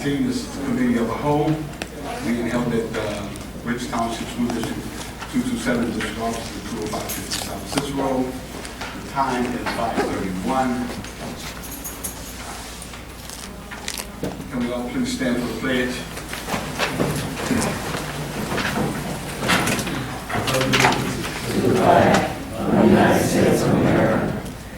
2019, this is the committee of the whole. We held at Rich Township School District 227, District Office, 205 Cicero. The time is 5:31. Can we all please stand for the pledge? To the flag of the United States of America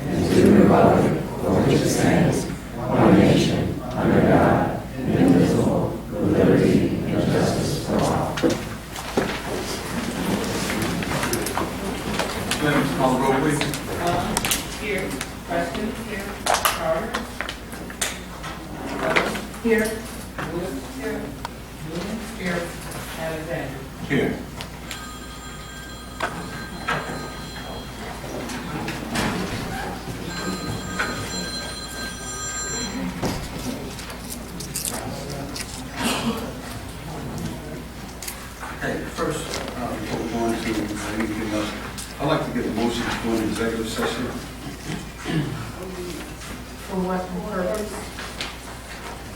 and to the republic for which it stands, one nation, under God, indivisible, with liberty and justice for all. Please call the roll, please. Here. Preston. Here. Carter. Here. Lewis. Here. Williams. Here. Alexander. Here. Okay, first, before we go into anything else, I'd like to get a motion to go into executive session. For what purpose?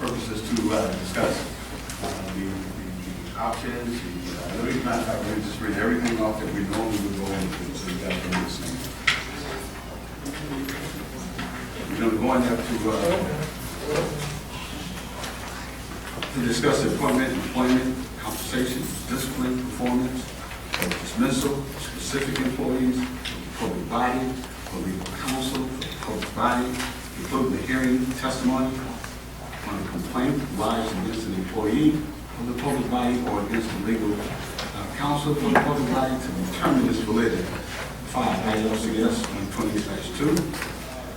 Purpose is to discuss the options, matter of fact, we're just read everything off that we normally would go into, so you guys can understand. We're going to go in there to discuss employment, compensation, discipline, performance, dismissal, specific employees, public body, for legal counsel, public body, including the hearing testimony on a complaint lies against an employee of the public body or against the legal counsel for the public body to determine its validity. 5 ILCS 120/2,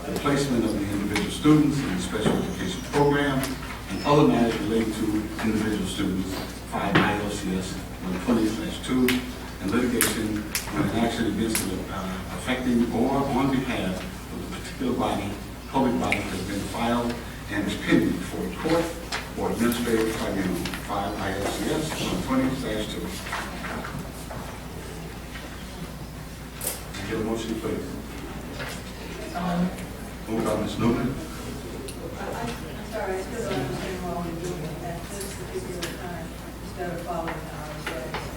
the placement of the individual students in the special education program and other matters related to individual students. 5 ILCS 120/2, and litigation when an action against the affecting or on behalf of the particular body, public body, has been filed and is pending before a court or administrative tribunal. 5 ILCS 120/2. Get a motion, please. Moved by Ms. Newman. I'm sorry, I still don't understand why we're doing it at this particular time instead of following our schedule.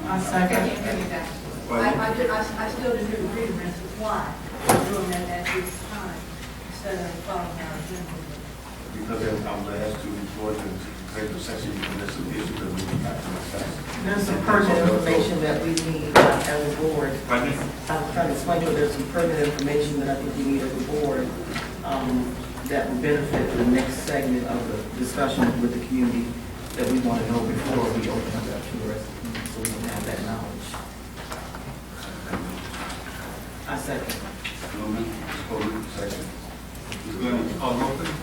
I second. I still didn't agree with why we're doing that at this time instead of following our agenda. Because I was asked to go into executive session, and that's an issue that we went back to discuss. There's some pertinent information that we need as a board. Pardon me? I'm trying to explain to you, there's some pertinent information that I think we need as a board that will benefit the next segment of the discussion with the community that we want to know before we open up to the rest of the community, so we can have that knowledge. I second. Newman, Ms. Coleman, second. Ms. Glenn, would you call the roll, please?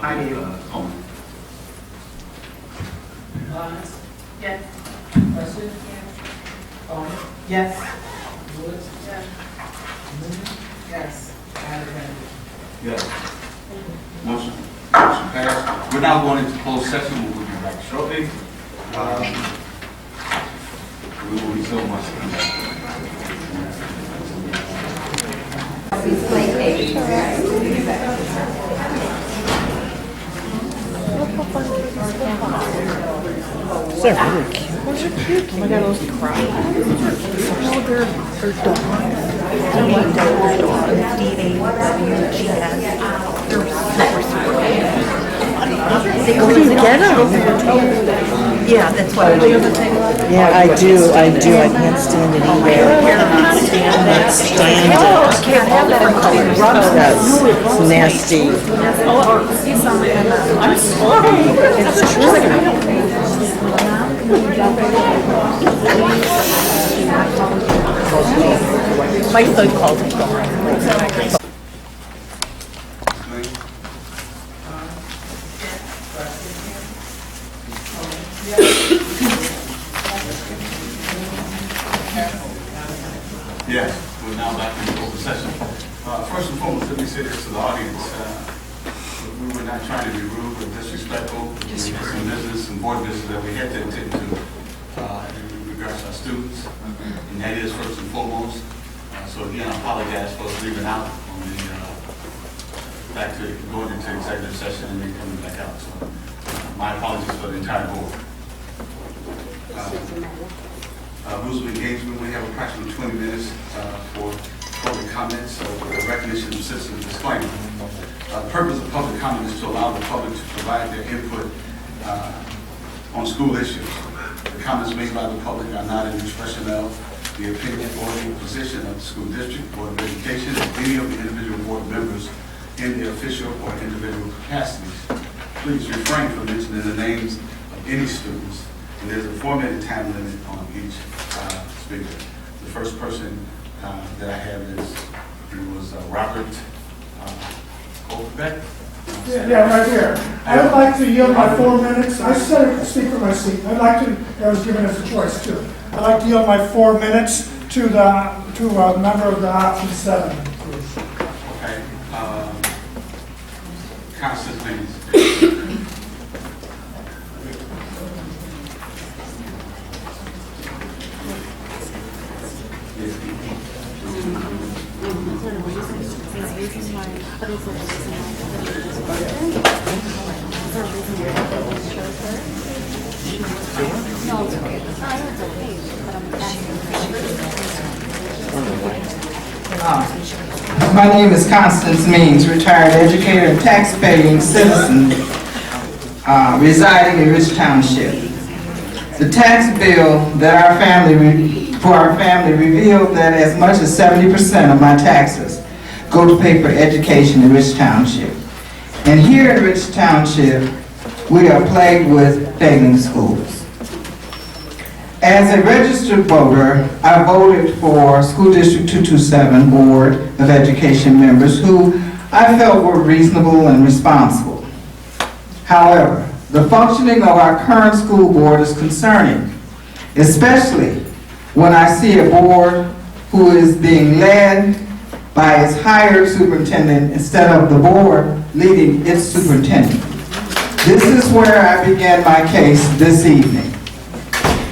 I do. Coleman. Lawrence? Yes. Preston? Yes. Carter? Yes. Lewis? Yes. Yes. Alexander? Yes. Motion passed. We're now going into closed session. We will be back shortly. We will be so much to come back. They're really cute. Those are cute. Oh my God, those cry. No, they're dogs. DAWGS. They're super cute. Where do you get them? Yeah, that's what I do. Yeah, I do. I can't stand it either. Can't stand it. I can't have different colors. That's nasty. I'm sorry. It's true. My son calls me gone. Yes, we're now back in the open session. First and foremost, let me say this to the audience. We were not trying to be rude or disrespectful. We had some business and board business that we had to attend to in regards to our students, and that is first and foremost. So again, I apologize for us leaving out on the back to going into executive session and then coming back out. So my apologies for the entire board. Rules of engagement, we have approximately 20 minutes for public comments, so the recognition of citizen disclaimer. The purpose of public comment is to allow the public to provide their input on school issues. The comments made by the public are not an expression of the opinion or the position of the school district, Board of Education, or any of the individual board members in their official or individual capacities. Please refrain from mentioning the names of any students, and there's a 4-minute time limit on each speaker. The first person that I have was Robert Colbeck. Yeah, right here. I would like to yield my 4 minutes. I speak for my seat. I'd like to, I was given as a choice too. I'd like to yield my 4 minutes to a member of the option 7, please. Okay. Constance Means. My name is Constance Means, retired educator and tax-paying citizen residing in Rich Township. The tax bill that for our family revealed that as much as 70% of my taxes go to pay for education in Rich Township. And here in Rich Township, we are plagued with failing schools. As a registered voter, I voted for School District 227 Board of Education members who I felt were reasonable and responsible. However, the functioning of our current school board is concerning, especially when I see a board who is being led by its hired superintendent instead of the board leading its superintendent. This is where I began my case this evening.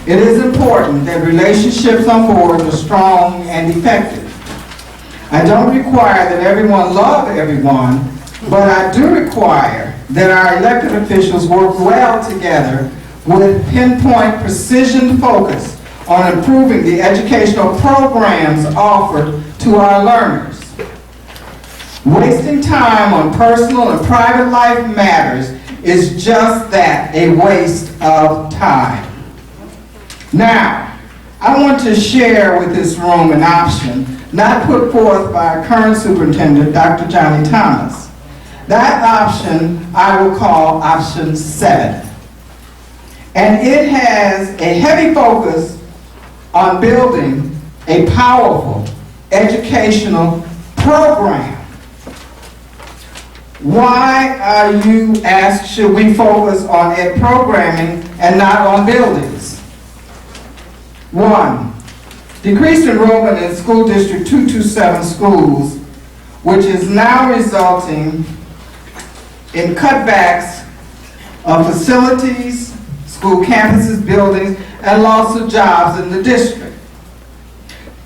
It is important that relationships on boards are strong and effective. I don't require that everyone love everyone, but I do require that our elected officials work well together with pinpoint precision focus on improving the educational programs offered to our learners. Wasting time on personal and private life matters is just that, a waste of time. Now, I want to share with this room an option not put forth by our current superintendent, Dr. Johnny Thomas. That option I will call option 7. And it has a heavy focus on building a powerful educational program. Why, you ask, should we focus on ed programming and not on buildings? 1, decreased enrollment in School District 227 schools, which is now resulting in cutbacks of facilities, school campuses, buildings, and loss of jobs in the district.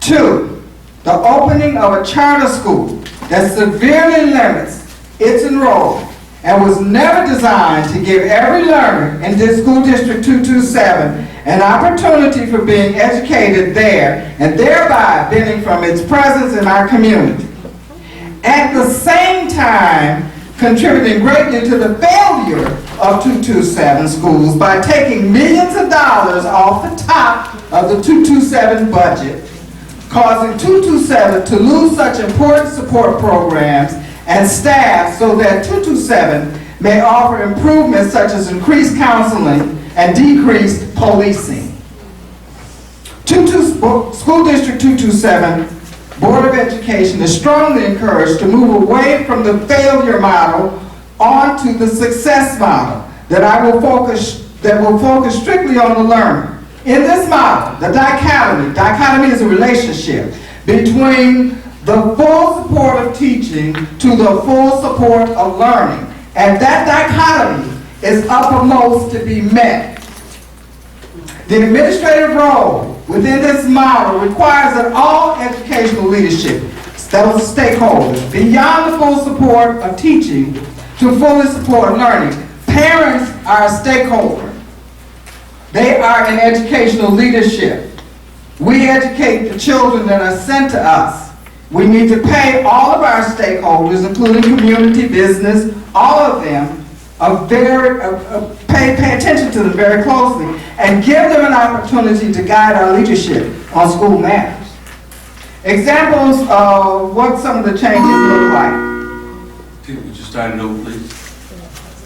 2, the opening of a charter school that severely limits its enrollment and was never designed to give every learner in this School District 227 an opportunity for being educated there and thereby benefiting from its presence in our community. At the same time, contributing greatly to the failure of 227 schools by taking millions of dollars off the top of the 227 budget, causing 227 to lose such important support programs and staff so that 227 may offer improvements such as increased counseling and decreased policing. School District 227 Board of Education is strongly encouraged to move away from the failure model onto the success model that will focus strictly on the learner. In this model, the dichotomy is a relationship between the full support of teaching to the full support of learning. And that dichotomy is uppermost to be met. The administrative role within this model requires that all educational leadership those stakeholders, beyond the full support of teaching to fully support learning. Parents are a stakeholder. They are in educational leadership. We educate the children that are sent to us. We need to pay all of our stakeholders, including community, business, all of them, pay attention to them very closely and give them an opportunity to guide our leadership on school matters. Examples of what some of the changes look like. Tim, would you start it over, please?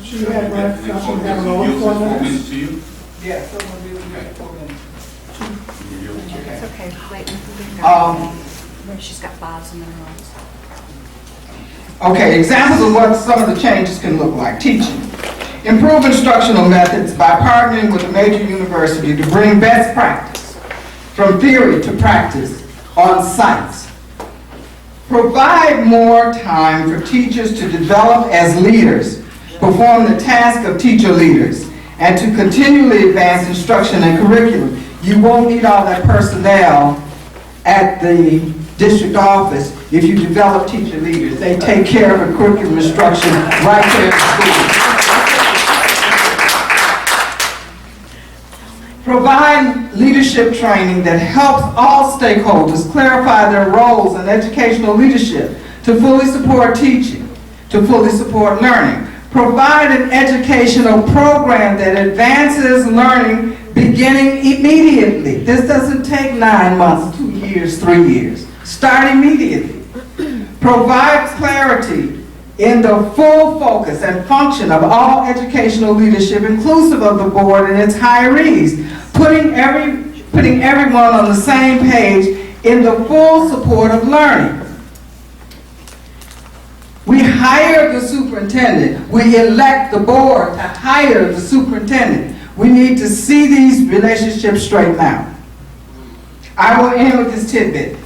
She had read something having all Yield 4 4 minutes. minutes to you? Yeah, someone will be 4 minutes. It's okay, wait. She's got bobs in the rows. Okay, examples of what some of the changes can look like. Teaching. Improve instructional methods by partnering with a major university to bring best practice from theory to practice on sites. Provide more time for teachers to develop as leaders, perform the task of teacher leaders, and to continually advance instruction and curriculum. You won't need all that personnel at the district office if you develop teacher leaders. They take care of the curriculum instruction right there at the school. Provide leadership training that helps all stakeholders clarify their roles in educational leadership to fully support teaching, to fully support learning. Provide an educational program that advances learning beginning immediately. This doesn't take 9 months, 2 years, 3 years. Start immediately. Provide clarity in the full focus and function of all educational leadership, inclusive of the board and its hirees, putting everyone on the same page in the full support of learning. We hire the superintendent. We elect the board to hire the superintendent. We need to see these relationships straightened out. I will end with this tidbit.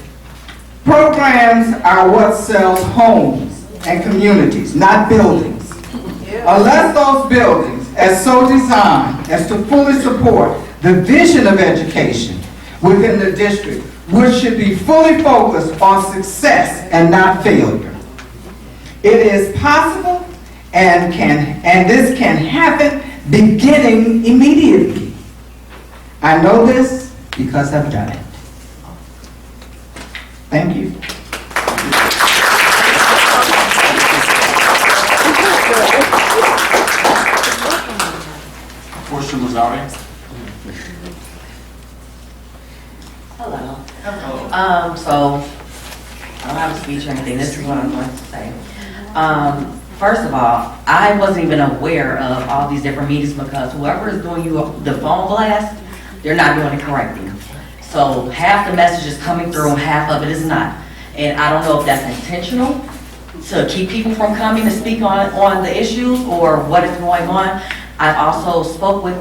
Programs are what sells homes and communities, not buildings. Unless those buildings are so designed as to fully support the vision of education within the district, which should be fully focused on success and not failure. It is possible and this can happen beginning immediately. I know this because I've done it. Thank you. Portia Mazzari. Hello. So, I don't have a speech or anything. This is what I'm going to say. First of all, I wasn't even aware of all these different meetings because whoever is doing you the phone blast, they're not doing it correctly. So half the message is coming through and half of it is not. And I don't know if that's intentional to keep people from coming to speak on the issues or what is going on. I've also spoke with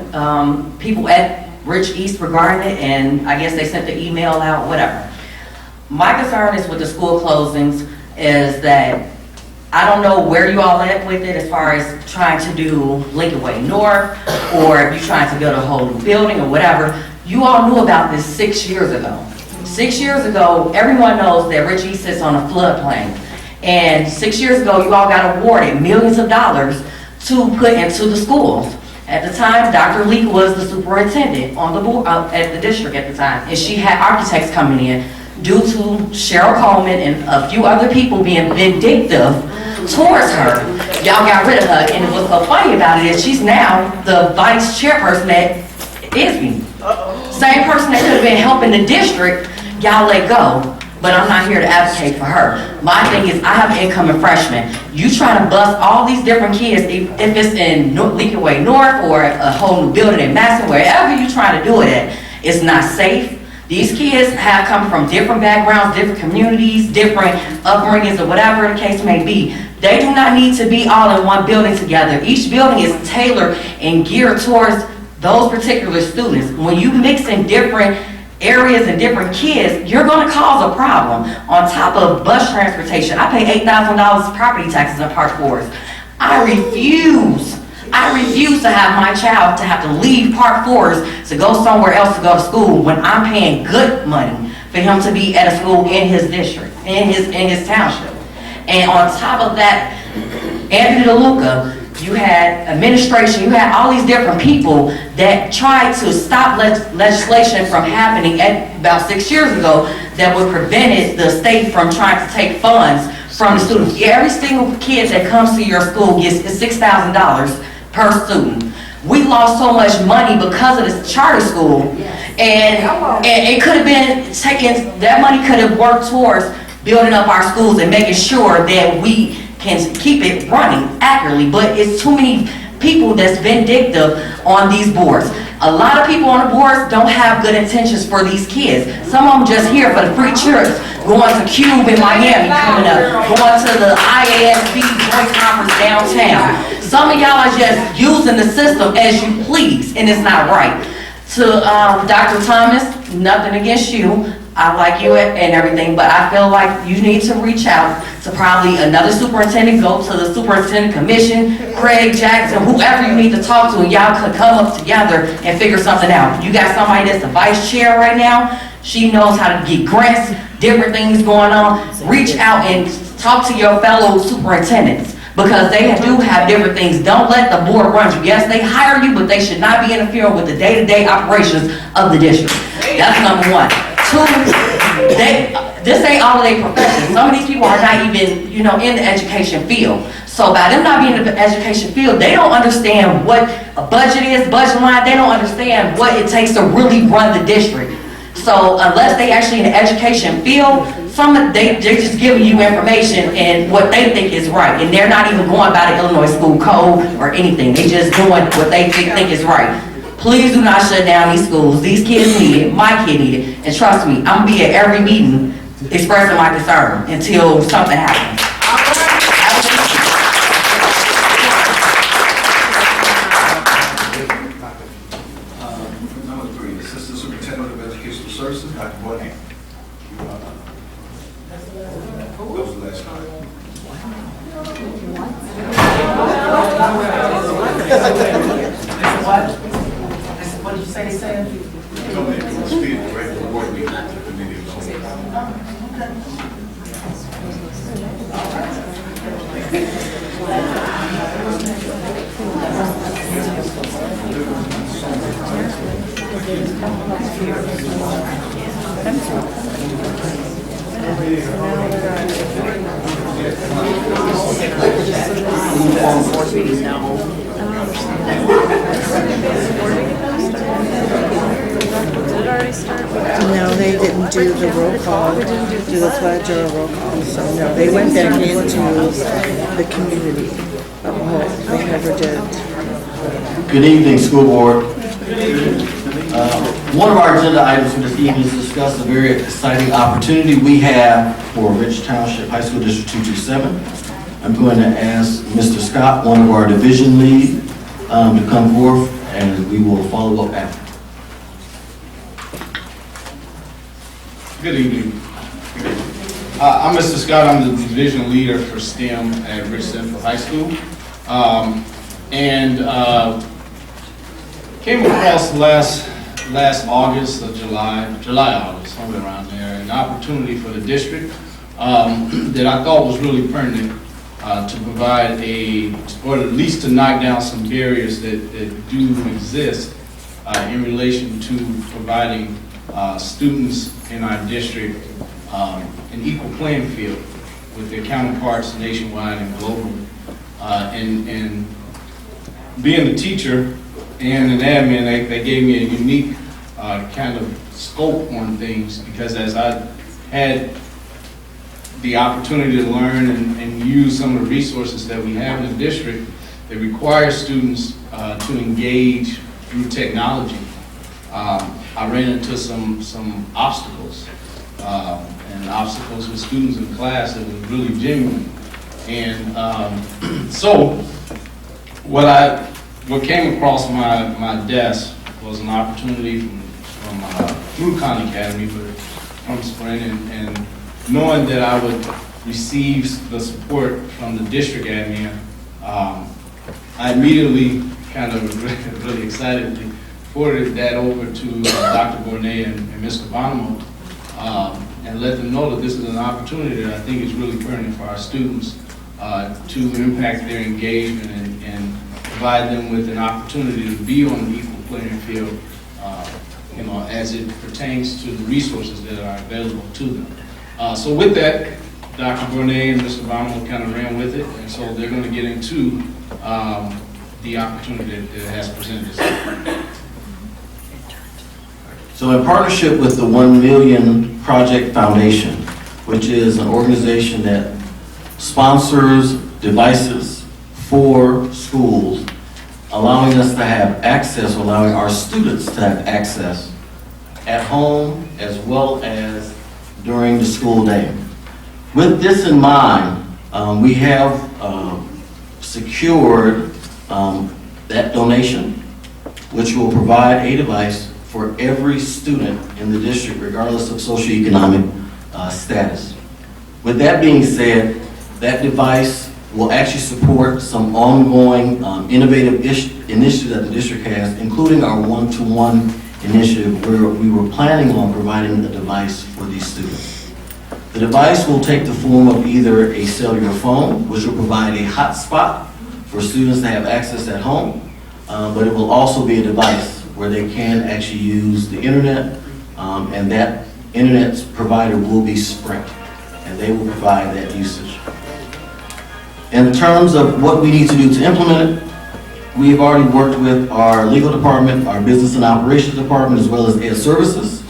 people at Rich East regarding it, and I guess they sent the email out, whatever. My concern is with the school closings is that I don't know where you all at with it as far as trying to do Lincoln Way North, or if you're trying to build a whole new building or whatever. You all knew about this 6 years ago. 6 years ago, everyone knows that Rich East sits on a floodplain. And 6 years ago, you all got awarded millions of dollars to put into the schools. At the time, Dr. Leak was the superintendent on the board at the district at the time, and she had architects coming in. Due to Cheryl Coleman and a few other people being vindictive towards her, y'all got rid of her. And what's so funny about it is she's now the vice chairperson at ISB. Same person that could have been helping the district, y'all let go. But I'm not here to advocate for her. My thing is, I have an incoming freshman. You trying to bust all these different kids, if it's in Lincoln Way North or a whole new building in Madison, wherever you trying to do it at, it's not safe. These kids have come from different backgrounds, different communities, different upbringings, or whatever the case may be. They do not need to be all in one building together. Each building is tailored and geared towards those particular students. When you mix in different areas and different kids, you're going to cause a problem. On top of bus transportation, I pay $8,000 property taxes in Park Forest. I refuse to have my child to have to leave Park Forest to go somewhere else to go to school when I'm paying good money for him to be at a school in his district. in his township. And on top of that, Anthony DeLuca, you had administration, you had all these different people that tried to stop legislation from happening about 6 years ago that would prevent the state from trying to take funds from the students. Every single kid that comes to your school gets $6,000 per student. We lost so much money because of this charter school, and it could have been taken, that money could have worked towards building up our schools and making sure that we can keep it running accurately, but it's too many people that's vindictive on these boards. A lot of people on the boards don't have good intentions for these kids. Some of them just here for the free trips, going to Cube in Miami coming up, going to the IASB Joint Conference downtown. Some of y'all are just using the system as you please, and it's not right. To Dr. Thomas, nothing against you. I like you and everything, but I feel like you need to reach out to probably another superintendent, go to the superintendent commission, Craig Jackson, whoever you need to talk to, and y'all could come up together and figure something out. You got somebody that's the vice chair right now. She knows how to get grants, different things going on. Reach out and talk to your fellow superintendents, because they do have different things. Don't let the board run you. Yes, they hire you, but they should not be interfering with the day-to-day operations of the district. That's number one. Two, this ain't all of their profession. Some of these people are not even, in the education field. So by them not being in the education field, they don't understand what a budget is, budget line. They don't understand what it takes to really run the district. So unless they actually in the education field, they're just giving you information and what they think is right, and they're not even going by the Illinois school code or anything. They just doing what they think is right. Please do not shut down these schools. These kids need it. My kid need it. And trust me, I'm gonna be at every meeting expressing my concern until something happens. Number 3, Assistant Superintendent of Educational Services, Dr. Boyd. That was the last time. What did you say they said? Come in, speak right to the board meeting, the committee of the whole. No, they didn't do the roll call, do the pledge or a roll call, so no, they went back into the community of the whole, they never did. Good evening, school board. One of our agenda items for this evening is to discuss a very exciting opportunity we have for Rich Township High School District 227. I'm going to ask Mr. Scott, one of our division lead, to come forth, and we will follow up after. Good evening. I'm Mr. Scott. I'm the division leader for STEM at Rich Central High School. Came across last August or July-August, somewhere around there, an opportunity for the district that I thought was really pertinent to provide or at least to knock down some barriers that do exist in relation to providing students in our district an equal playing field with their counterparts nationwide and globally. And being a teacher and an admin, they gave me a unique kind of scope on things, because as I had the opportunity to learn and use some of the resources that we have in the district that require students to engage through technology, I ran into some obstacles, and obstacles with students in class that was really genuine. And so what came across my desk was an opportunity from through Khan Academy, but from Sprint, and knowing that I would receive the support from the district admin, I immediately kind of really excitedly forwarded that over to Dr. Bournet and Mr. Bonomo, and let them know that this is an opportunity that I think is really pertinent for our students to impact their engagement and provide them with an opportunity to be on an equal playing field, as it pertains to the resources that are available to them. So with that, Dr. Bonet and Mr. Baumel kind of ran with it, and so they're going to get into the opportunity that has presented itself. So in partnership with the 1 Million Project Foundation, which is an organization that sponsors devices for schools, allowing us to have access, allowing our students to have access at home as well as during the school day. With this in mind, we have secured that donation, which will provide a device for every student in the district, regardless of socioeconomic status. With that being said, that device will actually support some ongoing innovative initiatives that the district has, including our one-to-one initiative, where we were planning on providing a device for these students. The device will take the form of either a cellular phone, which will provide a hotspot for students to have access at home, but it will also be a device where they can actually use the internet, and that internet provider will be Sprint, and they will provide that usage. In terms of what we need to do to implement it, we have already worked with our legal department, our business and operations department, as well as Ed Services,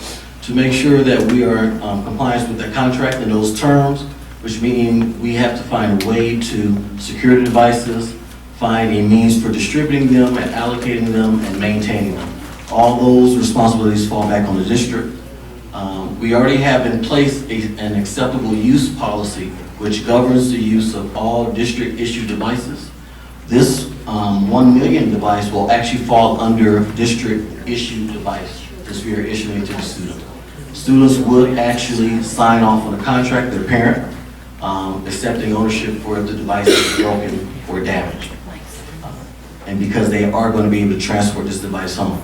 to make sure that we are in compliance with the contract and those terms, which means we have to find a way to secure the devices, find a means for distributing them and allocating them and maintaining them. All those responsibilities fall back on the district. We already have in place an acceptable use policy, which governs the use of all district-issued devices. This 1 million device will actually fall under district-issued device, as we are issuing it to the student. Students would actually sign off on a contract, their parent, accepting ownership for if the device is broken or damaged. And because they are going to be able to transport this device home.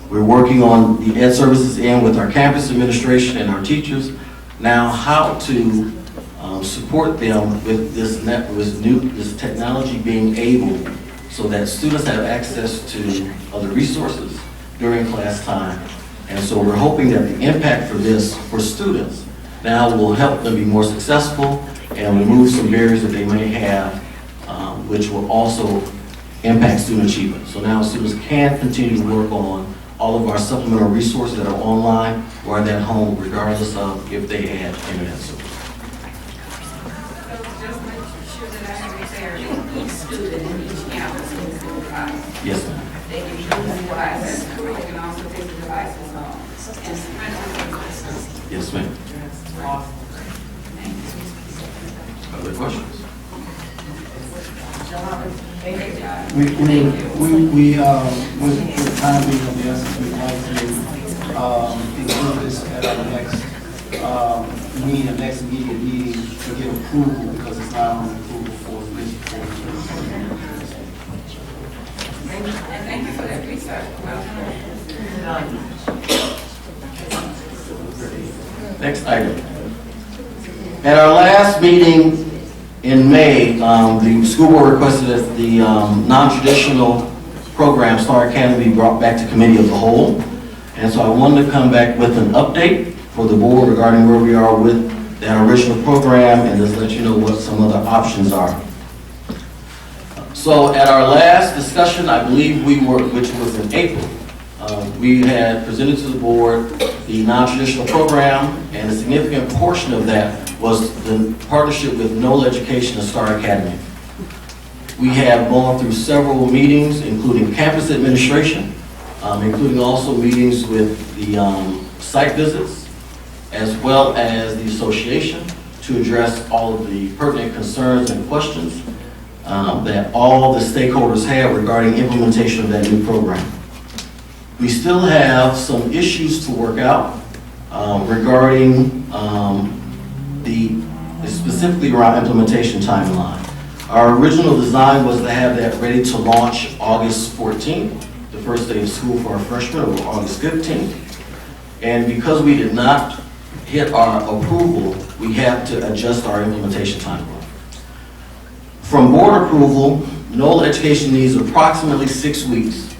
We're working on the Ed Services end with our campus administration and our teachers now how to support them with this technology being able so that students have access to other resources during class time. And so we're hoping that the impact for this for students now will help them be more successful and remove some barriers that they may have, which will also impact student achievement. So now students can continue to work on all of our supplemental resources that are online or at home, regardless of if they had internet service. Just make sure that I have it there, each student in each campus can do a device. Yes, ma'am. They can use the devices, they can also take the devices home. And Sprint is Yes, ma'am. Other questions? With the time being of the essence, we'd like to include this at our next next immediate meeting to get approval, because it's not only approval for this board. And thank you for that research. Next item. At our last meeting in May, the school board requested that the non-traditional program, Star Academy, be brought back to committee of the whole. And so I wanted to come back with an update for the board regarding where we are with that original program and just let you know what some other options are. So at our last discussion, I believe which was in April, we had presented to the board the non-traditional program, and a significant portion of that was the partnership with Knoll Education and Star Academy. We have gone through several meetings, including campus administration, including also meetings with the site visits, as well as the association, to address all of the pertinent concerns and questions that all the stakeholders have regarding implementation of that new program. We still have some issues to work out regarding specifically around implementation timeline. Our original design was to have that ready to launch August 14th, the first day of school for our freshmen, or August 15th. And because we did not hit our approval, we have to adjust our implementation timeline. From board approval, Knoll Education needs approximately 6 weeks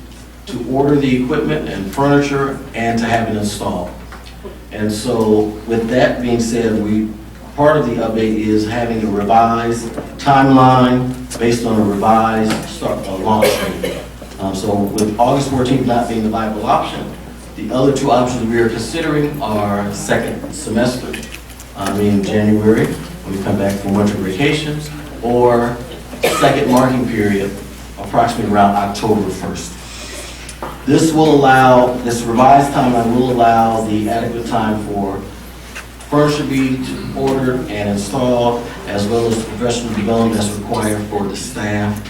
to order the equipment and furniture and to have it installed. And so with that being said, part of the update is having a revised timeline based on a revised launch date. So with August 14th not being the viable option, the other two options we are considering are second semester, meaning January, when we come back from winter vacations, or second marking period, approximately around October 1st. This revised timeline will allow the adequate time for furniture to be ordered and installed, as well as professional development that's required for the staff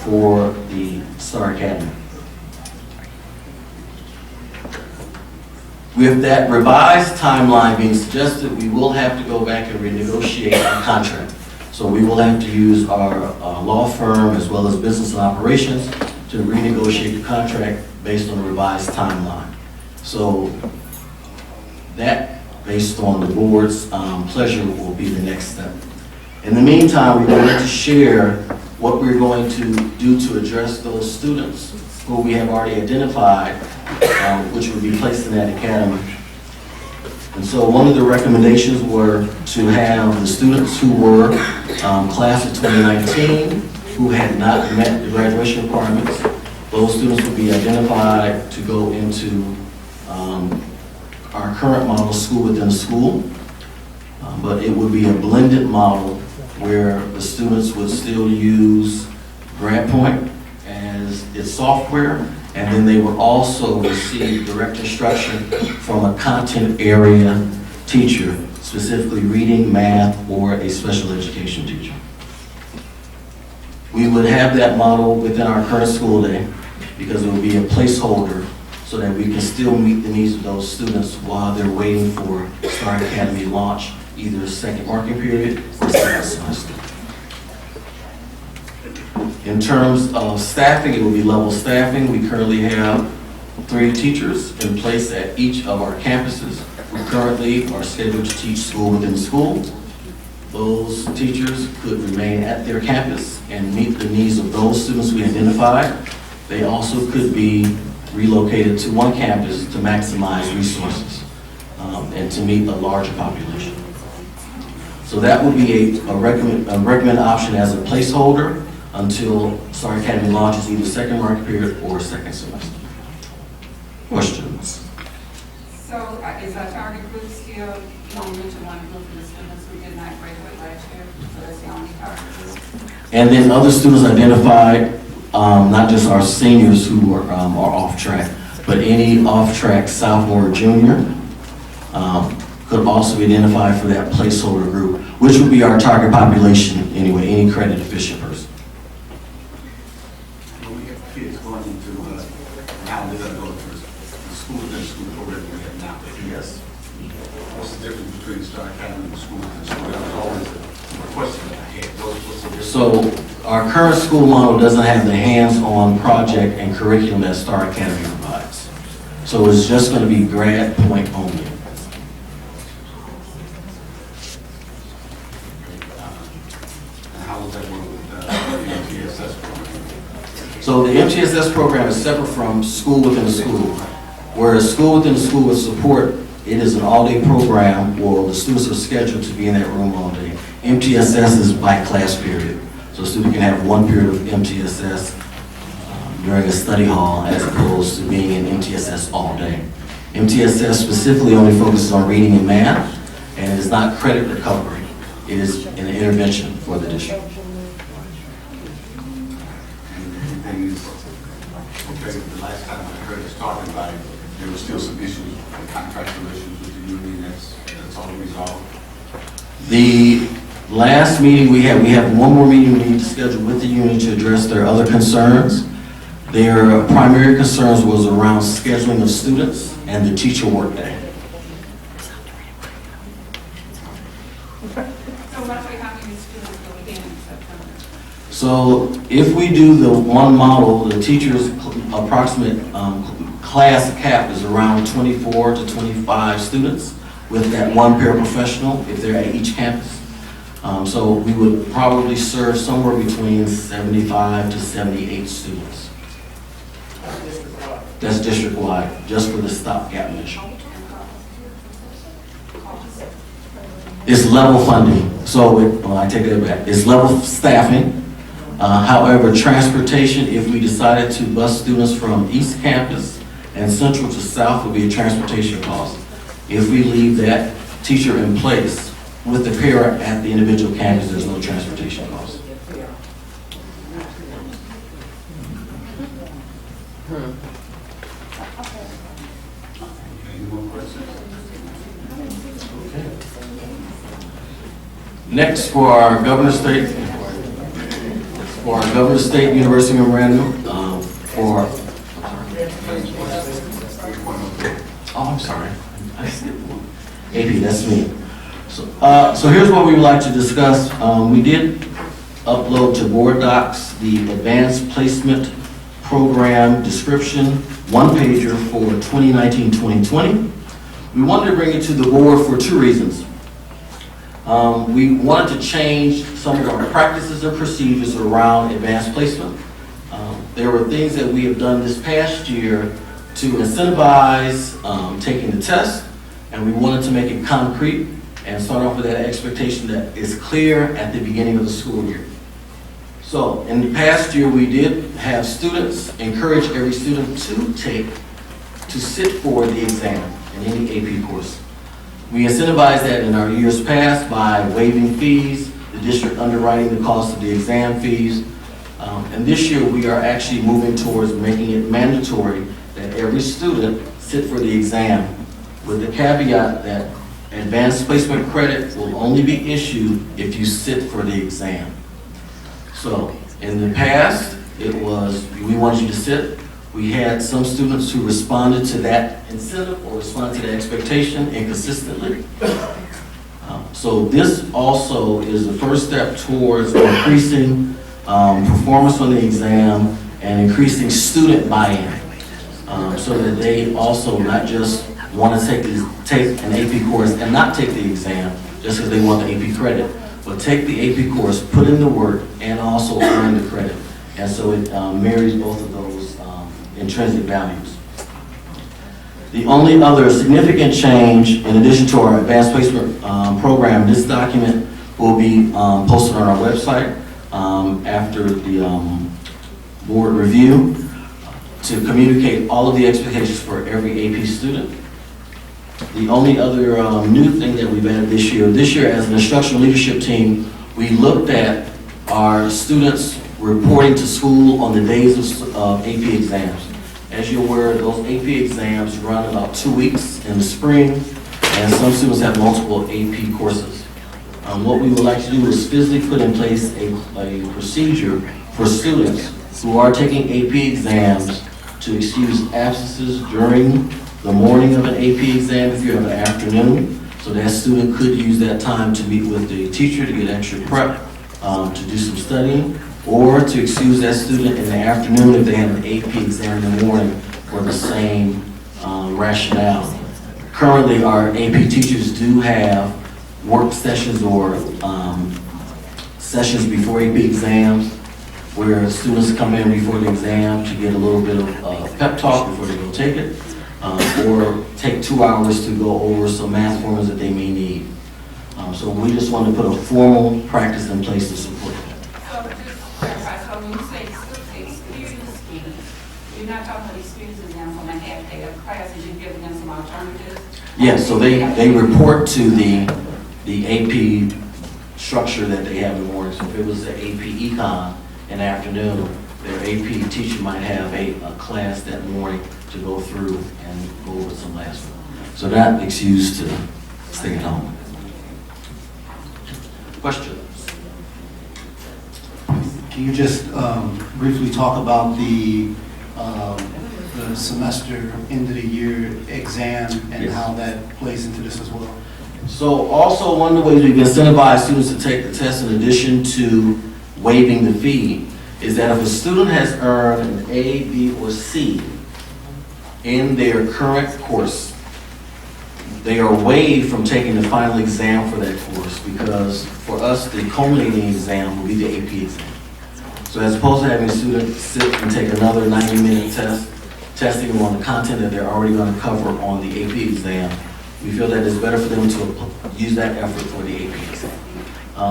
for the Star Academy. With that revised timeline being suggested, we will have to go back and renegotiate our contract. So we will have to use our law firm as well as business and operations to renegotiate the contract based on the revised timeline. So that, based on the board's pleasure, will be the next step. In the meantime, we're going to share what we're going to do to address those students who we have already identified, which would be placed in that academy. And so one of the recommendations were to have the students who were class of 2019, who had not met the graduation requirements. Those students would be identified to go into our current model, school within a school, but it would be a blended model where the students would still use GradPoint as its software, and then they would also receive direct instruction from a content area teacher, specifically reading, math, or a special education teacher. We would have that model within our current school day because it would be a placeholder so that we can still meet the needs of those students while they're waiting for Star Academy launch, either second marking period or second semester. In terms of staffing, it will be level staffing. We currently have 3 teachers in place at each of our campuses who currently are scheduled to teach school within school. Those teachers could remain at their campus and meet the needs of those students we identified. They also could be relocated to one campus to maximize resources and to meet a larger population. So that would be a recommended option as a placeholder until Star Academy launches either second market period or second semester. Questions? So is our target group still only to one group of the students who did not graduate last year? So that's the only target group? And then other students identified, not just our seniors who are off track, but any off track sophomore or junior could also be identified for that placeholder group, which would be our target population anyway, any credit efficient person. We have kids going into now they're going to go to the school within school program we have now. Yes. What's the difference between Star Academy and school within school? That was always a question that I had. What's the difference? So our current school model doesn't have the hands-on project and curriculum that Star Academy provides. So it's just going to be GradPoint only. And how does that work with the MTSS program? So the MTSS program is separate from school within a school. Whereas school within a school with support, it is an all-day program where the students are scheduled to be in that room all day. MTSS is by class period. So a student can have one period of MTSS during a study hall as opposed to being in MTSS all day. MTSS specifically only focuses on reading and math, and it is not credit recovery. It is an intervention for the district. And the the last time I heard us talking about it, there were still some issues, contractual issues with the union. That's all resolved. The last meeting we have one more meeting we need to schedule with the union to address their other concerns. Their primary concerns was around scheduling of students and the teacher workday. So roughly how many students will we get in September? So if we do the one model, the teacher's approximate class cap is around 24 to 25 students. with that one paraprofessional if they're at each campus. So we would probably serve somewhere between 75 to 78 students. That's district-wide, just for the stopgap measure. It's level funding, so I take that back. It's level staffing. However, transportation, if we decided to bus students from East Campus and Central to South, would be a transportation cost. If we leave that teacher in place with the para at the individual campus, there's no transportation cost. Any more questions? Next, for our Governor State University memorandum, I'm sorry, I skipped one. AP, that's me. So here's what we would like to discuss. We did upload to board docs the advanced placement program description, one pager for 2019-2020. We wanted to bring it to the board for two reasons. We wanted to change some of our practices and procedures around advanced placement. There were things that we have done this past year to incentivize taking the test, and we wanted to make it concrete and start off with that expectation that is clear at the beginning of the school year. So in the past year, we did have students encourage every student to sit for the exam in any AP course. We incentivized that in our years past by waiving fees, the district underwriting the cost of the exam fees. And this year we are actually moving towards making it mandatory that every student sit for the exam, with the caveat that advanced placement credit will only be issued if you sit for the exam. So in the past, it was, we wanted you to sit. We had some students who responded to that incentive or responded to the expectation inconsistently. So this also is the first step towards increasing performance on the exam and increasing student buy-in, so that they also not just want to take an AP course and not take the exam just because they want the AP credit, but take the AP course, put in the work, and also earn the credit. And so it marries both of those intrinsic values. The only other significant change, in addition to our advanced placement program, this document will be posted on our website after the board review to communicate all of the expectations for every AP student. The only other new thing that we've added this year as an instructional leadership team, we looked at our students reporting to school on the days of AP exams. As you're aware, those AP exams run about 2 weeks in the spring, and some students have multiple AP courses. What we would like to do is physically put in place a procedure for students who are taking AP exams to excuse absences during the morning of an AP exam if you have an afternoon. So that student could use that time to meet with the teacher to get extra prep, to do some studying, or to excuse that student in the afternoon if they have an AP exam in the morning for the same rationale. Currently, our AP teachers do have work sessions or sessions before AP exams where students come in before the exam to get a little bit of pep talk before they go take it, or take 2 hours to go over some math formulas that they may need. So we just want to put a formal practice in place to support that. So just to clarify, so when you say excuse students, you're not talking about excusing them from a half day of classes, you're giving them some alternatives? Yes, so they report to the AP structure that they have in the morning. So if it was the AP Econ in the afternoon, their AP teacher might have a class that morning to go through and go over some lessons. So that excuse to stay at home. Questions? Can you just briefly talk about the semester end of the year exam and Yes. how that plays into this as well? So also one of the ways we can incentivize students to take the test in addition to waiving the fee is that if a student has earned an A, B, or C in their current course, they are waived from taking the final exam for that course because for us, the culminating exam will be the AP exam. So as opposed to having students sit and take another 90-minute testing on the content that they're already going to cover on the AP exam, we feel that it's better for them to use that effort for the AP exam.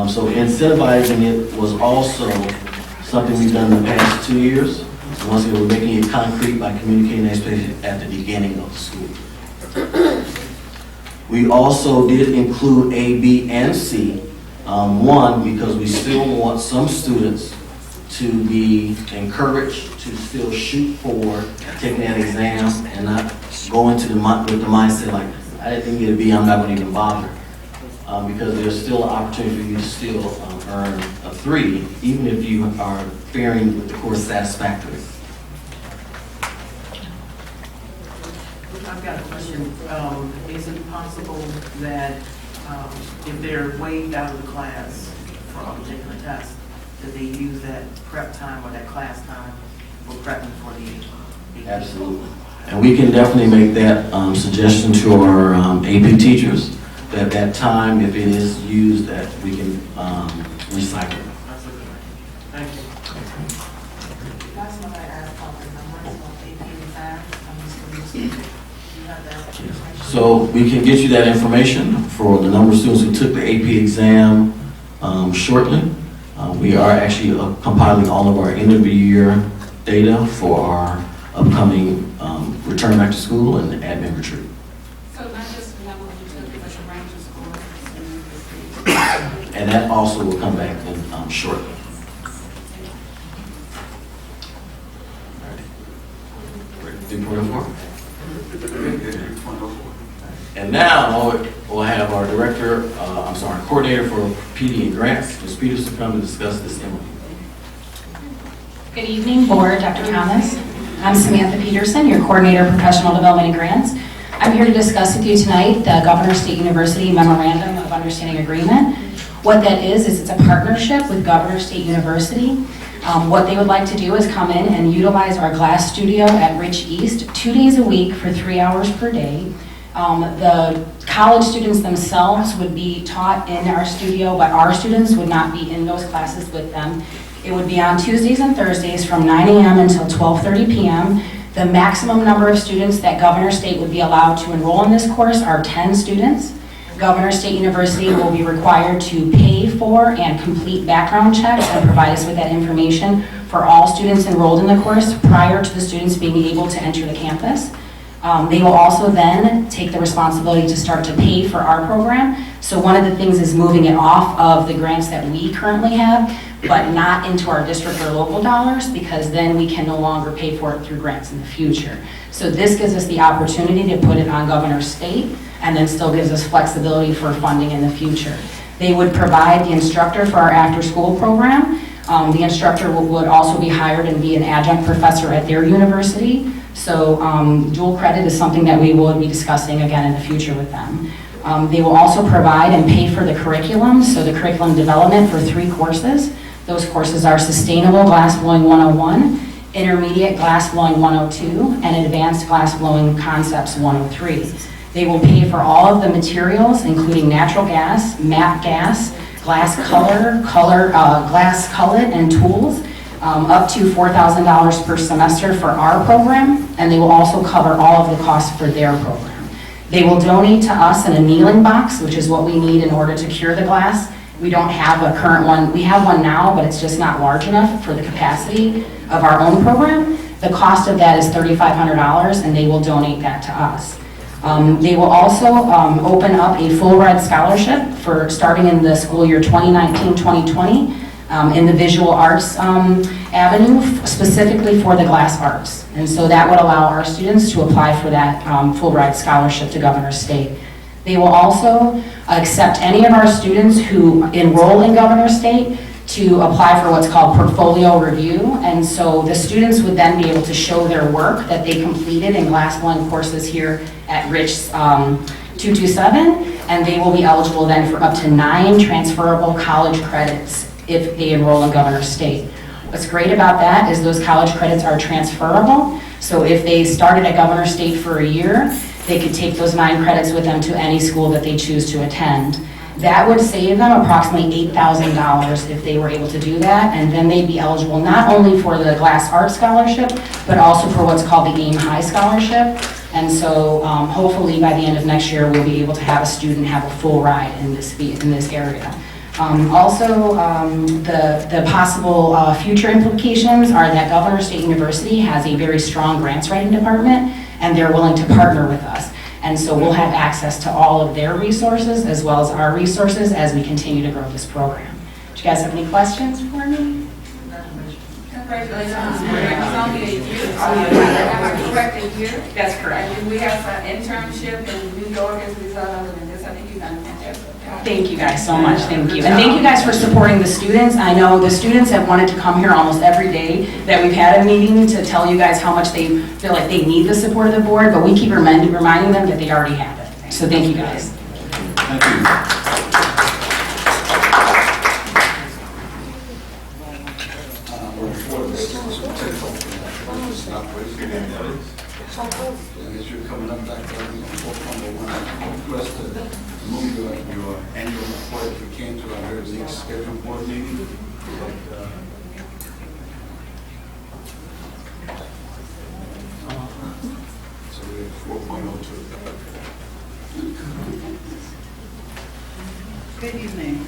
So incentivizing it was also something we've done in the past 2 years. Once again, we're making it concrete by communicating that at the beginning of the school. We also did include A, B, and C. One, because we still want some students to be encouraged to still shoot for taking that exam and not go into with the mindset like, I didn't get a B, I'm not going to even bother. Because there's still an opportunity for you to still earn a 3, even if you are faring with the course satisfactorily. I've got a question. Is it possible that if they're waived out of the class for a particular test, that they use that prep time or that class time for prepping for the Absolutely. And we can definitely make that suggestion to our AP teachers, that time, if it is used, that we can recycle it. Thank you. That's what I asked about the numbers of AP exams. So we can get you that information for the number of students who took the AP exam shortly. We are actually compiling all of our end of the year data for our upcoming return back to school and admin retreat. So not just the number you took, but the range of scores. And that also will come back in shortly. And now we'll have our coordinator for PD and grants, Ms. Peters, to come and discuss this MOU. Good evening, Board, Dr. Thomas. I'm Samantha Peterson, your Coordinator of Professional Development and Grants. I'm here to discuss with you tonight the Governor State University Memorandum of Understanding Agreement. What that is it's a partnership with Governor State University. What they would like to do is come in and utilize our glass studio at Rich East 2 days a week for 3 hours per day. The college students themselves would be taught in our studio, but our students would not be in those classes with them. It would be on Tuesdays and Thursdays from 9 a.m. until 12:30 p.m. The maximum number of students that Governor State would be allowed to enroll in this course are 10 students. Governor State University will be required to pay for and complete background checks and provide us with that information for all students enrolled in the course prior to the students being able to enter the campus. They will also then take the responsibility to start to pay for our program. So one of the things is moving it off of the grants that we currently have, but not into our district or local dollars, because then we can no longer pay for it through grants in the future. So this gives us the opportunity to put it on Governor State, and then still gives us flexibility for funding in the future. They would provide the instructor for our after-school program. The instructor would also be hired and be an adjunct professor at their university. So dual credit is something that we will be discussing again in the future with them. They will also provide and pay for the curriculum, so the curriculum development for 3 courses. Those courses are Sustainable Glassblowing 101, Intermediate Glassblowing 102, and Advanced Glassblowing Concepts 103. They will pay for all of the materials, including natural gas, MAP gas, glass color, glass cullet, and tools, up to $4,000 per semester for our program, and they will also cover all of the costs for their program. They will donate to us an annealing box, which is what we need in order to cure the glass. We don't have a current one. We have one now, but it's just not large enough for the capacity of our own program. The cost of that is $3,500, and they will donate that to us. They will also open up a full ride scholarship for starting in the school year 2019-2020 in the visual arts avenue, specifically for the glass arts. And so that would allow our students to apply for that full ride scholarship to Governor State. They will also accept any of our students who enroll in Governor State to apply for what's called portfolio review. And so the students would then be able to show their work that they completed in glassblowing courses here at Rich 227, and they will be eligible then for up to 9 transferable college credits if they enroll in Governor State. What's great about that is those college credits are transferable. So if they started at Governor State for a year, they could take those 9 credits with them to any school that they choose to attend. That would save them approximately $8,000 if they were able to do that, and then they'd be eligible not only for the Glass Art Scholarship, but also for what's called the AIM High Scholarship. And so hopefully by the end of next year, we'll be able to have a student have a full ride in this area. Also, the possible future implications are that Governor State University has a very strong grants writing department, and they're willing to partner with us. And so we'll have access to all of their resources as well as our resources as we continue to grow this program. Do you guys have any questions for me? Congratulations. It's only a year. Am I correct, a year? That's correct. And we have an internship in New York as a result of it, and this, I think you've done a fantastic job. Thank you guys so much, thank you. And thank you guys for supporting the students. I know the students have wanted to come here almost every day that we've had a meeting to tell you guys how much they feel like they need the support of the board, but we keep reminding them that they already have it. So thank you guys. Thank you. Before this as you're coming up back there, request to move your annual report if you can to our very next scheduled board meeting. So we have 4.02. Good evening.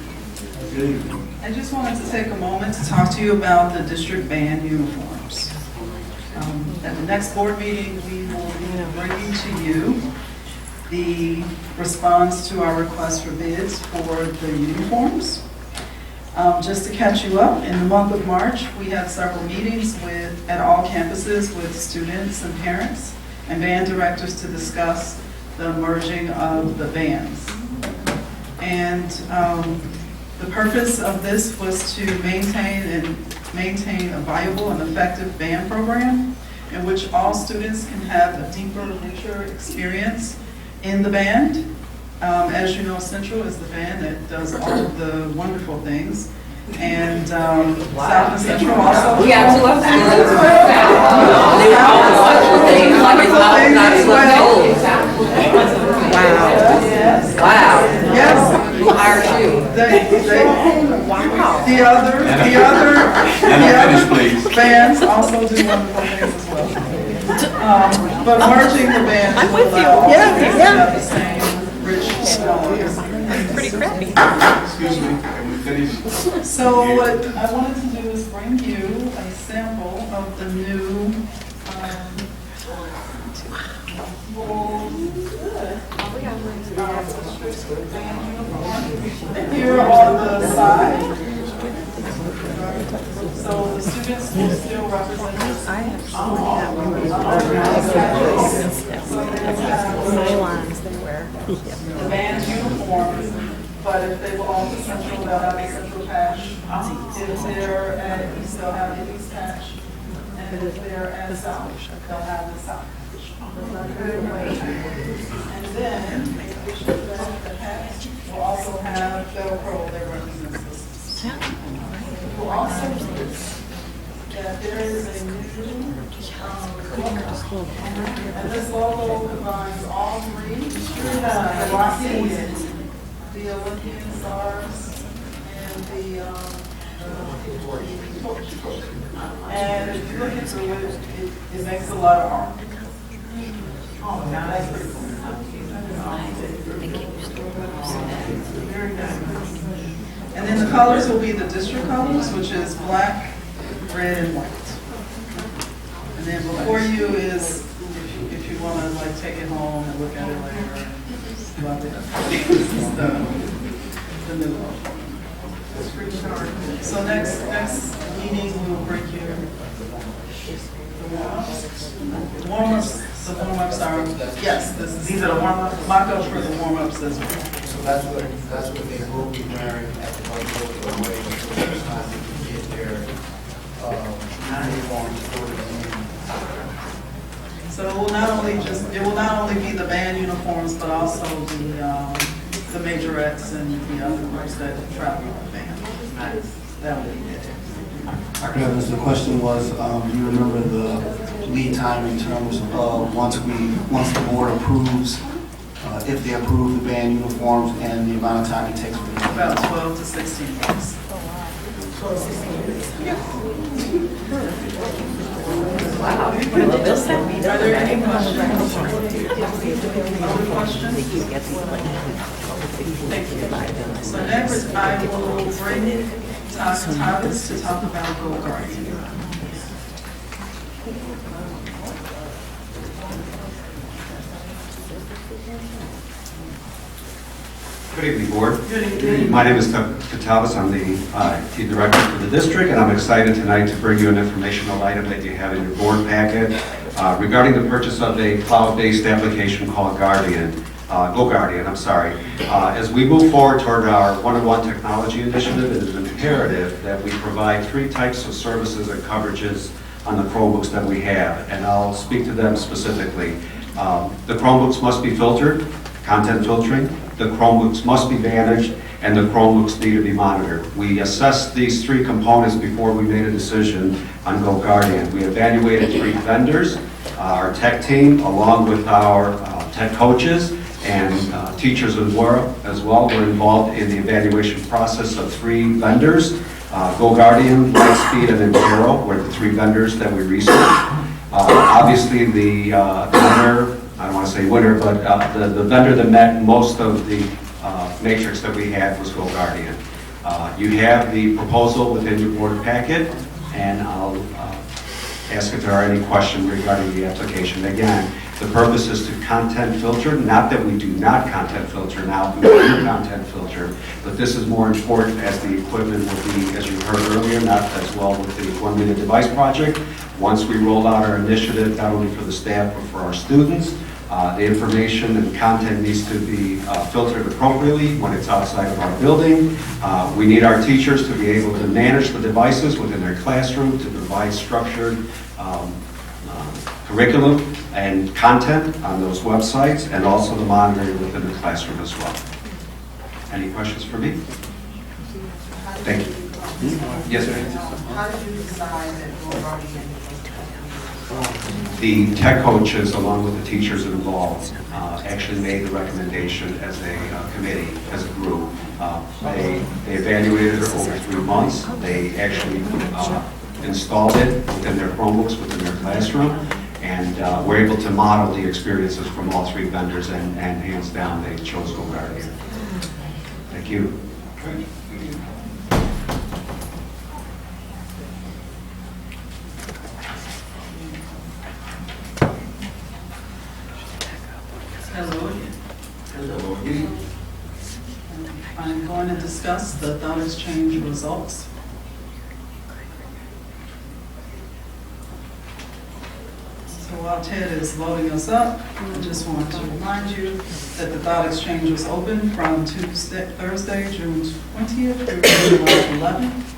Good evening. I just wanted to take a moment to talk to you about the district band uniforms. At the next board meeting, we will be bringing to you the response to our request for bids for the uniforms. Just to catch you up, in the month of March, we had several meetings at all campuses with students and parents and band directors to discuss the merging of the bands. And the purpose of this was to maintain a viable and effective band program in which all students can have a deeper, richer experience in the band. As you know, Central is the band that does all of the wonderful things. And South and Central also. We absolutely. Yes. Wow. Yes. Who hired you? The other bands also do wonderful things as well. But merging the bands will allow all bands to have the same rich qualities. Pretty crappy. Excuse me, can we finish? So what I wanted to do is bring you a sample of the new here on the side. So the students will still represent this. The band uniforms, but if they belong to Central, they'll have a Central patch. If they're at East, they'll have the East patch. And if they're at South, they'll have the South patch. And then, in addition to that, the patch will also have Velcro that represents this. We'll also notice that there is a new logo. And this logo combines all three. The Rockies, the Olympian stars, and the and if you look into it, it makes a lot of art. Oh, now that's pretty cool. Very nice. And then the colors will be the district colors, which is black, red, and white. And then before you is, if you want to like take it home and look at it later, love it. This is the new logo. So next meeting we will bring you the warm-ups. The warm-ups are, yes, these are the warm-ups, mock-ups for the warm-ups as well. So that's what they will be wearing at the Buffalo Way the first time they can get their uniforms for the meeting. So it will not only be the band uniforms, but also the majorettes and the other groups that travel with the band. That will be it. The question was, do you remember the lead time in terms of once the board approves, if they approve the band uniforms and the amount of time it takes for them? About 12 to 16 weeks. Wow. Are there any questions? Other questions? Thank you. So next, I will bring Thomas to talk about Go Guardian. Good evening, Board. Good evening. My name is Katavis. I'm the IT Director for the district, and I'm excited tonight to bring you an informational item that you have in your board packet regarding the purchase of a cloud-based application called Go Guardian. As we move forward toward our one-on-one technology initiative, it is imperative that we provide 3 types of services and coverages on the Chromebooks that we have, and I'll speak to them specifically. The Chromebooks must be filtered, content filtering. The Chromebooks must be managed, and the Chromebooks need to be monitored. We assessed these 3 components before we made a decision on Go Guardian. We evaluated 3 vendors, our tech team, along with our tech coaches and teachers as well were involved in the evaluation process of 3 vendors. Go Guardian, Lightspeed, and Impero were the 3 vendors that we researched. Obviously, the winner, I don't want to say winner, but the vendor that met most of the matrix that we had was Go Guardian. You have the proposal within your board packet, and I'll ask if there are any questions regarding the application. Again, the purpose is to content filter, not that we do not content filter now, we do content filter, but this is more important as the equipment will be, as you heard earlier, not as well with the 1-minute device project. Once we roll out our initiative, not only for the staff, but for our students, the information and content needs to be filtered appropriately when it's outside of our building. We need our teachers to be able to manage the devices within their classroom, to provide structured curriculum and content on those websites, and also the monitoring within the classroom as well. Any questions for me? Thank you. Yes, ma'am. How did you decide that Go Guardian? The tech coaches, along with the teachers involved, actually made the recommendation as a committee, as a group. They evaluated it over 3 months. They actually installed it within their Chromebooks, within their classroom, and were able to model the experiences from all 3 vendors, and hands down, they chose Go Guardian. Thank you. Hello again. Hello again. I'm going to discuss the thought exchange results. So while Ted is loading us up, I just want to remind you that the thought exchange was open from Thursday, June 20th through July 11th.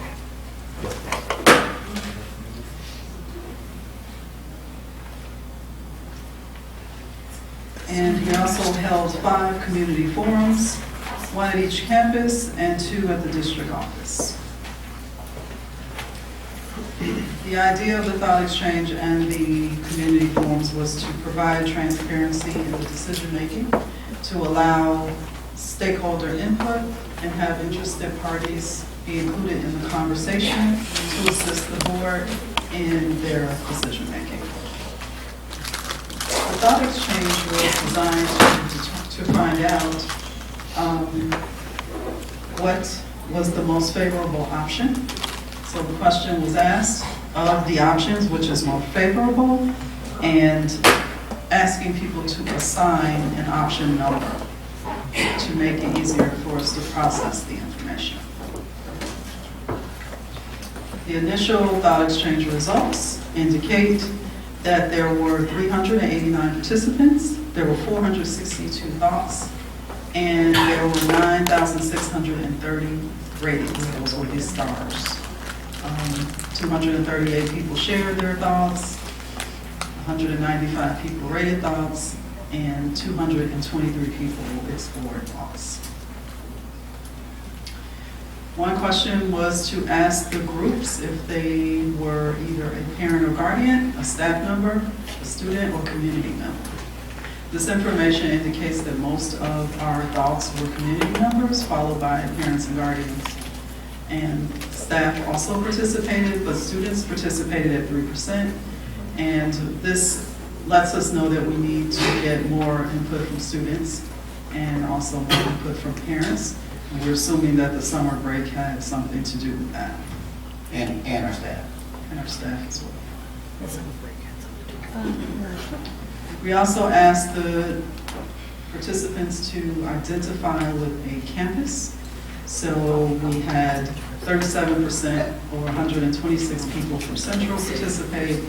And he also held 5 community forums, 1 at each campus and 2 at the district office. The idea of the thought exchange and the community forums was to provide transparency in the decision-making, to allow stakeholder input and have interested parties be included in the conversation to assist the board in their decision-making. The thought exchange was designed to find out what was the most favorable option. So the question was asked of the options, which is more favorable, and asking people to assign an option number to make it easier for us to process the information. The initial thought exchange results indicate that there were 389 participants, there were 462 thoughts, and there were 9,630 ratings. Those were the stars. 238 people shared their thoughts, 195 people rated thoughts, and 223 people explored thoughts. One question was to ask the groups if they were either a parent or guardian, a staff member, a student, or community member. This information indicates that most of our adults were community members, followed by parents and guardians. And staff also participated, but students participated at 3%. And this lets us know that we need to get more input from students and also more input from parents. And we're assuming that the summer break had something to do with that. And our staff. And our staff as well. We also asked the participants to identify with a campus. So we had 37% or 126 people from Central participate,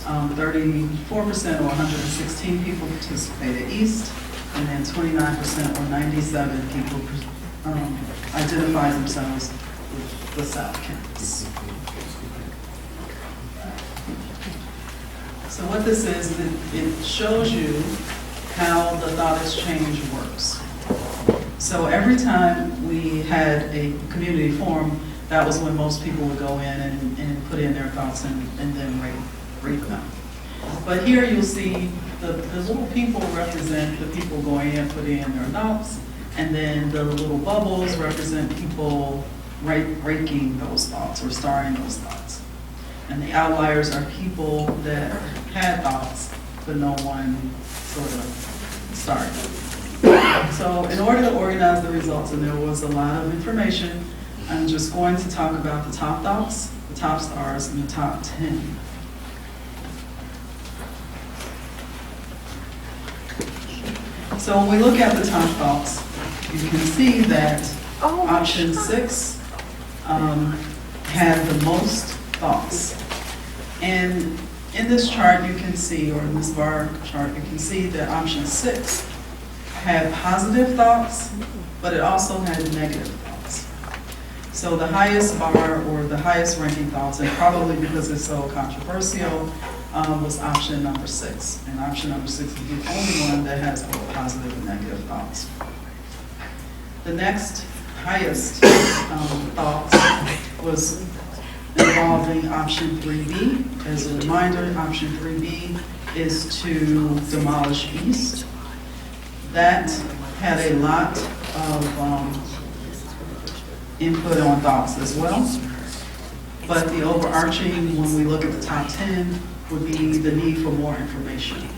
34% or 116 people participated East, and then 29% or 97 people identified themselves with the South Campus. So what this is, it shows you how the thought exchange works. So every time we had a community forum, that was when most people would go in and put in their thoughts and then rate them. But here you'll see the little people represent the people going in, putting in their thoughts, and then the little bubbles represent people ranking those thoughts or starring those thoughts. And the outliers are people that had thoughts, but no one sort of started. So in order to organize the results, and there was a lot of information, I'm just going to talk about the top thoughts, the top stars, and the top 10. So when we look at the top thoughts, you can see that option 6 had the most thoughts. And in this chart you can see, or in this bar chart, you can see that option 6 had positive thoughts, but it also had negative thoughts. So the highest bar, or the highest ranking thoughts, and probably because it's so controversial, was option number 6. And option number 6 is the only one that has both positive and negative thoughts. The next highest thoughts was involving option 3B. As a reminder, option 3B is to demolish East. That had a lot of input on thoughts as well. But the overarching, when we look at the top 10, would be the need for more information.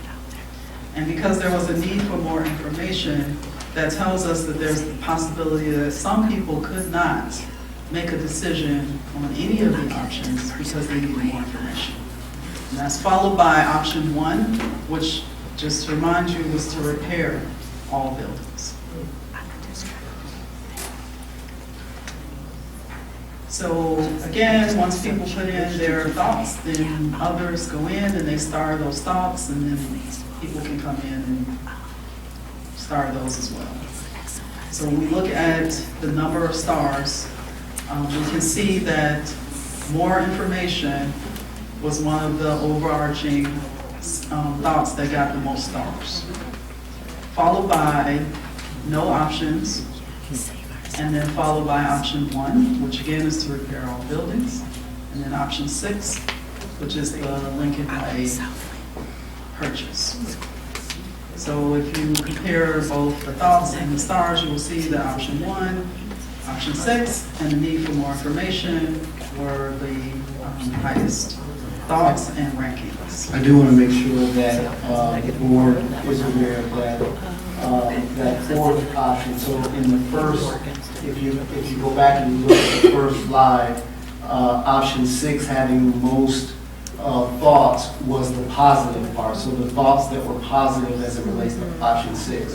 And because there was a need for more information, that tells us that there's the possibility that some people could not make a decision on any of the options because they needed more information. And that's followed by option 1, which, just to remind you, was to repair all buildings. So again, once people put in their thoughts, then others go in and they star those thoughts, and then people can come in and star those as well. So when we look at the number of stars, we can see that more information was one of the overarching thoughts that got the most stars, followed by no options, and then followed by option 1, which again is to repair all buildings, and then option 6, which is the Lincoln Way purchase. So if you compare both the thoughts and the stars, you will see that option 1, option 6, and the need for more information were the highest thoughts and rankings. I do want to make sure that the board is aware of that, that fourth option. So in the first, if you go back and you look at the first slide, option 6 having the most thoughts was the positive part. So the thoughts that were positive as it relates to option 6.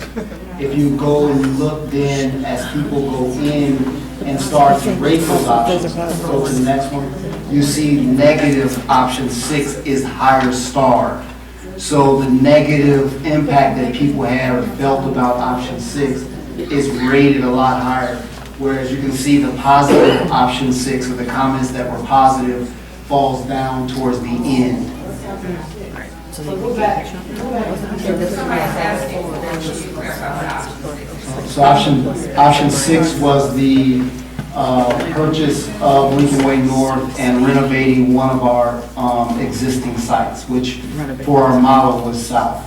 If you go and you look then as people go in and start to rate those options, go to the next one, you see negative option 6 is higher star. So the negative impact that people had or felt about option 6 is rated a lot higher. Whereas you can see the positive option 6, or the comments that were positive, falls down towards the end. So option 6 was the purchase of Lincoln Way North and renovating one of our existing sites, which for our model was south.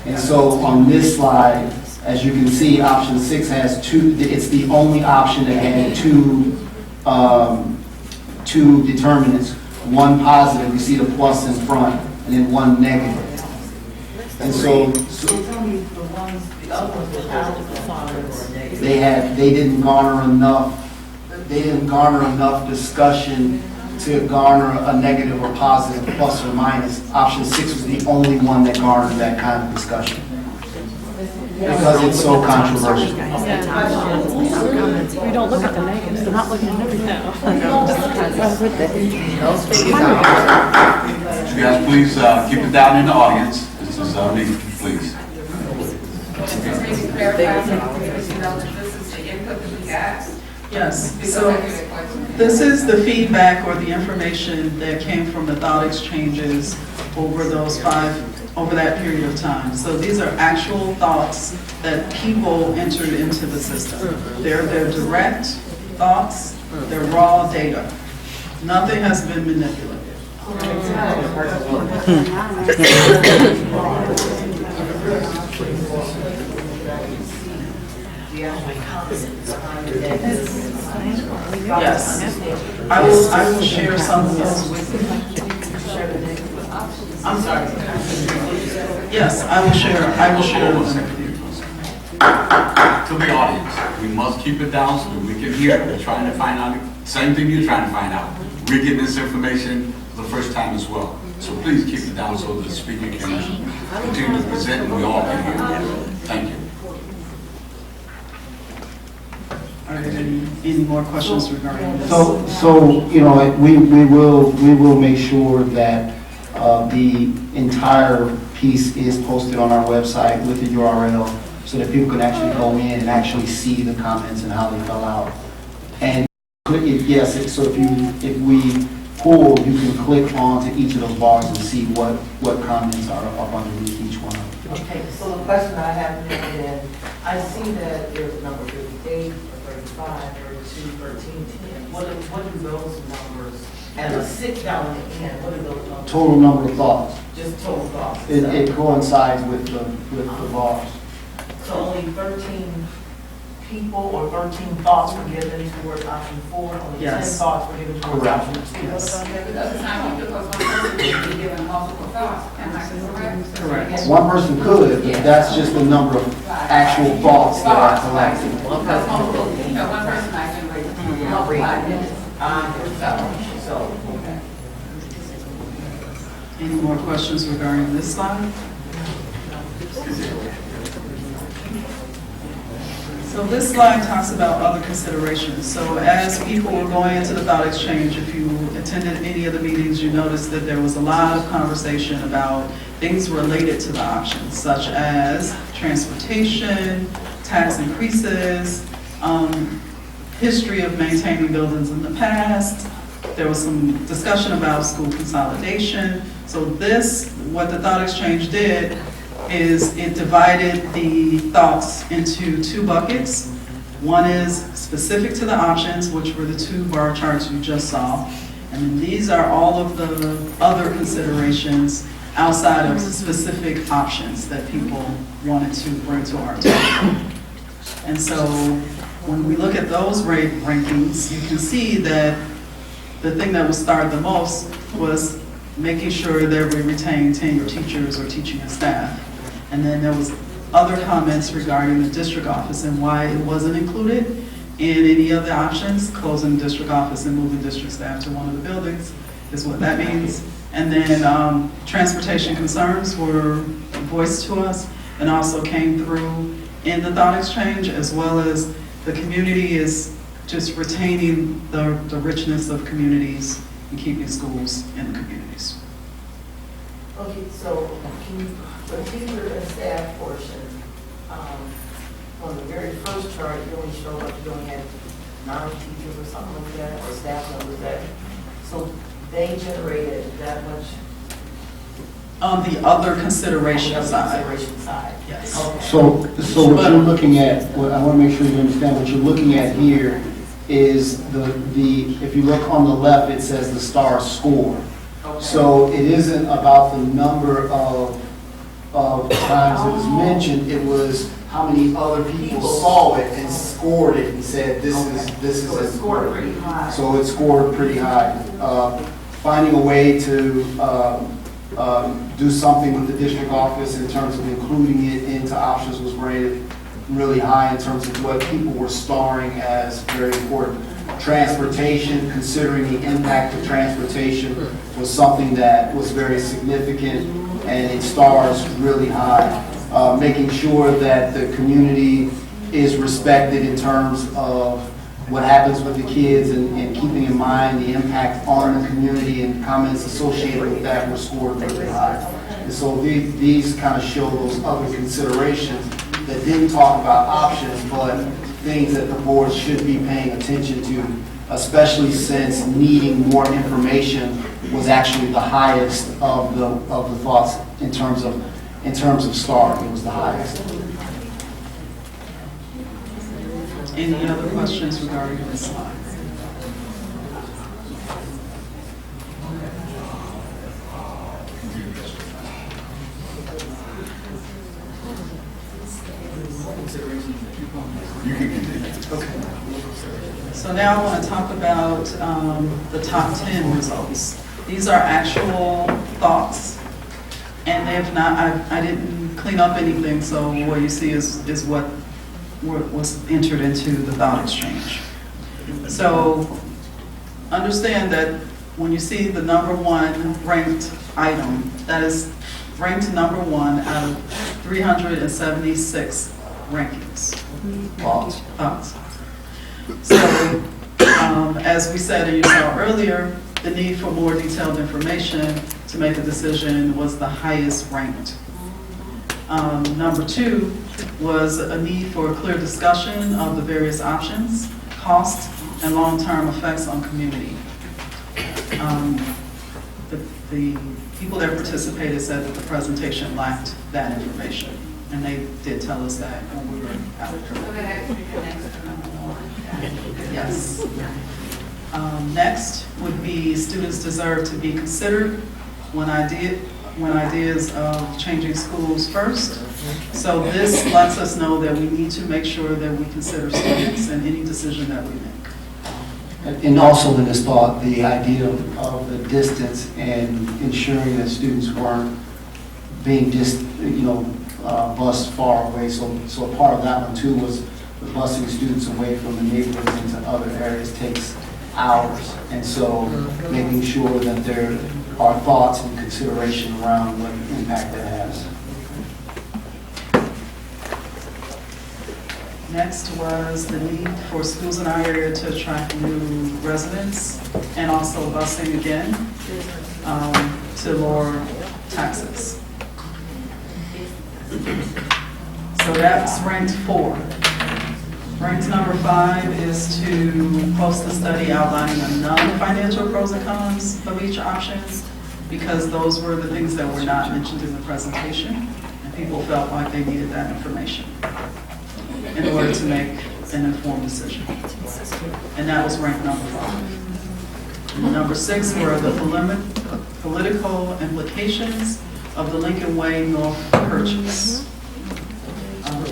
And so on this slide, as you can see, option 6 has two, it's the only option that had two determinants, one positive, we see the plus in front, and then one negative. And so they didn't garner enough discussion to garner a negative or positive, plus or minus. Option 6 was the only one that garnered that kind of discussion, because it's so controversial. We don't look at the negatives, they're not looking at everything. You guys, please keep it down in the audience. This is me, please. Maybe clarify, because you know that this is the input that we got. Yes, so this is the feedback or the information that came from the thought exchanges over that period of time. So these are actual thoughts that people entered into the system. They're their direct thoughts, they're raw data. Nothing has been manipulated. Yes, I will share some of those with you. I'm sorry. Yes, I will share them with you. To the audience, we must keep it down so that we can hear. We're trying to find out, same thing you're trying to find out. We're getting this information for the first time as well. So please keep it down so the speaker can continue to present and we all can hear. Thank you. Are there any more questions regarding this? So you know, we will make sure that the entire piece is posted on our website with the URL, so that people can actually go in and actually see the comments and how they fell out. And yes, so if we pull, you can click on to each of those bars and see what comments are up underneath each one of them. Okay, so the question I have now then, I see that there's a number 58, 35, 32, 13, 10. What do those numbers, and a 6 down at the end, what do those numbers? Total number of thoughts. Just total thoughts. It coincides with the bars. So only 13 people or 13 thoughts were given towards option 4, only 10 thoughts were given towards Correct. option 2. Yes. Because it's not because one person can be given multiple thoughts. Am I correct? Correct. One person could, but that's just the number of actual thoughts that are collected. One person might can read multiple minutes. So, okay. Any more questions regarding this slide? So this slide talks about other considerations. So as people were going into the thought exchange, if you attended any of the meetings, you noticed that there was a lot of conversation about things related to the options, such as transportation, tax increases, history of maintaining buildings in the past. There was some discussion about school consolidation. So this, what the thought exchange did, is it divided the thoughts into 2 buckets. One is specific to the options, which were the 2 bar charts you just saw. And then these are all of the other considerations outside of specific options that people wanted to bring to our table. And so when we look at those rankings, you can see that the thing that was starred the most was making sure that we retain tenured teachers or teaching and staff. And then there was other comments regarding the district office and why it wasn't included in any of the options. Closing the district office and moving district staff to one of the buildings is what that means. And then transportation concerns were voiced to us and also came through in the thought exchange, as well as the community is just retaining the richness of communities and keeping schools in the communities. Okay, so can you, for teacher and staff portion, on the very first chart, you only showed up, you only had 9 teachers or something like that, or staff members that, so they generated that much? On the other consideration side. Yes. So what you're looking at, I want to make sure you understand what you're looking at here is if you look on the left, it says the star score. So it isn't about the number of times it was mentioned, it was how many other people saw it and scored it and said, this is So it scored pretty high. So it scored pretty high. Finding a way to do something with the district office in terms of including it into options was rated really high in terms of what people were starring as very important. Transportation, considering the impact of transportation, was something that was very significant, and it stars really high. Making sure that the community is respected in terms of what happens with the kids and keeping in mind the impact on the community and comments associated with that were scored really high. And so these kind of show those other considerations that didn't talk about options, but things that the board should be paying attention to, especially since needing more information was actually the highest of the thoughts in terms of starting. It was the highest. Any other questions regarding this slide? Okay. So now I want to talk about the top 10 results. These are actual thoughts, and they have not, I didn't clean up anything, so what you see is what was entered into the thought exchange. So understand that when you see the number one ranked item, that is ranked number one out of 376 rankings. Thoughts. So as we said and you saw earlier, the need for more detailed information to make a decision was the highest ranked. Number two was a need for a clear discussion of the various options, costs, and long-term effects on community. The people that participated said that the presentation lacked that information, and they did tell us that when we were out. Yes. Next would be students deserve to be considered when ideas of changing schools first. So this lets us know that we need to make sure that we consider students in any decision that we make. And also in this thought, the idea of the distance and ensuring that students weren't being bused far away. So a part of that one too was busing students away from the neighborhoods into other areas takes hours. And so making sure that there are thoughts and consideration around what impact that has. Next was the need for schools in our area to attract new residents, and also busing again to lower taxes. So that's ranked 4. Ranked number 5 is to post a study outlining the non-financial pros and cons of each option, because those were the things that were not mentioned in the presentation, and people felt like they needed that information in order to make an informed decision. And that was ranked number 5. Number 6 were the political implications of the Lincoln Way North purchase.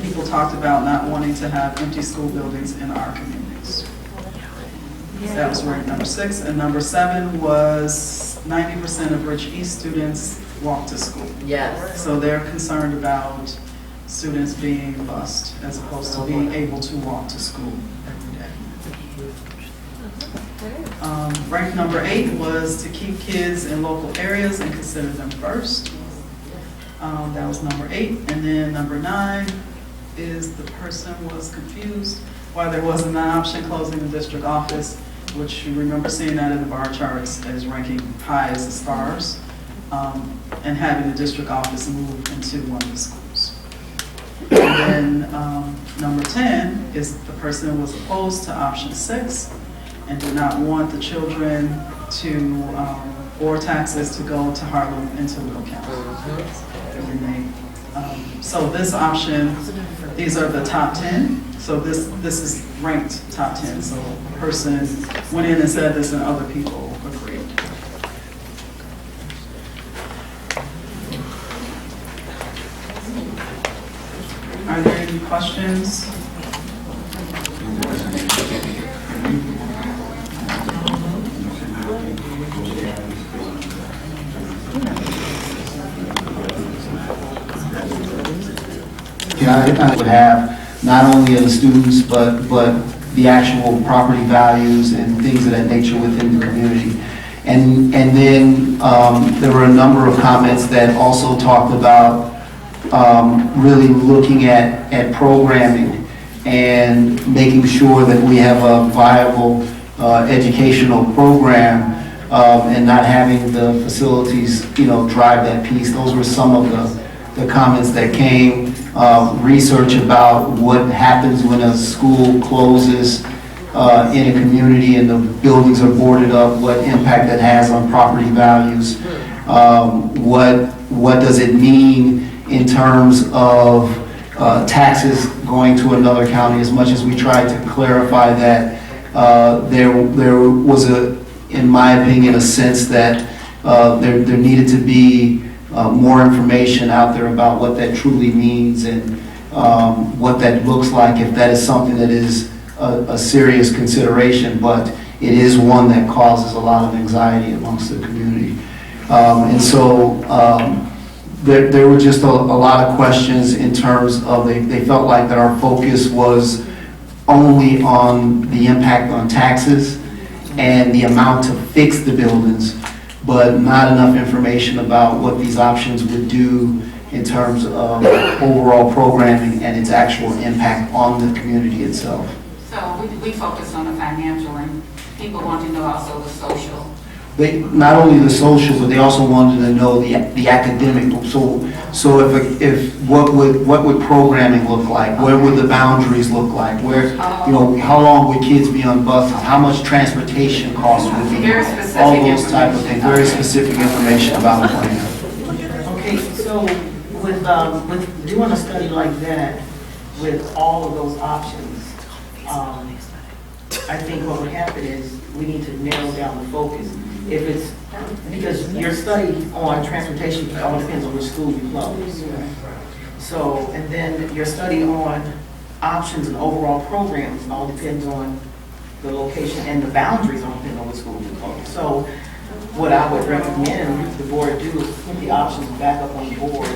People talked about not wanting to have empty school buildings in our communities. That was ranked number 6. And number 7 was 90% of Rich East students walk to school. Yes. So they're concerned about students being bused as opposed to being able to walk to school every day. Rank number 8 was to keep kids in local areas and consider them first. That was number 8. And then number 9 is the person was confused why there wasn't an option closing the district office, which you remember seeing that in the bar charts as ranking high as the stars, and having the district office move into one of the schools. And then number 10 is the person was opposed to option 6 and did not want the children to, or taxes to go to Harlem and Toledo County. And they So this option, these are the top 10. So this is ranked top 10. So a person went in and said this and other people agreed. Are there any questions? I would have not only of the students, but the actual property values and things of that nature within the community. And then there were a number of comments that also talked about really looking at programming and making sure that we have a viable educational program and not having the facilities, drive that piece. Those were some of the comments that came. Research about what happens when a school closes in a community and the buildings are boarded up, what impact that has on property values. What does it mean in terms of taxes going to another county? As much as we tried to clarify that, there was in my opinion, a sense that there needed to be more information out there about what that truly means and what that looks like, if that is something that is a serious consideration, but it is one that causes a lot of anxiety amongst the community. And so there were just a lot of questions in terms of they felt like that our focus was only on the impact on taxes and the amount to fix the buildings, but not enough information about what these options would do in terms of overall programming and its actual impact on the community itself. So we focus on the financial, and people want to know also the social. They, not only the social, but they also wanted to know the academic. So if what would programming look like? Where would the boundaries look like? Where, how long would kids be on buses? How much transportation costs would be? Very specific all those type of things. Very specific information about the plan. Okay, so with doing a study like that, with all of those options, I think what would happen is we need to narrow down the focus. If it's, because your study on transportation all depends on which school you close. So, and then your study on options and overall programs all depends on the location, and the boundaries all depend on which school you close. So what I would recommend the board do is put the options back up on the board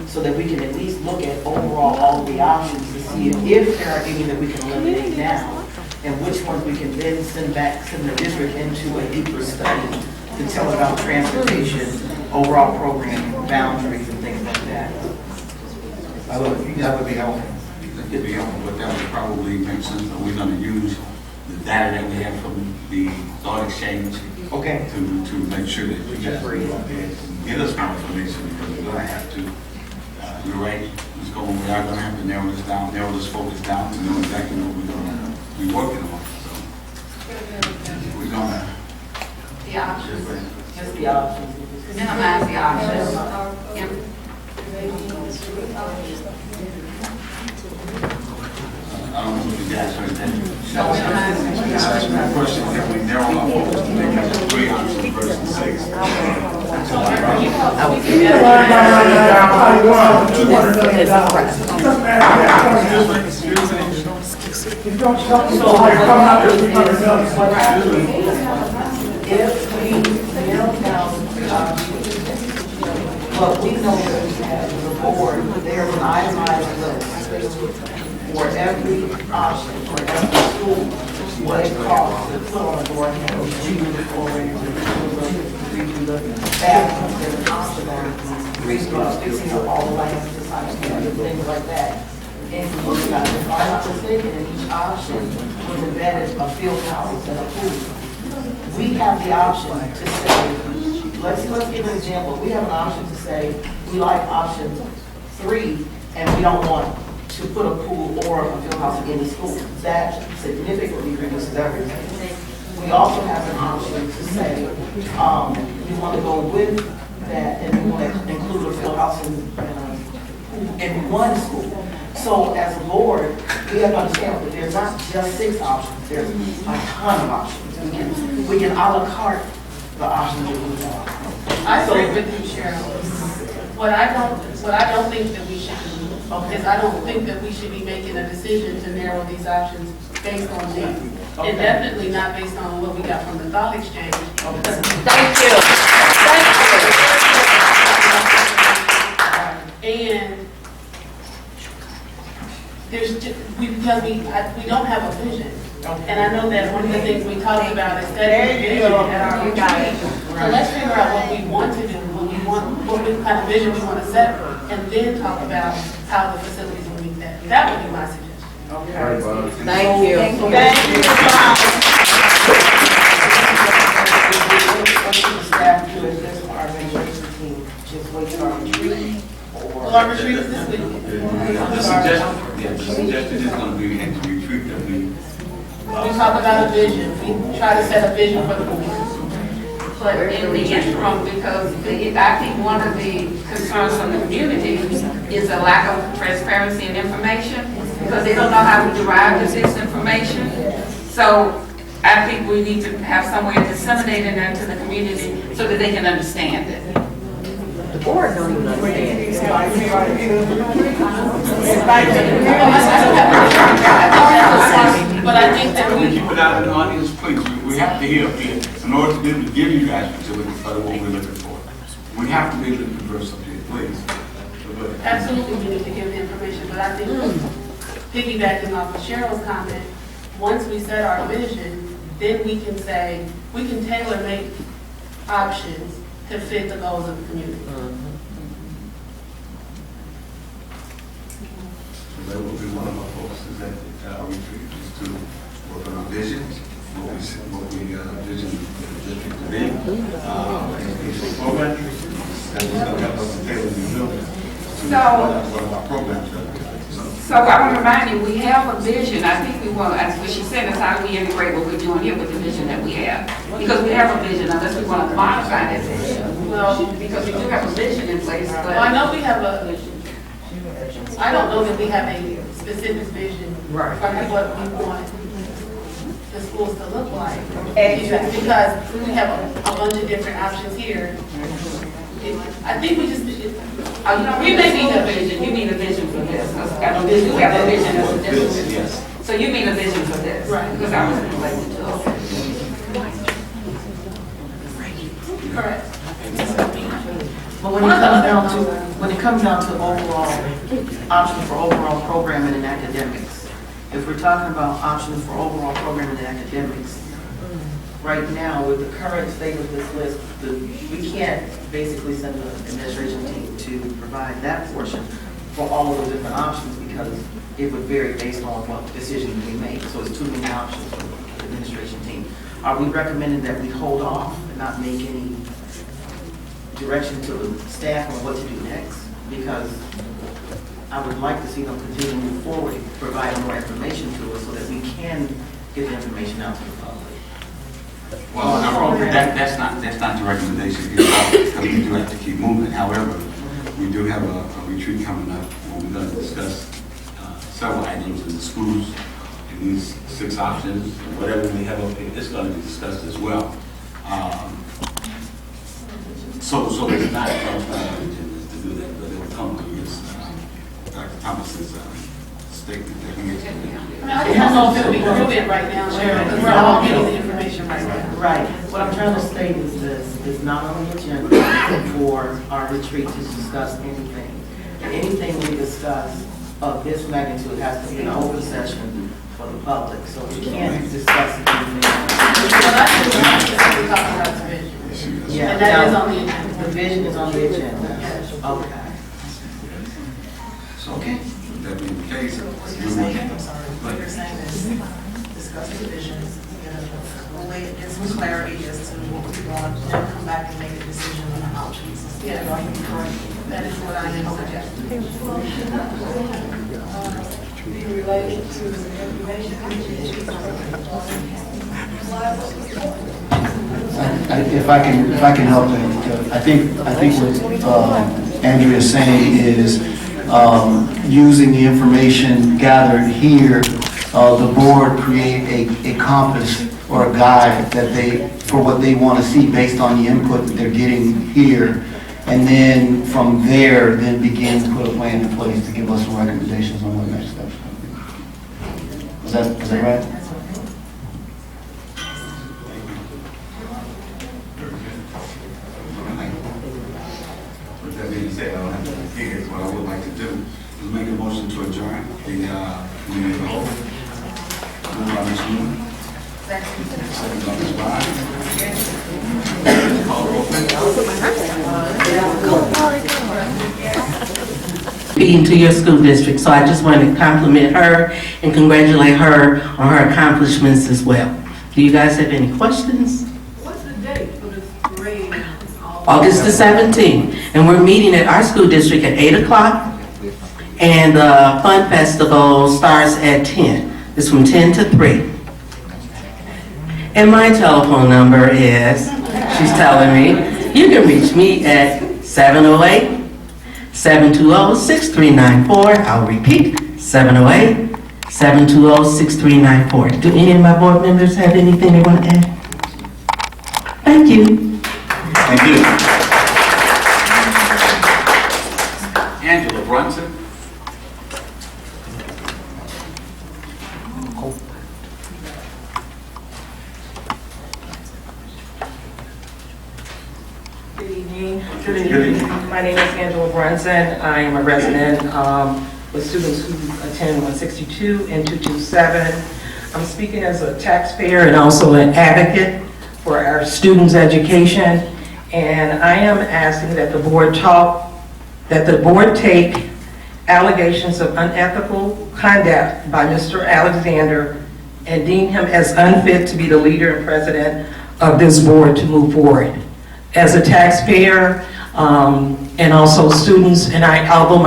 so that we can at least look at overall all of the options to see if there are any that we can eliminate now, and which ones we can then send the district into a deeper study to tell about transportation, overall programming, boundaries, and things like that. That would be helpful. That would be helpful, but that would probably make sense. We're going to use the data that we have from the thought exchange, okay, to make sure that you guys are prepared and get us more information, because we're going to have to. You're right. We are going to have to narrow this down, narrow this focus down to know exactly what we're going to be working on. So we're going to. The options. Just the options. Minimize the options. I don't know if you guys heard that. The question, can we narrow our focus to make it 3 options versus 6? If we narrow down the options, but we know that we have the board, there's an itemized list for every option, for every school, what it costs to put on a door handle, redo the flooring, redo the bathrooms, and the hospital, fixing up all the lights, things like that. And if you look at it, if I'm not mistaken, in each option was embedded a field house and a pool. We have the option to say, let's give an example. We have an option to say, we like option 3, and we don't want to put a pool or a field house in any school. That significantly reduces everything. We also have an option to say, we want to go with that, and we want to include a field house and a in one school. So as a board, we have to understand that there's not just 6 options, there's a ton of options. We can a la carte the options that we want. I agree with you, Cheryl. What I don't think that we should do is I don't think that we should be making a decision to narrow these options based on need. And definitely not based on what we got from the thought exchange. Thank you. And there's because we don't have a vision. And I know that one of the things we talked about is setting a vision at our retreat. So let's figure out what we want to do, what kind of vision we want to set, and then talk about how the facilities will meet that. That would be my suggestion. Okay. Thank you. Thank you. What should the staff do if this our administration team just wait till our retreat? Well, our retreat is this week. The suggestion is going to be at the retreat that we talk about a vision. We try to set a vision for the board. But in the interim, because I think one of the concerns from the community is a lack of transparency and information, because they don't know how to derive this information. So I think we need to have some way of disseminating that to the community so that they can understand it. The board don't even understand it. But I think that we keep it out of the audience, please. We have to hear it in order to be able to give you guys facilities for what we're looking for. We have to be able to converse up here, please. absolutely we need to give the information, but I think piggybacking off of Cheryl's comment, once we set our vision, then we can say, we can tailor make options to fit the goals of the community. So that will be one of our focuses at our retreat, is to work on our visions, what we vision the district to be, educational program, and it's going to help us to tailor the building to what of our programs are. So I want to remind you, we have a vision. I think we want, as what she said, is how do we integrate what we're doing here with the vision that we have? Because we have a vision, unless we want to modify that vision. Well, because we do have a vision in place, but. Well, I know we have a, I don't know that we have a specific vision for what we want the schools to look like. Exactly. Because we have a bunch of different options here. I think we just, we may need a vision. You need a vision for this. We do have a vision as a district. Yes. So you need a vision for this. Right. Because I was related to it. Correct. But when it comes down to overall options for overall programming and academics, if we're talking about options for overall programming and academics, right now with the current state of this list, we can't basically send the administration team to provide that portion for all of the different options because it would vary based on what decisions we make. So it's too many options for the administration team. Are we recommending that we hold off and not make any direction to the staff on what to do next? Because I would like to see them continue to move forward, provide more information to us so that we can get the information out to the public. Well, that's not the recommendation here at all, because we do have to keep moving. However, we do have a retreat coming up where we're going to discuss several items in the schools, and these 6 options, whatever we have up here, it's going to be discussed as well. So it's not to do that, but it will come to this Dr. Thomas's statement that he is. I don't know if it would be prudent right now, Cheryl, because we're all getting the information right now. Right. What I'm trying to state is this, is not on the agenda for our retreat to discuss anything. Anything we discuss of this magnitude has to be an open session for the public, so we can't discuss anything. Well, that's what we're talking about, the vision. Yeah, and that is on the agenda. The vision is on the agenda. Okay. So, okay. That being the case, I'm sorry, what you're saying is discuss the visions, get some clarity as to what we want, then come back and make a decision on the options. Yeah, that is what I am suggesting. Be related to the information. If I can help, I think what Andrea is saying is using the information gathered here, the board create a compass or a guide that for what they want to see based on the input that they're getting here. And then from there, then begin to put a plan in place to give us some recommendations on what next steps are. Is that right? With that being said, I don't have to repeat it. What I would like to do is make a motion to adjourn the meeting of the whole. Moved by Ms. Moon. Second by Ms. Ryan. Call the roll, please. To your school district, so I just want to compliment her and congratulate her on her accomplishments as well. Do you guys have any questions? What's the date for this parade? August the 17th, and we're meeting at our school district at 8 o'clock, and the Fun Festival starts at 10. It's from 10 to 3. And my telephone number is, she's telling me, you can reach me at 708-720-6394. I'll repeat, 708-720-6394. Do any of my board members have anything they want to add? Thank you. Thank you. Angela Brunson. Good evening. Good evening. My name is Angela Brunson. I am a resident with students who attend 162 and 227. I'm speaking as a taxpayer and also an advocate for our students' education. And I am asking that the board take allegations of unethical conduct by Mr. Alexander and deem him as unfit to be the leader and president of this board to move forward. As a taxpayer and also students, and although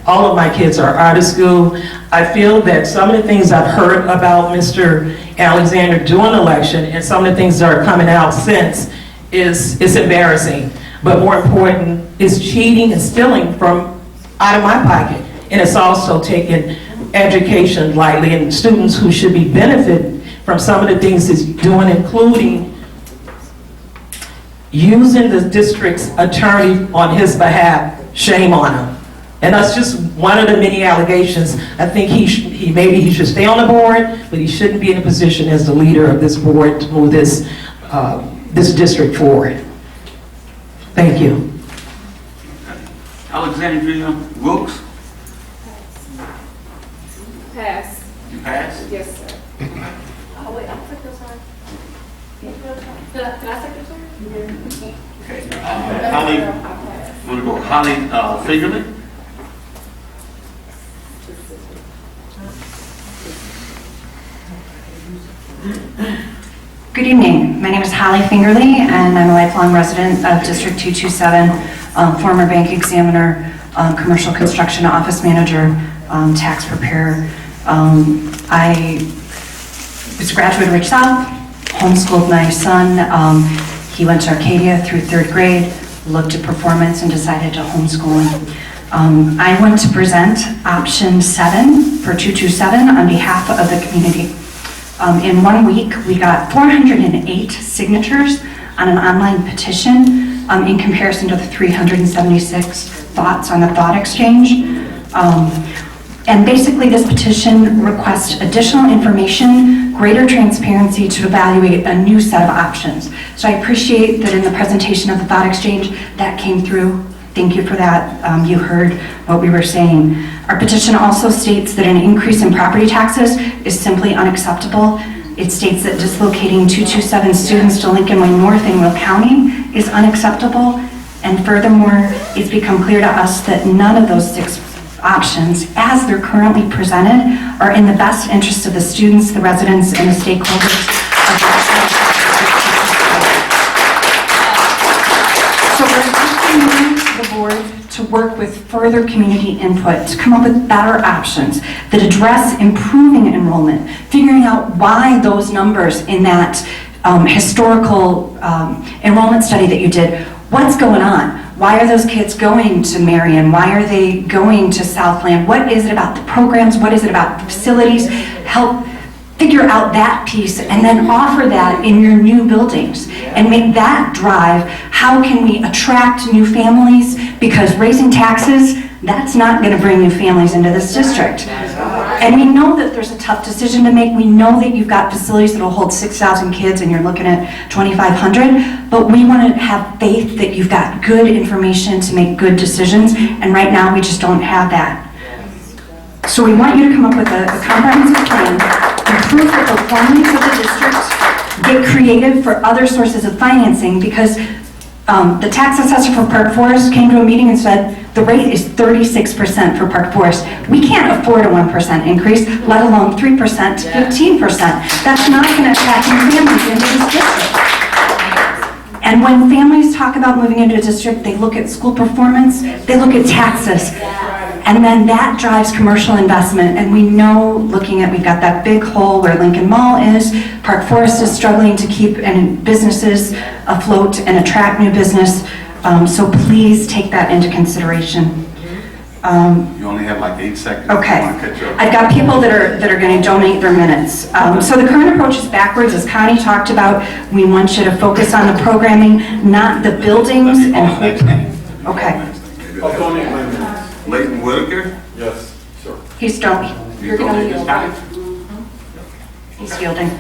all of my kids are out of school, I feel that some of the things I've heard about Mr. Alexander during the election and some of the things that are coming out since is embarrassing. But more important is cheating and stealing from out of my pocket. And it's also taking education lightly, and students who should be benefiting from some of the things he's doing, including using the district's attorney on his behalf. Shame on him. And that's just one of the many allegations. I think maybe he should stay on the board, but he shouldn't be in a position as the leader of this board to move this district forward. Thank you. Alexandria Wilkes. Pass. You pass? Yes, sir. Oh, wait, I'll take your side. Can I take your side? Okay. Holly, want to go Holly Fingerly? Good evening. My name is Holly Fingerly, and I'm a lifelong resident of District 227, former bank examiner, commercial construction office manager, tax preparer. I was a graduate of Rich South, homeschooled my son. He went to Arcadia through 3rd grade, looked at performance, and decided to homeschool him. I want to present option 7 for 227 on behalf of the community. In 1 week, we got 408 signatures on an online petition in comparison to the 376 thoughts on the thought exchange. And basically, this petition requests additional information, greater transparency to evaluate a new set of options. So I appreciate that in the presentation of the thought exchange, that came through. Thank you for that. You heard what we were saying. Our petition also states that an increase in property taxes is simply unacceptable. It states that dislocating 227 students to Lincoln Way North in Will County is unacceptable. And furthermore, it's become clear to us that none of those 6 options, as they're currently presented, are in the best interest of the students, the residents, and the stakeholders of the So we're asking the board to work with further community input to come up with better options that address improving enrollment, figuring out why those numbers in that historical enrollment study that you did, what's going on? Why are those kids going to Marion? Why are they going to Southland? What is it about the programs? What is it about the facilities? Help figure out that piece and then offer that in your new buildings and make that drive. How can we attract new families? Because raising taxes, that's not going to bring new families into this district. And we know that there's a tough decision to make. We know that you've got facilities that will hold 6,000 kids and you're looking at 2,500, but we want to have faith that you've got good information to make good decisions, and right now we just don't have that. So we want you to come up with a comprehensive plan, improve the performance of the district, get creative for other sources of financing, because the tax assessor for Park Forest came to a meeting and said the rate is 36% for Park Forest. We can't afford a 1% increase, let alone 3% to 15%. That's not going to attract new families into this district. And when families talk about moving into a district, they look at school performance, they look at taxes. And then that drives commercial investment. And we know, looking at, we've got that big hole where Lincoln Mall is, Park Forest is struggling to keep businesses afloat and attract new business. So please take that into consideration. You only have like 8 seconds. Okay. I've got people that are going to donate their minutes. So the current approach is backwards, as Connie talked about. We want you to focus on the programming, not the buildings. Okay. Leighton Whitaker? Yes, sir. He's don't. You're going to yield. He's yielding.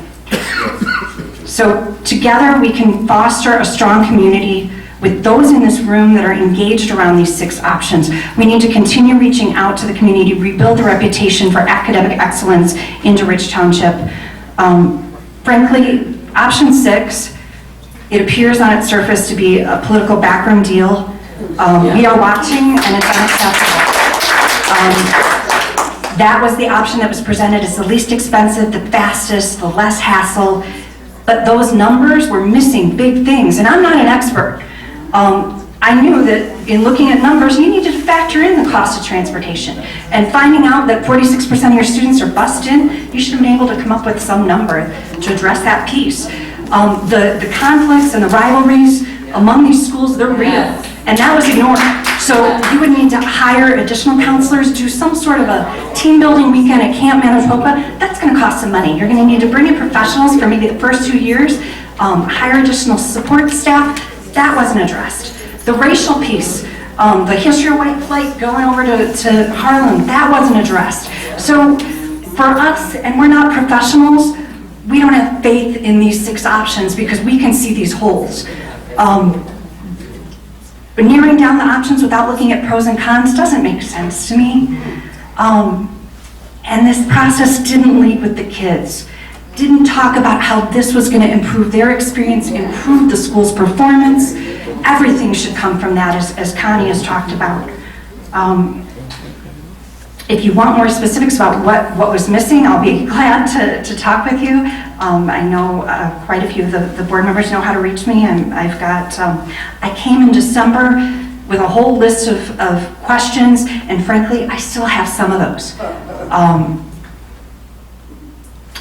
So together we can foster a strong community with those in this room that are engaged around these 6 options. We need to continue reaching out to the community, rebuild the reputation for academic excellence into Rich Township. Frankly, option 6, it appears on its surface to be a political backroom deal. We are watching, and it's unacceptable. That was the option that was presented as the least expensive, the fastest, the less hassle, but those numbers were missing big things, and I'm not an expert. I knew that in looking at numbers, you needed to factor in the cost of transportation, and finding out that 46% of your students are bused in, you should have been able to come up with some number to address that piece. The conflicts and the rivalries among these schools, they're real, and that was ignored. So you would need to hire additional counselors, do some sort of a team building weekend at Camp Manitoba. That's going to cost some money. You're going to need to bring in professionals for maybe the first 2 years, hire additional support staff. That wasn't addressed. The racial piece, the history of white flight going over to Harlem, that wasn't addressed. So for us, and we're not professionals, we don't have faith in these 6 options because we can see these holes. But narrowing down the options without looking at pros and cons doesn't make sense to me. And this process didn't lead with the kids, didn't talk about how this was going to improve their experience, improve the school's performance. Everything should come from that, as Connie has talked about. If you want more specifics about what was missing, I'll be glad to talk with you. I know quite a few of the board members know how to reach me, and I've got, I came in December with a whole list of questions, and frankly, I still have some of those.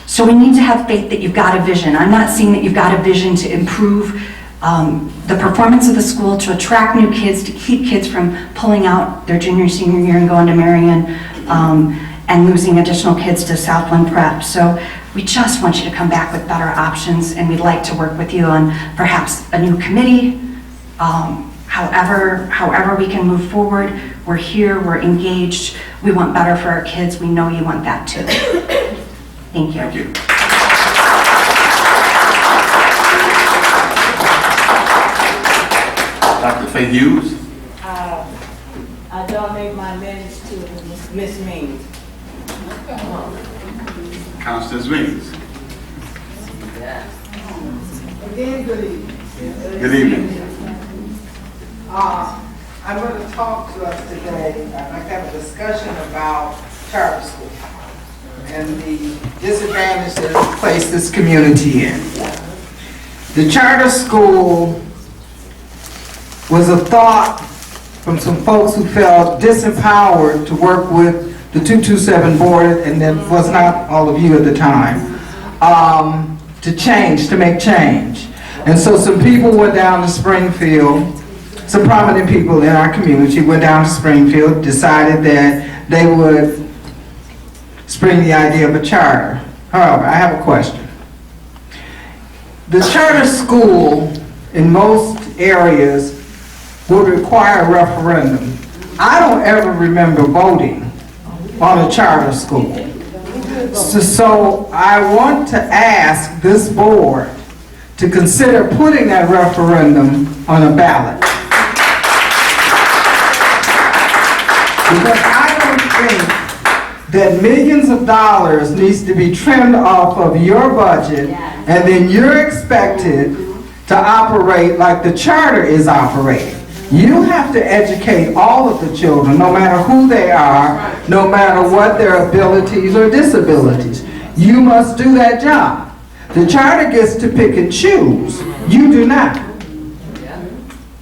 So we need to have faith that you've got a vision. I'm not seeing that you've got a vision to improve the performance of the school, to attract new kids, to keep kids from pulling out their junior, senior year and going to Marion, and losing additional kids to Southland Prep. So we just want you to come back with better options, and we'd like to work with you on perhaps a new committee. However we can move forward. We're here, we're engaged, we want better for our kids. We know you want that too. Thank you. Thank you. Dr. Faye Hughes. I donate my minutes to Miss Means. Constance Means. Again, good evening. Good evening. I'm going to talk to us today. I'd like to have a discussion about charter school and the disadvantage that it's placed this community in. The charter school was a thought from some folks who felt disempowered to work with the 227 board, and that was not all of you at the time, to make change. And so some people went down to Springfield some prominent people in our community went down to Springfield, decided that they would spring the idea of a charter. However, I have a question. The charter school in most areas would require a referendum. I don't ever remember voting on a charter school. So I want to ask this board to consider putting that referendum on a ballot. Because I don't think that millions of dollars needs to be trimmed off of your budget, and then you're expected to operate like the charter is operating. You have to educate all of the children, no matter who they are, no matter what their abilities or disabilities. You must do that job. The charter gets to pick and choose. You do not.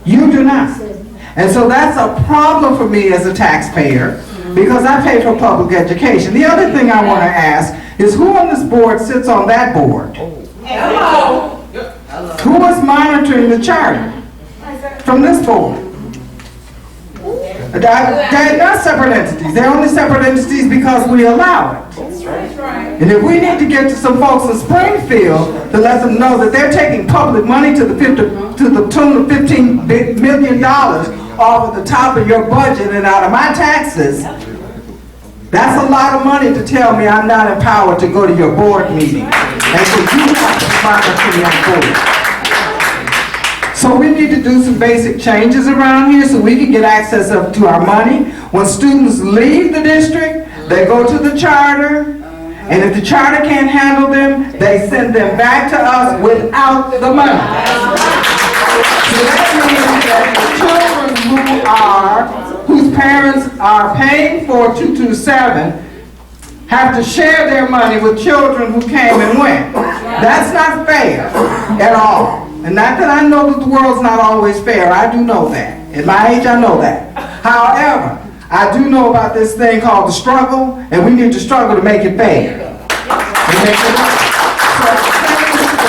You do not. And so that's a problem for me as a taxpayer, because I pay for public education. The other thing I want to ask is, who on this board sits on that board? Hello. Who is monitoring the charter from this board? They're not separate entities. They're only separate entities because we allow it. And if we need to get to some folks in Springfield to let them know that they're taking public money to the tune of $15 million off of the top of your budget and out of my taxes, that's a lot of money to tell me I'm not empowered to go to your board meeting. And so you have to monitor your board. So we need to do some basic changes around here so we can get access up to our money. When students leave the district, they go to the charter, and if the charter can't handle them, they send them back to us without the money. So that means that the children whose parents are paying for 227 have to share their money with children who came and went. That's not fair at all. And not that I know that the world's not always fair. I do know that. At my age, I know that. However, I do know about this thing called the struggle, and we need to struggle to make it fair.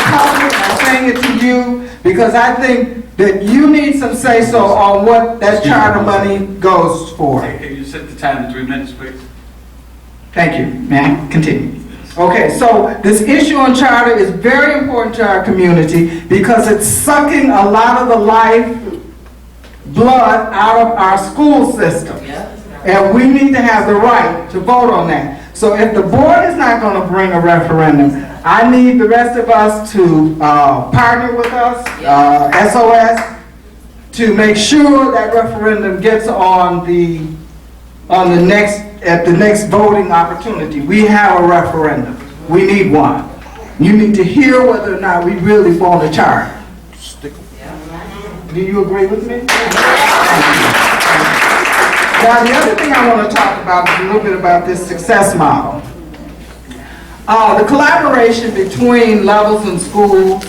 I'm saying it to you because I think that you need some say-so on what that charter money goes for. Can you set the time to 3 minutes, please? Thank you. May I continue? Okay, so this issue on charter is very important to our community because it's sucking a lot of the life blood out of our school system. And we need to have the right to vote on that. So if the board is not going to bring a referendum, I need the rest of us to partner with us, SOS, to make sure that referendum gets on the next voting opportunity. We have a referendum. We need one. You need to hear whether or not we really want a charter. Do you agree with me? Now, the other thing I want to talk about is a little bit about this success model. The collaboration between levels in school,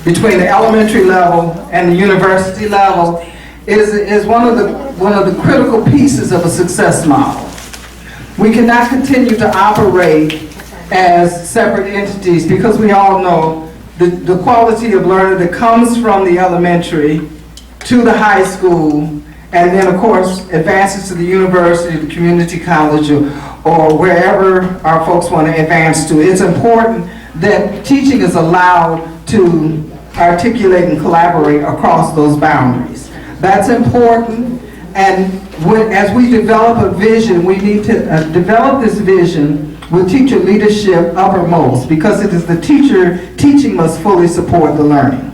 between the elementary level and the university level, is one of the critical pieces of a success model. We cannot continue to operate as separate entities because we all know the quality of learning that comes from the elementary to the high school, and then of course advances to the university, the community college, or wherever our folks want to advance to. It's important that teaching is allowed to articulate and collaborate across those boundaries. That's important, and as we develop a vision, we need to develop this vision with teacher leadership uppermost, because it is the teacher teaching must fully support the learning.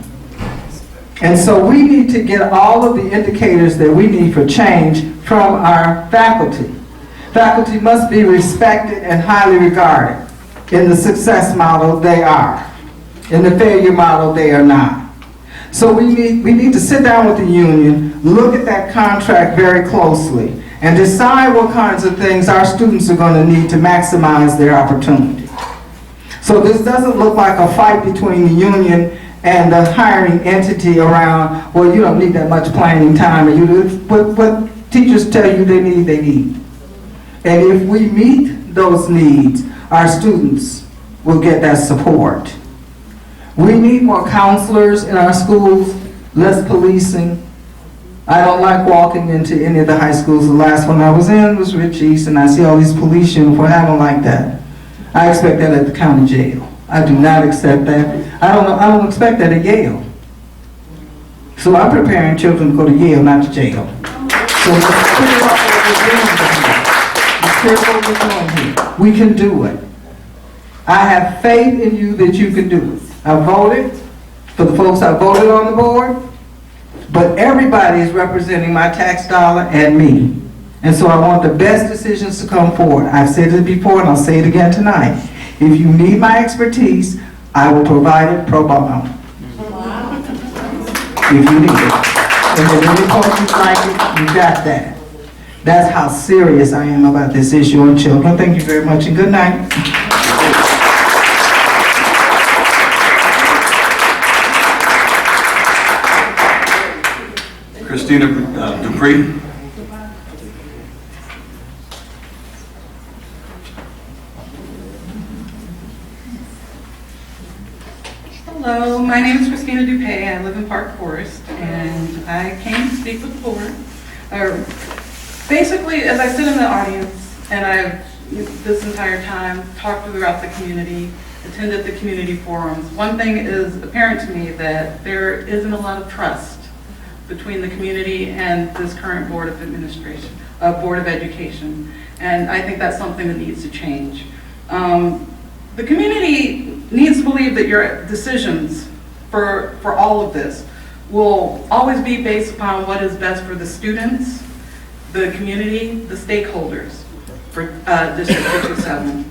And so we need to get all of the indicators that we need for change from our faculty. Faculty must be respected and highly regarded. In the success model, they are. In the failure model, they are not. So we need to sit down with the union, look at that contract very closely, and decide what kinds of things our students are going to need to maximize their opportunity. So this doesn't look like a fight between the union and the hiring entity around, well, you don't need that much planning time, and what teachers tell you they need. And if we meet those needs, our students will get that support. We need more counselors in our schools, less policing. I don't like walking into any of the high schools. The last one I was in was Rich East, and I see all these police uniforms. I don't like that. I expect that at the county jail. I do not accept that. I don't expect that at Yale. So I'm preparing children to go to Yale, not to jail. So let's clear up what we're doing here. Let's clear up what we're doing here. We can do it. I have faith in you that you can do it. I voted for the folks I voted on the board, but everybody is representing my tax dollar and me. And so I want the best decisions to come forward. I've said it before and I'll say it again tonight. If you need my expertise, I will provide it pro bono. If you need it. And if any folks like it, you got that. That's how serious I am about this issue on children. Thank you very much and good night. Christina Dupree. Hello, my name is Christina Dupay. I live in Park Forest, and I came to speak with the board. Basically, as I sit in the audience, and I've this entire time talked throughout the community, attended the community forums, one thing is apparent to me that there isn't a lot of trust between the community and this current Board of Administration, Board of Education, and I think that's something that needs to change. The community needs to believe that your decisions for all of this will always be based upon what is best for the students, the community, the stakeholders for District 227.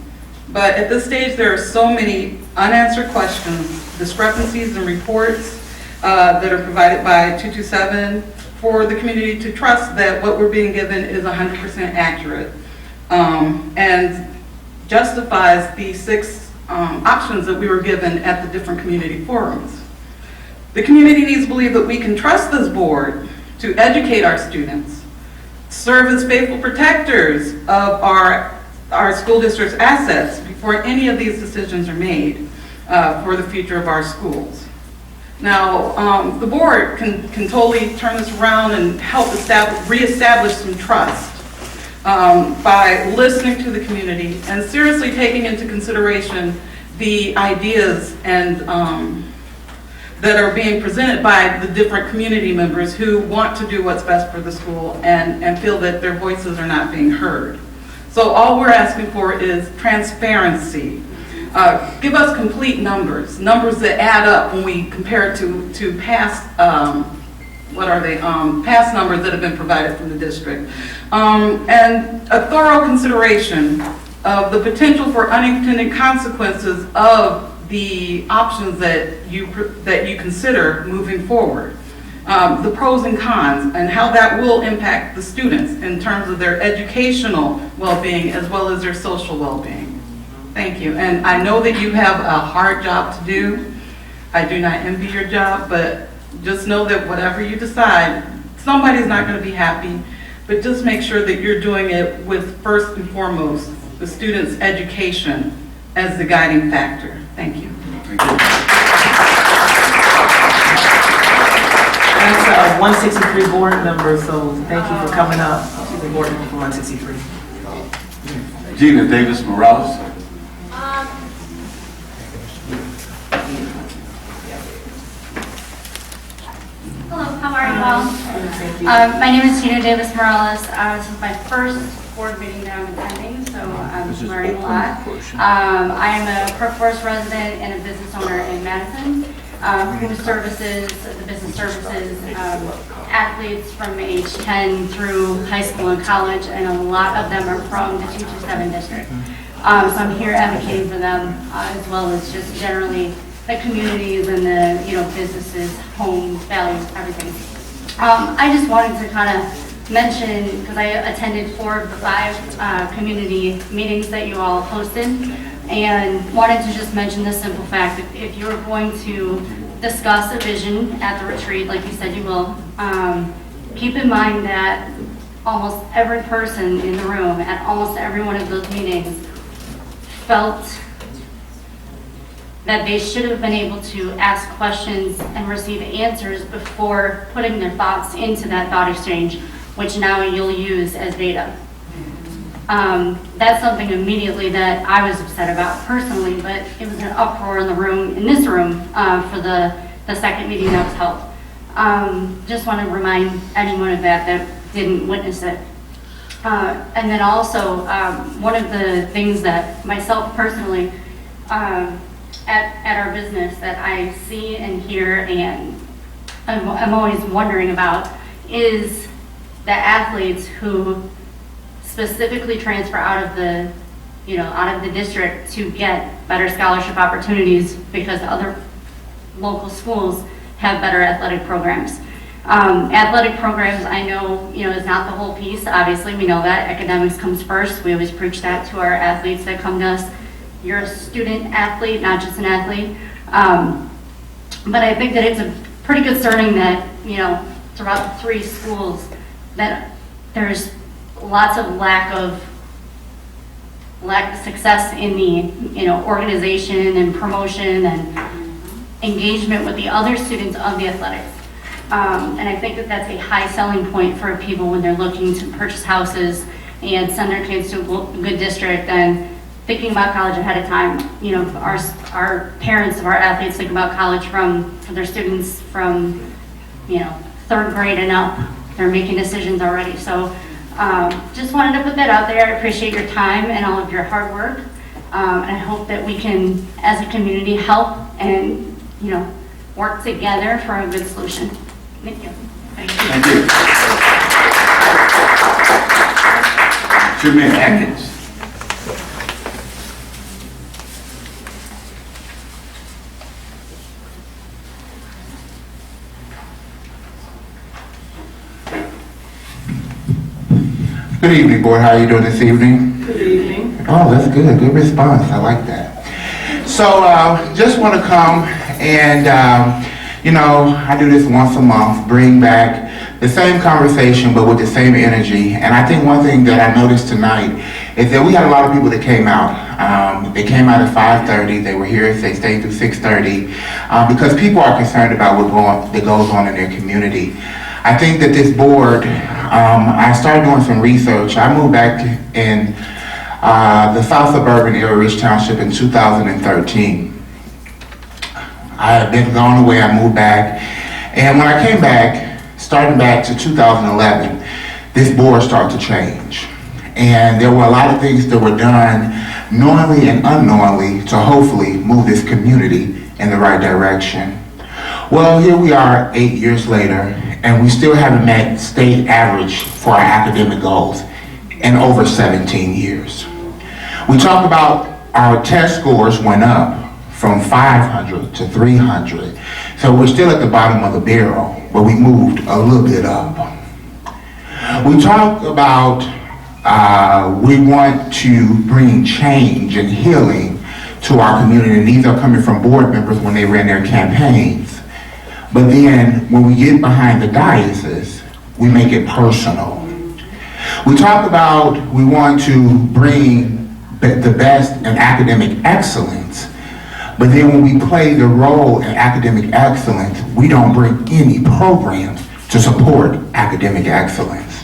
But at this stage, there are so many unanswered questions, discrepancies in reports that are provided by 227 for the community to trust that what we're being given is 100% accurate and justifies the 6 options that we were given at the different community forums. The community needs to believe that we can trust this board to educate our students, serve as faithful protectors of our school district's assets before any of these decisions are made for the future of our schools. Now, the board can totally turn this around and help reestablish some trust by listening to the community and seriously taking into consideration the ideas and that are being presented by the different community members who want to do what's best for the school and feel that their voices are not being heard. So all we're asking for is transparency. Give us complete numbers that add up when we compare it to past, past numbers that have been provided from the district. And a thorough consideration of the potential for unintended consequences of the options that you consider moving forward. The pros and cons and how that will impact the students in terms of their educational well-being as well as their social well-being. Thank you. And I know that you have a hard job to do. I do not envy your job, but just know that whatever you decide, somebody's not going to be happy, but just make sure that you're doing it with first and foremost the student's education as the guiding factor. Thank you. Thank you. That's our 163 board member, so thank you for coming up. She's a board member for 163. Gina Davis Morales. Hello, how are you all? My name is Gina Davis Morales. This is my first board meeting that I'm attending, so I'm learning a lot. I am a Park Forest resident and a business owner in Madison who services, the business services, athletes from age 10 through high school and college, and a lot of them are from the 227 district. So I'm here advocating for them as well as just generally the communities and the businesses, homes, values, everything. I just wanted to kind of mention, because I attended 4 of the 5 community meetings that you all hosted, and wanted to just mention the simple fact that if you're going to discuss a vision at the retreat, like you said you will, keep in mind that almost every person in the room at almost every one of those meetings felt that they should have been able to ask questions and receive answers before putting their thoughts into that thought exchange, which now you'll use as data. That's something immediately that I was upset about personally, but it was an uproar in this room, for the second meeting that was held. Just want to remind anyone of that didn't witness it. And then also, one of the things that myself personally, at our business that I see and hear and I'm always wondering about is the athletes who specifically transfer out of the district to get better scholarship opportunities because other local schools have better athletic programs. Athletic programs, I know, is not the whole piece. Obviously, we know that academics comes first. We always preach that to our athletes that come to us. You're a student athlete, not just an athlete. But I think that it's pretty concerning that, throughout the 3 schools, that there's lots of lack of success in the, organization and promotion and engagement with the other students of the athletics. And I think that that's a high selling point for people when they're looking to purchase houses and send their kids to a good district and thinking about college ahead of time. Our parents of our athletes think about college for their students from, 3rd grade and up. They're making decisions already. So just wanted to put that out there. I appreciate your time and all of your hard work. And I hope that we can, as a community, help and, work together for a good solution. Thank you. Thank you. Chairman Atkins. Good evening, board. How are you doing this evening? Good evening. Oh, that's good. Good response. I like that. So, just want to come and, I do this once a month, bring back the same conversation, but with the same energy. And I think one thing that I noticed tonight is that we had a lot of people that came out. They came out at 5:30. They were here. They stayed through 6:30 because people are concerned about what goes on in their community. I think that this board, I started doing some research. I moved back in the South Suburban area, Rich Township, in 2013. I had been gone away, I moved back, and when I came back, starting back to 2011, this board started to change. And there were a lot of things that were done knowingly and unknowingly to hopefully move this community in the right direction. Well, here we are 8 years later, and we still haven't met state average for our academic goals in over 17 years. We talk about our test scores went up from 500 to 300. So we're still at the bottom of the barrel, but we moved a little bit up. We talk about we want to bring change and healing to our community, and these are coming from board members when they ran their campaigns. But then when we get behind the diocese, we make it personal. We talk about we want to bring the best in academic excellence, but then when we play the role in academic excellence, we don't bring any programs to support academic excellence.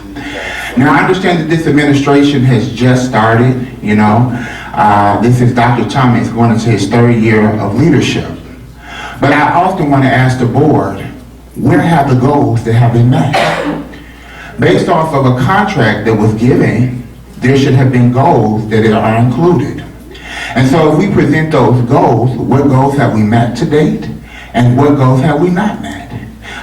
Now, I understand that this administration has just started, this is Dr. Thomas going into his 3rd year of leadership. But I often want to ask the board, where have the goals that have been met? Based off of a contract that was given, there should have been goals that are included. And so if we present those goals, what goals have we met to date? And what goals have we not met?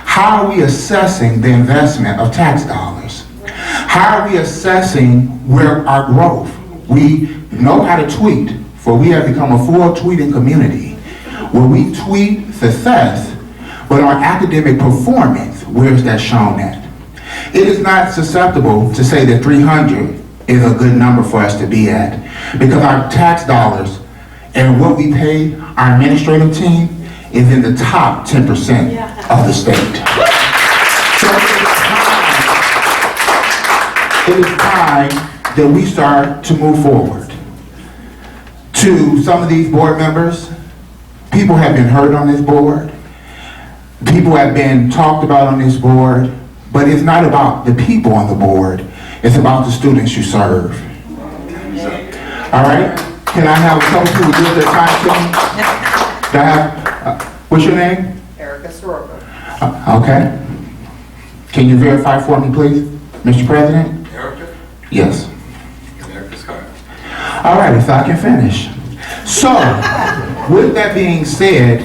How are we assessing the investment of tax dollars? How are we assessing where our growth? We know how to tweet, for we have become a full tweeting community, where we tweet success, but our academic performance, where is that shown at? It is not susceptible to say that 300 is a good number for us to be at, because our tax dollars and what we pay our administrative team is in the top 10% of the state. So it is time that we start to move forward. To some of these board members, People have been hurt on this board. People have been talked about on this board, but it's not about the people on the board. It's about the students you serve. All right? Can I have a couple people give their time to me? Do I have, what's your name? Erica Soroka. Okay. Can you verify for me, please, Mr. President? Erica? Yes. Erica Scott. All right, so I can finish. So, with that being said,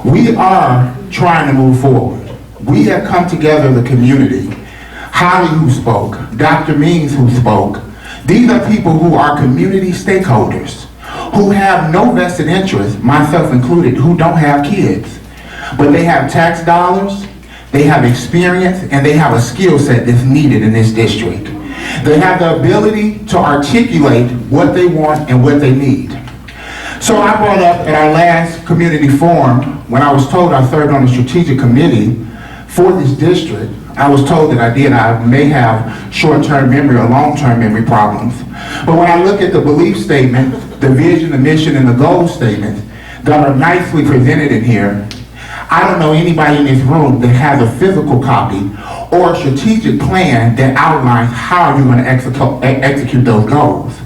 we are trying to move forward. We have come together, the community. Holly, who spoke, Dr. Means, who spoke. These are people who are community stakeholders, who have no vested interest, myself included, who don't have kids. But they have tax dollars, they have experience, and they have a skill set that's needed in this district. They have the ability to articulate what they want and what they need. So I brought up at our last community forum, when I was told I served on the strategic committee for this district, I was told that I may have short-term memory or long-term memory problems. But when I look at the belief statement, the vision, the mission, and the goal statements that are nicely presented in here, I don't know anybody in this room that has a physical copy or a strategic plan that outlines how you're going to execute those goals.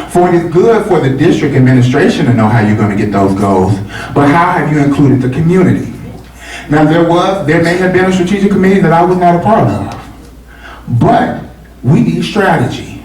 For it is good for the district administration to know how you're going to get those goals, but how have you included the community? Now there may have been a strategic committee that I was not a part of, but we need strategy.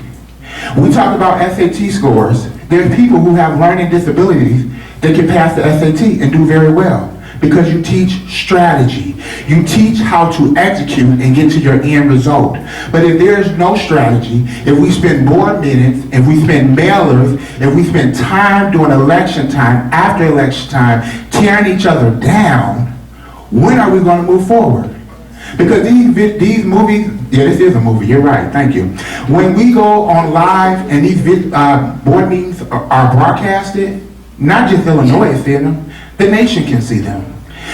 We talk about SAT scores. There's people who have learning disabilities that can pass the SAT and do very well because you teach strategy. You teach how to execute and get to your end result. But if there's no strategy, if we spend board minutes, if we spend mailers, if we spend time during election time, after election time, tearing each other down, when are we going to move forward? Because these movies, yeah, this is a movie, you're right, thank you. When we go on live and these board meetings are broadcasted, not just Illinois is seeing them, the nation can see them.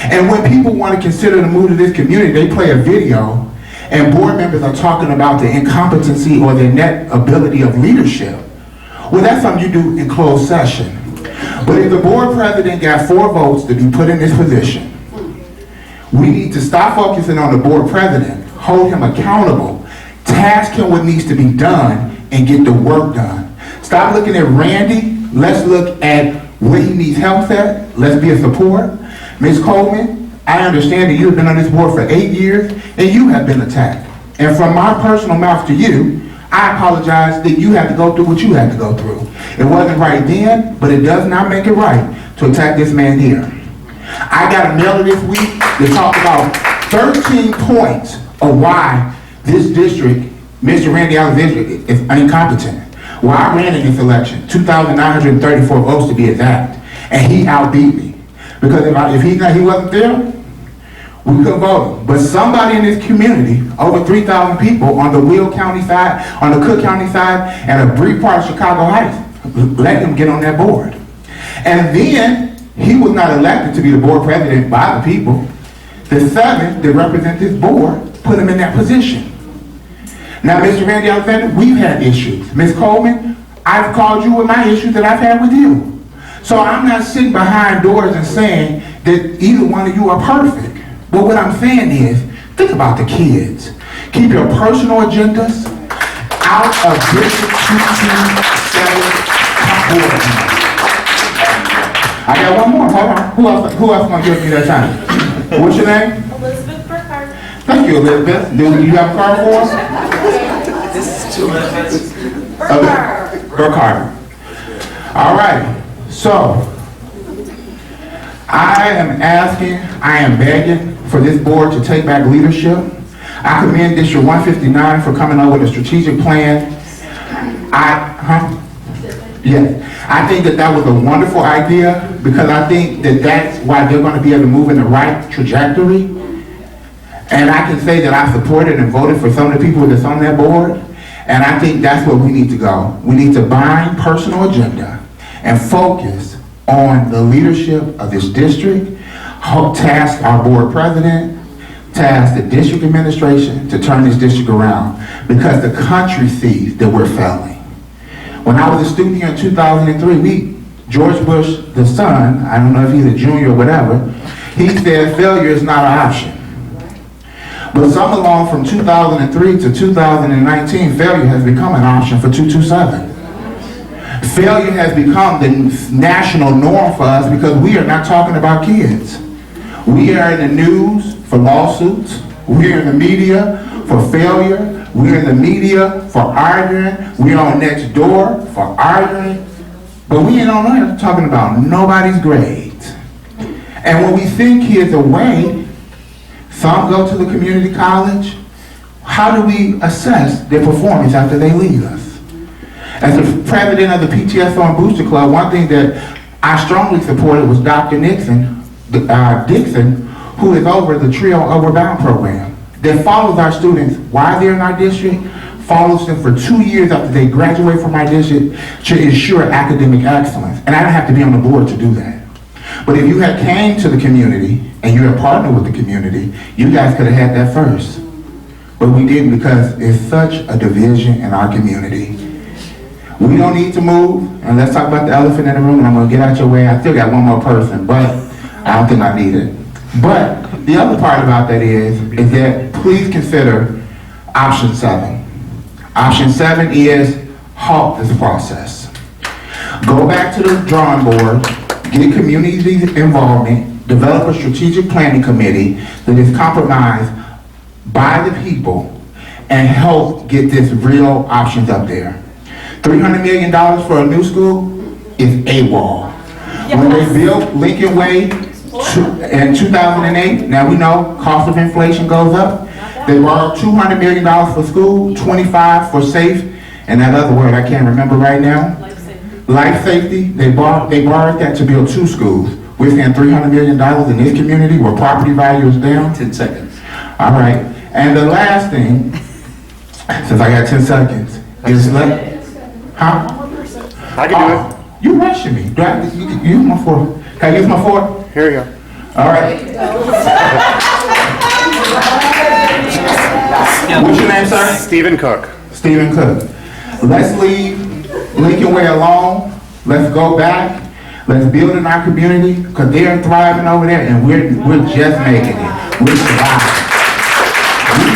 And when people want to consider the move to this community, they play a video and board members are talking about the incompetency or the net ability of leadership. Well, that's something you do in closed session. But if the board president got 4 votes to be put in this position, we need to stop focusing on the board president, hold him accountable, task him what needs to be done, and get the work done. Stop looking at Randy. Let's look at where he needs help at. Let's be a support. Ms. Coleman, I understand that you've been on this board for 8 years, and you have been attacked. And from my personal mouth to you, I apologize that you had to go through what you had to go through. It wasn't right then, but it does not make it right to attack this man here. I got a mailer this week that talked about 13 points of why this district, Mr. Randy Alexander, is incompetent. Well, I ran in this election, 2,934 votes to be exact, and he outbeat me. Because if he wasn't there, we couldn't vote him. But somebody in this community, over 3,000 people on the Will County side, on the Cook County side, and a brief part of Chicago Heights, let him get on that board. And then, he was not elected to be the board president by the people. The 7 that represent this board put him in that position. Now, Mr. Randy Alexander, we've had issues. Ms. Coleman, I've called you with my issues that I've had with you. So I'm not sitting behind doors and saying that either one of you are perfect. But what I'm saying is, think about the kids. Keep your personal agendas out of District 227 board meetings. I got one more. Hold on. Who else gonna give me that time? What's your name? Elizabeth Burkhardt. Thank you, Elizabeth. Do you have a card for us? This is 2 minutes. Burkhardt. All right. So, I am begging for this board to take back leadership. I commend District 159 for coming up with a strategic plan. Yes. I think that was a wonderful idea because I think that that's why they're going to be able to move in the right trajectory. And I can say that I supported and voted for some of the people that's on that board. And I think that's where we need to go. We need to bind personal agenda and focus on the leadership of this district, task our board president, task the district administration to turn this district around because the country sees that we're failing. When I was a student here in 2003, George Bush, the son, I don't know if he's a junior or whatever, he said failure is not an option. But some along from 2003 to 2019, failure has become an option for 227. Failure has become the national norm for us because we are not talking about kids. We are in the news for lawsuits. We're in the media for failure. We're in the media for arguing. We're on Next Door for arguing. But we ain't on there talking about nobody's grades. And when we send kids away, some go to the community college. How do we assess their performance after they leave us? As the president of the PTSO and Booster Club, one thing that I strongly supported was Dr. Dixon, who is over the TRIO Upward Bound program, that follows our students while they're in our district, follows them for 2 years after they graduate from our district to ensure academic excellence. And I don't have to be on the board to do that. But if you had came to the community and you're a partner with the community, you guys could have had that first. But we didn't because there's such a division in our community. We don't need to move, and let's talk about the elephant in the room, and I'm going to get out your way. I still got one more person, but I don't think I need it. But the other part about that is that please consider option 7. Option 7 is halt this process. Go back to the drawing board, get community involvement, develop a strategic planning committee that is compromised by the people, and help get this real options up there. $300 million for a new school is AWOL. When they built Lincoln Way in 2008, now we know cost of inflation goes up. They borrowed $200 million for school, 25 for safe, and that other word I can't remember right now. Life safety, they borrowed that to build 2 schools. We're saying $300 million in this community where property value is down. 10 seconds. All right, and the last thing, since I got 10 seconds, is huh? I can do it. You rushing me. Do I use my fork? Can I use my fork? Here you go. All right. What's your name, sir? Stephen Cook. Stephen Cook. Let's leave Lincoln Way alone. Let's go back. Let's build in our community because they're thriving over there and we're just making it. We're surviving. We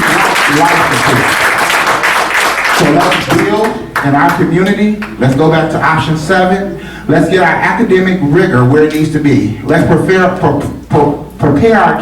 want life to take. So let's build in our community. Let's go back to option 7. Let's get our academic rigor where it needs to be. Let's prepare our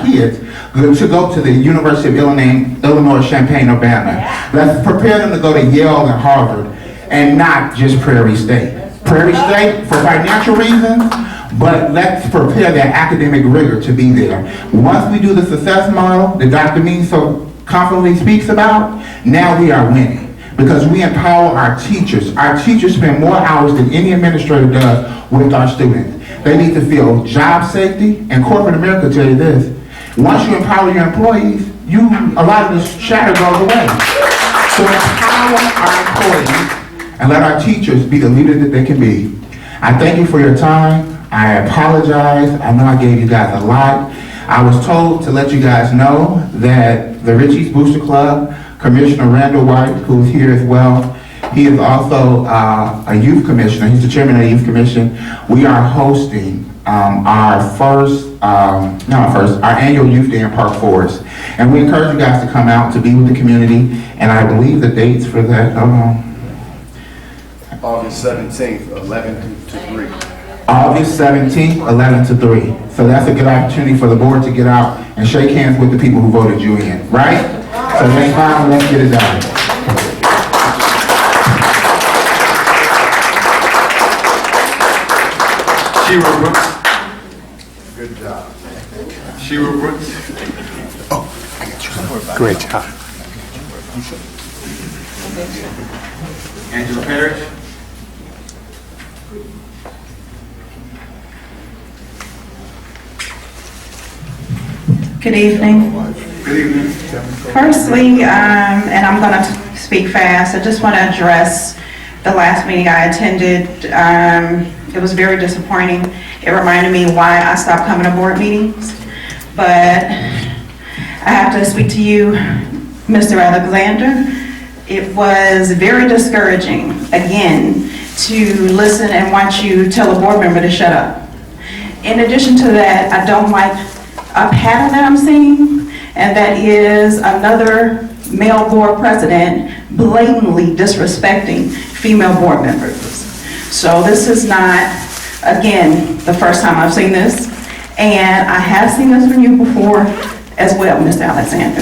kids to go to the University of Illinois Champaign-Urbana. Let's prepare them to go to Yale and Harvard and not just Prairie State. Prairie State for financial reasons, but let's prepare their academic rigor to be there. Once we do the success model that Dr. Mean so confidently speaks about, now we are winning. Because we empower our teachers. Our teachers spend more hours than any administrator does with our students. They need to feel job safety, and corporate America tell you this. Once you empower your employees, a lot of the shadow goes away. So empower our employees and let our teachers be the leaders that they can be. I thank you for your time. I apologize. I know I gave you guys a lot. I was told to let you guys know that the Richie's Booster Club, Commissioner Randall White, who's here as well, he is also a youth commissioner. He's the chairman of the youth commission. We are hosting our annual youth day in Park Forest. And we encourage you guys to come out to be with the community. And I believe the dates for that, August 17th, 11 to 3. August 17th, 11 to 3. So that's a good opportunity for the board to get out and shake hands with the people who voted you in, right? So let's fine, let's get it done. Shira Brooks. Good job. Shira Brooks. Oh, I got you. Great job. Angela Parrish. Good evening. Good evening. Firstly, and I'm going to speak fast, I just want to address the last meeting I attended. It was very disappointing. It reminded me why I stopped coming to board meetings. But I have to speak to you, Mr. Alexander. It was very discouraging, again, to listen and watch you tell a board member to shut up. In addition to that, I don't like a pattern that I'm seeing, and that is another male board president blatantly disrespecting female board members. So this is not, again, the first time I've seen this, and I have seen this from you before as well, Mr. Alexander.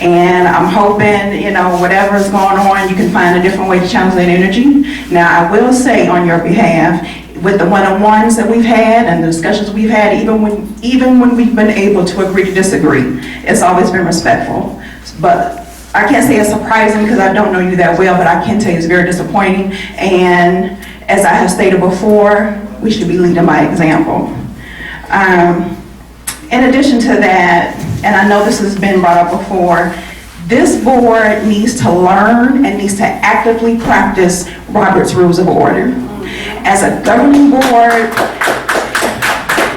And I'm hoping, you know, whatever is going on, you can find a different way to channel that energy. Now, I will say on your behalf, with the one-on-ones that we've had and the discussions we've had, even when we've been able to agree to disagree, it's always been respectful. But I can't say it's surprising because I don't know you that well, but I can tell you it's very disappointing. And as I have stated before, we should be leading by example. In addition to that, and I know this has been brought up before, this board needs to learn and needs to actively practice Robert's Rules of Order. As a governing board,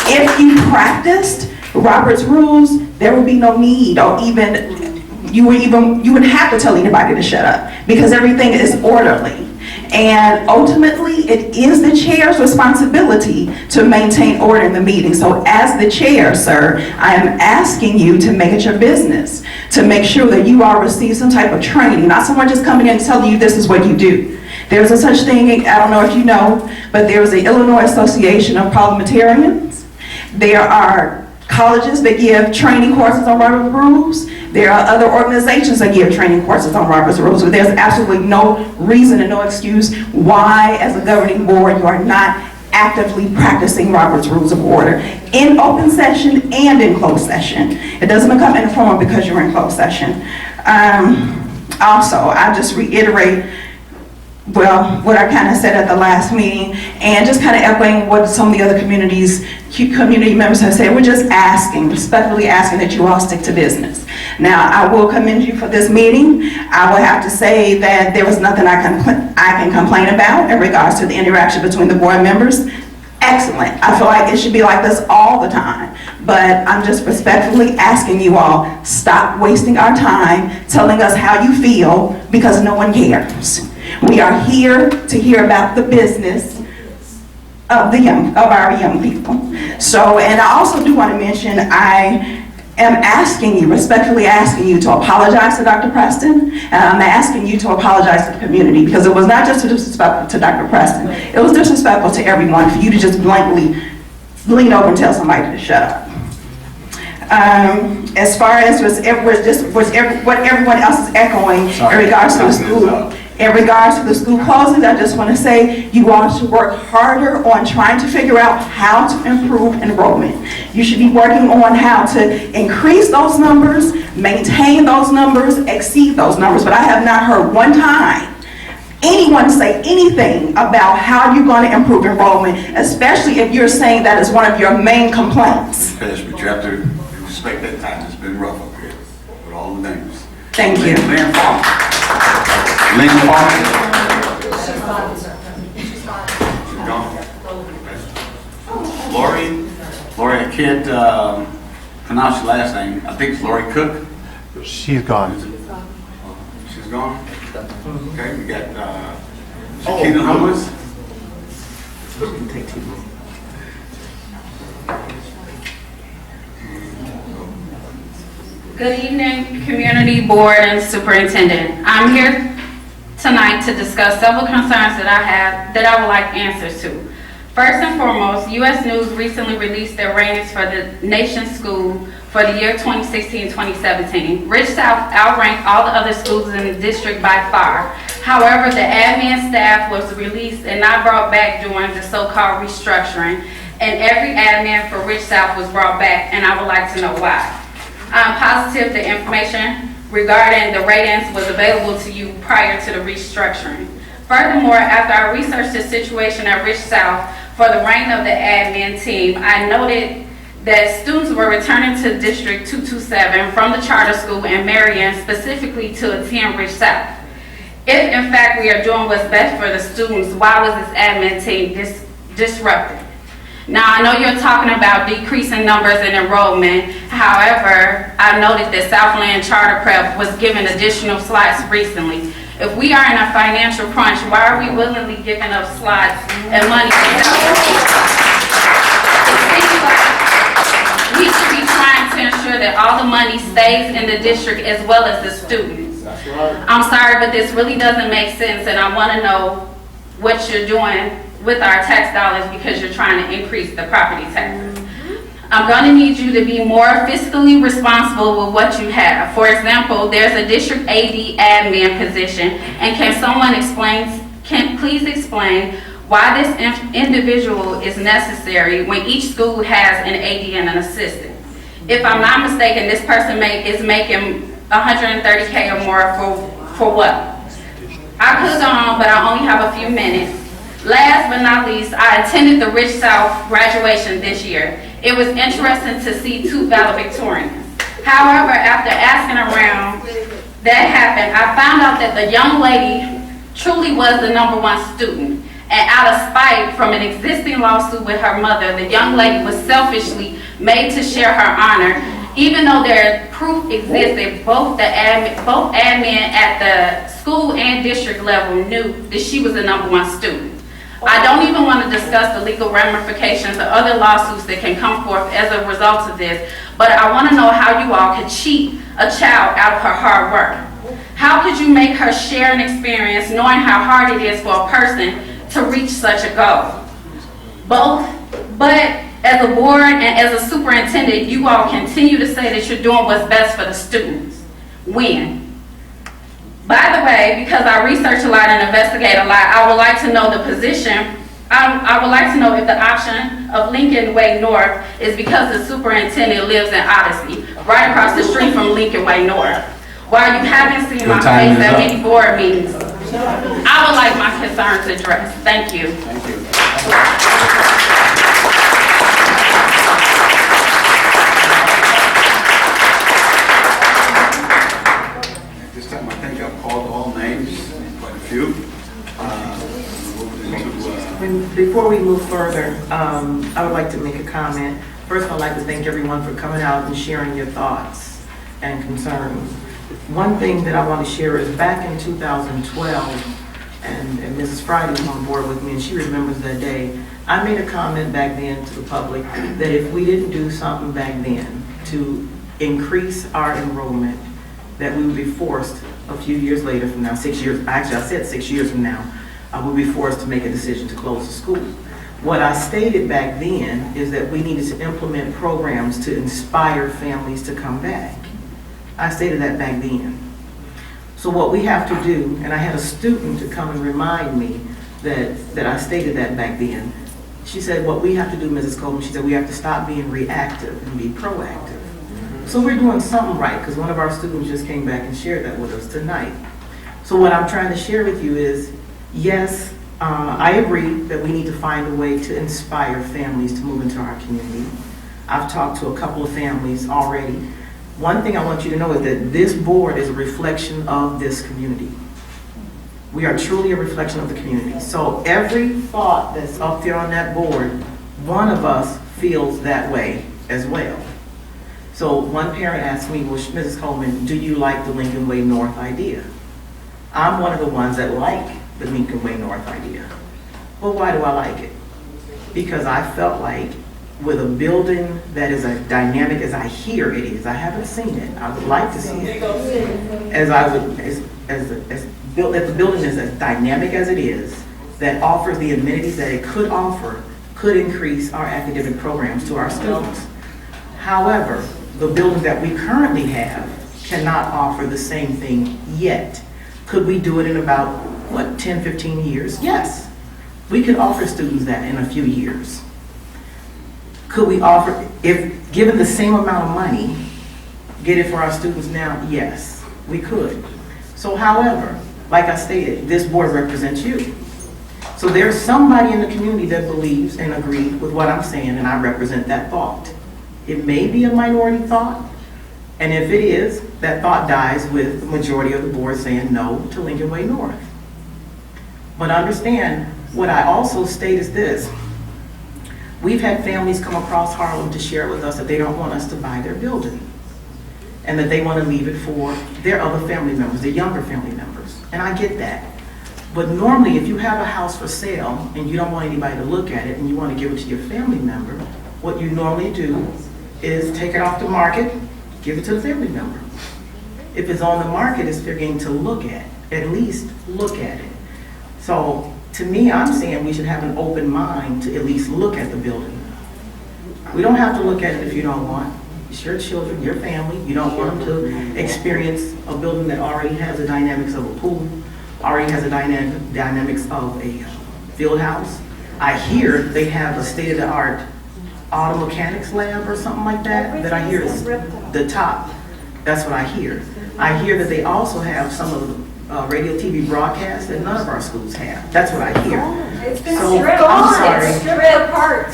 if you practiced Robert's rules, there would be no need, or you wouldn't have to tell anybody to shut up because everything is orderly. And ultimately, it is the chair's responsibility to maintain order in the meeting. So as the chair, sir, I am asking you to make it your business, to make sure that you all receive some type of training, not someone just coming in and telling you this is what you do. There's a such thing, I don't know if you know, but there's the Illinois Association of Parliamentarians. There are colleges that give training courses on Robert's Rules. There are other organizations that give training courses on Robert's Rules, but there's absolutely no reason and no excuse why, as a governing board, you are not actively practicing Robert's Rules of Order in open session and in closed session. It doesn't become informal because you're in closed session. Also, I just reiterate what I kind of said at the last meeting, and just kind of echoing what some of the other community members have said. We're just respectfully asking that you all stick to business. Now, I will commend you for this meeting. I will have to say that there was nothing I can complain about in regards to the interaction between the board members. Excellent. I feel like it should be like this all the time. But I'm just respectfully asking you all, stop wasting our time telling us how you feel because no one cares. We are here to hear about the business of our young people. So, and I also do want to mention, I am respectfully asking you to apologize to Dr. Preston, and I'm asking you to apologize to the community, because it was not just disrespectful to Dr. Preston, it was disrespectful to everyone for you to just blankly lean over and tell somebody to shut up. As far as what everyone else is echoing in regards to the school. In regards to the school closings, I just want to say you all should work harder on trying to figure out how to improve enrollment. You should be working on how to increase those numbers, maintain those numbers, exceed those numbers. But I have not heard one time anyone say anything about how you're going to improve enrollment, especially if you're saying that is one of your main complaints. But you have to respect that time. It's been rough up here with all the names. Thank you. Lynn Farmer. Lori, I can't pronounce your last name. I think it's Lori Cook. She's gone. She's gone? Okay, we got Shakina Lewis. Good evening, community board and superintendent. I'm here tonight to discuss several concerns that I have that I would like answers to. First and foremost, U.S. News recently released their rankings for the nation's school for the year 2016-2017. Rich South outranked all the other schools in the district by far. However, the admin staff was released and not brought back during the so-called restructuring, and every admin for Rich South was brought back, and I would like to know why. I'm positive the information regarding the ratings was available to you prior to the restructuring. Furthermore, after I researched the situation at Rich South for the ranking of the admin team, I noted that students were returning to District 227 from the charter school in Marion specifically to attend Rich South. If in fact we are doing what's best for the students, why was this admin team disrupted? Now, I know you're talking about decreasing numbers in enrollment. However, I noted that Southland Charter Prep was given additional slots recently. If we are in a financial crunch, why are we willingly giving up slots and money we should be trying to ensure that all the money stays in the district as well as the students. I'm sorry, but this really doesn't make sense, and I want to know what you're doing with our tax dollars because you're trying to increase the property taxes. I'm going to need you to be more fiscally responsible with what you have. For example, there's a district AD admin position, and can someone please explain why this individual is necessary when each school has an AD and an assistant? If I'm not mistaken, this person is making $130K or more for what? I could go on, but I only have a few minutes. Last but not least, I attended the Rich South graduation this year. It was interesting to see 2 valedictorians. However, after asking around that happened, I found out that the young lady truly was the #1 student. And out of spite from an existing lawsuit with her mother, the young lady was selfishly made to share her honor, even though there proof existed. Both admin at the school and district level knew that she was the #1 student. I don't even want to discuss the legal ramifications of other lawsuits that can come forth as a result of this, but I want to know how you all could cheat a child out of her hard work. How could you make her share an experience knowing how hard it is for a person to reach such a goal? But as a board and as a superintendent, you all continue to say that you're doing what's best for the students. When? By the way, because I research a lot and investigate a lot, I would like to know the position. I would like to know if the option of Lincoln Way North is because the superintendent lives in Odyssey, right across the street from Lincoln Way North. While you haven't seen my face at any board meetings, I would like my concerns addressed. Thank you. Thank you. At this time, I think I've called all names, quite a few. Before we move further, I would like to make a comment. First, I'd like to thank everyone for coming out and sharing your thoughts and concerns. One thing that I want to share is back in 2012, and Mrs. Friday was on board with me, and she remembers that day. I made a comment back then to the public that if we didn't do something back then to increase our enrollment, that we would be forced a few years later from now, 6 years, actually I said 6 years from now, we'll be forced to make a decision to close the school. What I stated back then is that we needed to implement programs to inspire families to come back. I stated that back then. So what we have to do, and I had a student to come and remind me that I stated that back then. She said, what we have to do, Mrs. Coleman, she said, we have to stop being reactive and be proactive. So we're doing something right, because one of our students just came back and shared that with us tonight. So what I'm trying to share with you is, yes, I agree that we need to find a way to inspire families to move into our community. I've talked to a couple of families already. One thing I want you to know is that this board is a reflection of this community. We are truly a reflection of the community. So every thought that's up there on that board, one of us feels that way as well. So one parent asked me, well, Mrs. Coleman, do you like the Lincoln Way North idea? I'm one of the ones that like the Lincoln Way North idea. Well, why do I like it? Because I felt like with a building that is as dynamic as I hear it is, I haven't seen it, I would like to see it. If the building is as dynamic as it is, that offers the amenities that it could offer, could increase our academic programs to our students. However, the building that we currently have cannot offer the same thing yet. Could we do it in about, what, 10, 15 years? Yes. We could offer students that in a few years. Could we offer, if given the same amount of money, get it for our students now? Yes, we could. So however, like I stated, this board represents you. So there's somebody in the community that believes and agrees with what I'm saying, and I represent that thought. It may be a minority thought, and if it is, that thought dies with the majority of the board saying no to Lincoln Way North. But understand, what I also state is this. We've had families come across Harlem to share with us that they don't want us to buy their building. and that they want to leave it for their other family members, their younger family members. And I get that. But normally, if you have a house for sale and you don't want anybody to look at it and you want to give it to your family member, what you normally do is take it off the market, give it to the family member. If it's on the market, it's for getting to look at least look at it. So to me, I'm saying we should have an open mind to at least look at the building. We don't have to look at it if you don't want. It's your children, your family. You don't want them to experience a building that already has the dynamics of a pool, already has the dynamics of a field house. I hear they have a state-of-the-art auto mechanics lab or something like that I hear is the top. That's what I hear. I hear that they also have some of the radio TV broadcasts that none of our schools have. That's what I hear. It's been So, stripped I'm sorry. It's stripped apart.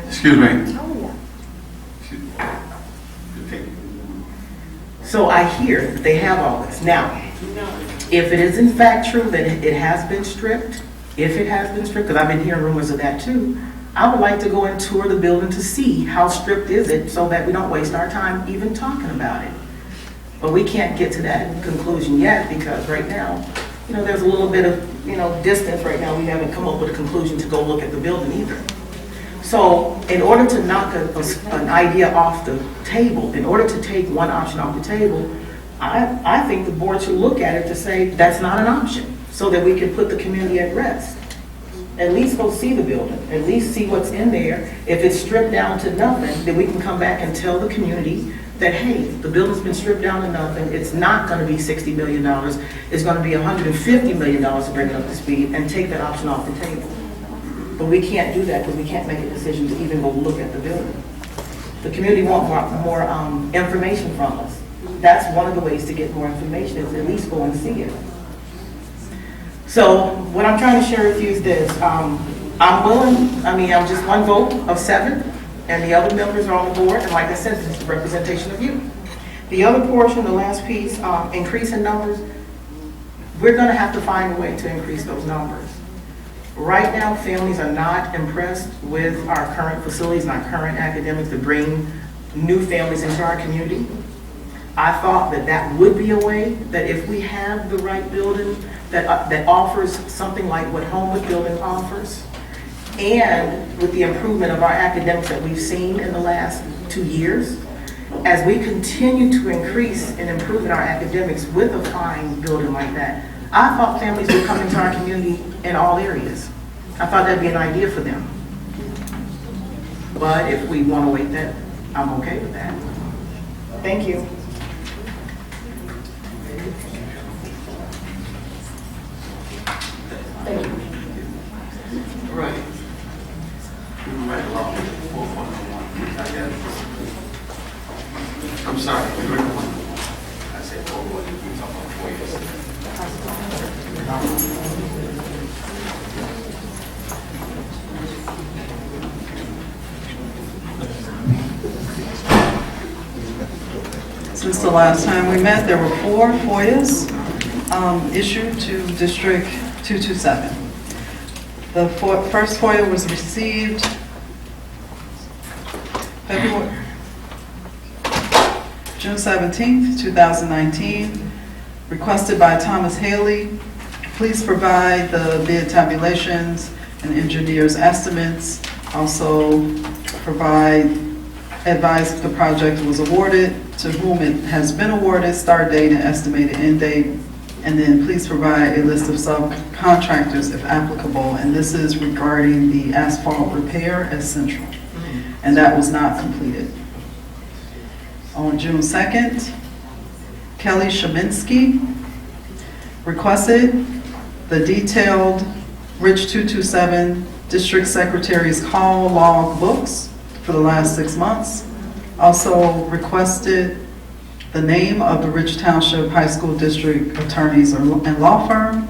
Excuse me. So I hear that they have all this. Now, if it is in fact true that it has been stripped, because I've been hearing rumors of that too, I would like to go and tour the building to see how stripped is it so that we don't waste our time even talking about it. But we can't get to that conclusion yet because right now, there's a little bit of, distance right now. We haven't come up with a conclusion to go look at the building either. So in order to knock an idea off the table, in order to take one option off the table, I think the board should look at it to say that's not an option so that we can put the community at rest. At least go see the building, at least see what's in there. If it's stripped down to nothing, then we can come back and tell the community that, hey, the building's been stripped down to nothing. It's not going to be $60 million. It's going to be $150 million to bring it up to speed and take that option off the table. But we can't do that because we can't make a decision to even go look at the building. The community wants more information from us. That's one of the ways to get more information is at least go and see it. So what I'm trying to share with you is this. I'm just one vote of 7, and the other members are on the board, and like I said, this is a representation of you. The other portion, the last piece, increase in numbers, we're gonna have to find a way to increase those numbers. Right now, families are not impressed with our current facilities and our current academics to bring new families into our community. I thought that would be a way that if we have the right building that offers something like what Homewood Building offers, and with the improvement of our academics that we've seen in the last 2 years, as we continue to increase and improve in our academics with a fine building like that, I thought families would come into our community in all areas. I thought that'd be an idea for them. But if we want to wait that, I'm okay with that. Thank you. Thank you. All right. Moving right along. 4.1. I'm sorry. I said 4.1. We're talking about 4 years. Since the last time we met, there were 4 FOIAs issued to District 227. The first FOIA was received June 17th, 2019, requested by Thomas Haley. Please provide the bid tabulations and engineer's estimates. Also advise if the project was awarded, to whom it has been awarded, start date and estimated end date, and then please provide a list of subcontractors if applicable, and this is regarding the asphalt repair at Central, and that was not completed. On June 2nd, Kelly Sheminsky requested the detailed Rich 227 District Secretary's call log books for the last 6 months. Also requested the name of the Rich Township High School District attorneys and law firm,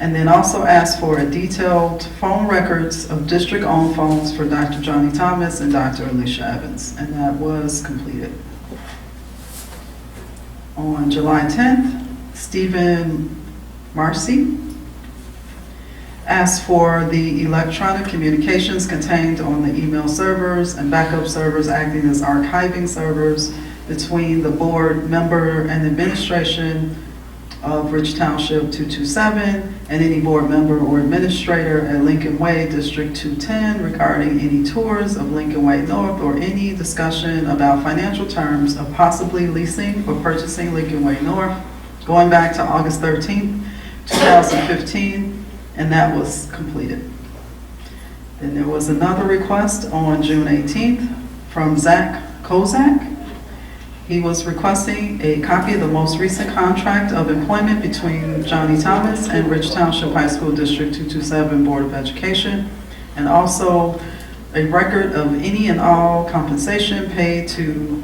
and then also asked for a detailed phone records of district-owned phones for Dr. Johnny Thomas and Dr. Alicia Evans, and that was completed. On July 10th, Stephen Marcy As for the electronic communications contained on the email servers and backup servers acting as archiving servers between the board member and administration of Rich Township 227 and any board member or administrator at Lincoln Way District 210 regarding any tours of Lincoln Way North or any discussion about financial terms of possibly leasing or purchasing Lincoln Way North going back to August 13th, 2015, and that was completed. Then there was another request on June 18th from Zach Kozak. He was requesting a copy of the most recent contract of employment between Johnny Thomas and Rich Township High School District 227 Board of Education, and also a record of any and all compensation paid to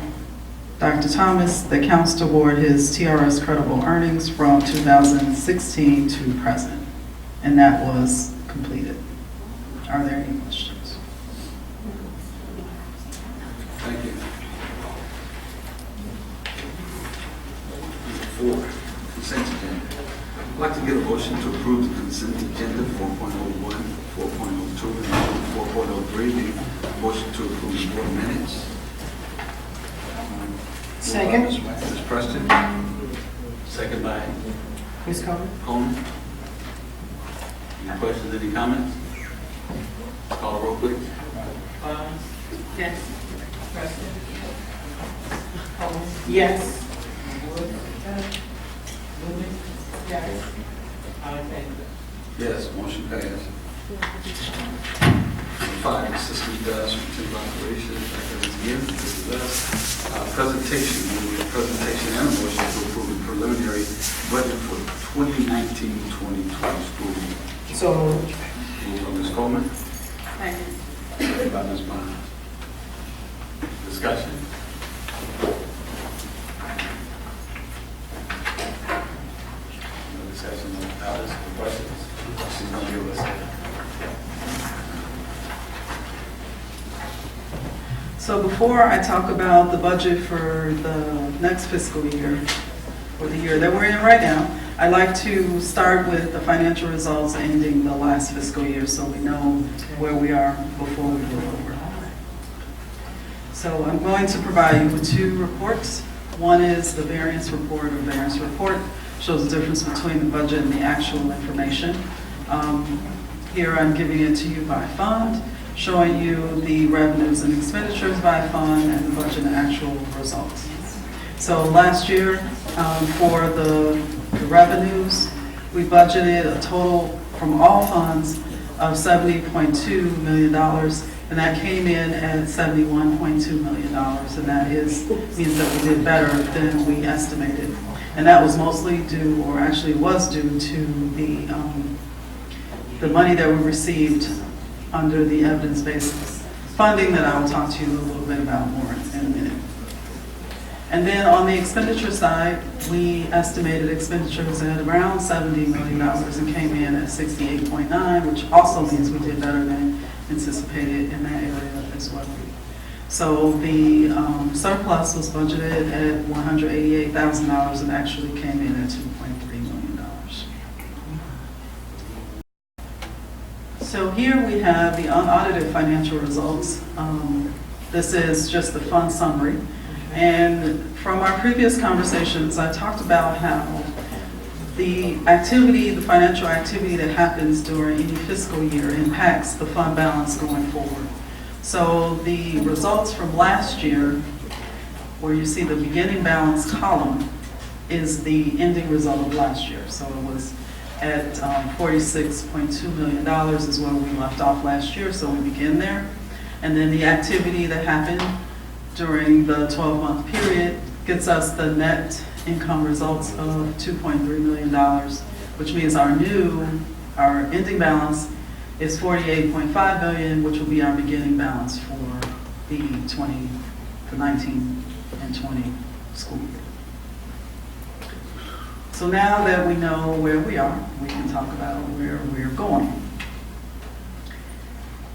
Dr. Thomas that counts toward his TRS credible earnings from 2016 to present. And that was completed. Are there any questions? Thank you. Number 4, consent agenda. I'd like to get a motion to approve the consent agenda 4.01, 4.02, and 4.03. The motion to approve the board minutes. Second. Ms. Preston. Second by Ms. Coleman. Coleman. Any questions, any comments? Call the roll, please. Yes. Preston. Coleman. Yes. Yes, motion passed. 5, assistant superintendent operations. Presentation. We have a presentation and a motion to approve the preliminary budget for 2019-2020 school year. So moved. Moved by Ms. Coleman. Second by Ms. Bond. Discussion. No discussion, no comments, no questions. She's going to give us a So before I talk about the budget for the next fiscal year, or the year that we're in right now, I'd like to start with the financial results ending the last fiscal year so we know where we are before we move over. So I'm going to provide you with 2 reports. One is the variance report. A variance report shows the difference between the budget and the actual information. Here I'm giving it to you by fund, showing you the revenues and expenditures by fund and the budget and actual results. So last year, for the revenues, we budgeted a total from all funds of $70.2 million, and that came in at $71.2 million, and that means that we did better than we estimated. And that was mostly due, or actually was due to the money that we received under the evidence-based funding that I will talk to you a little bit about more in a minute. And then on the expenditure side, we estimated expenditures at around $70 million and came in at 68.9, which also means we did better than anticipated in that area as well. So the surplus was budgeted at $188,000 and actually came in at $2.3 million. So here we have the unaudited financial results. This is just the fund summary. And from our previous conversations, I talked about how the activity, the financial activity that happens during any fiscal year impacts the fund balance going forward. So the results from last year, where you see the beginning balance column, is the ending result of last year. So it was at $46.2 million is where we left off last year, so we begin there. And then the activity that happened during the 12-month period gets us the net income results of $2.3 million, which means our ending balance is $48.5 million, which will be our beginning balance for the 19 and 20 school year. So now that we know where we are, we can talk about where we're going.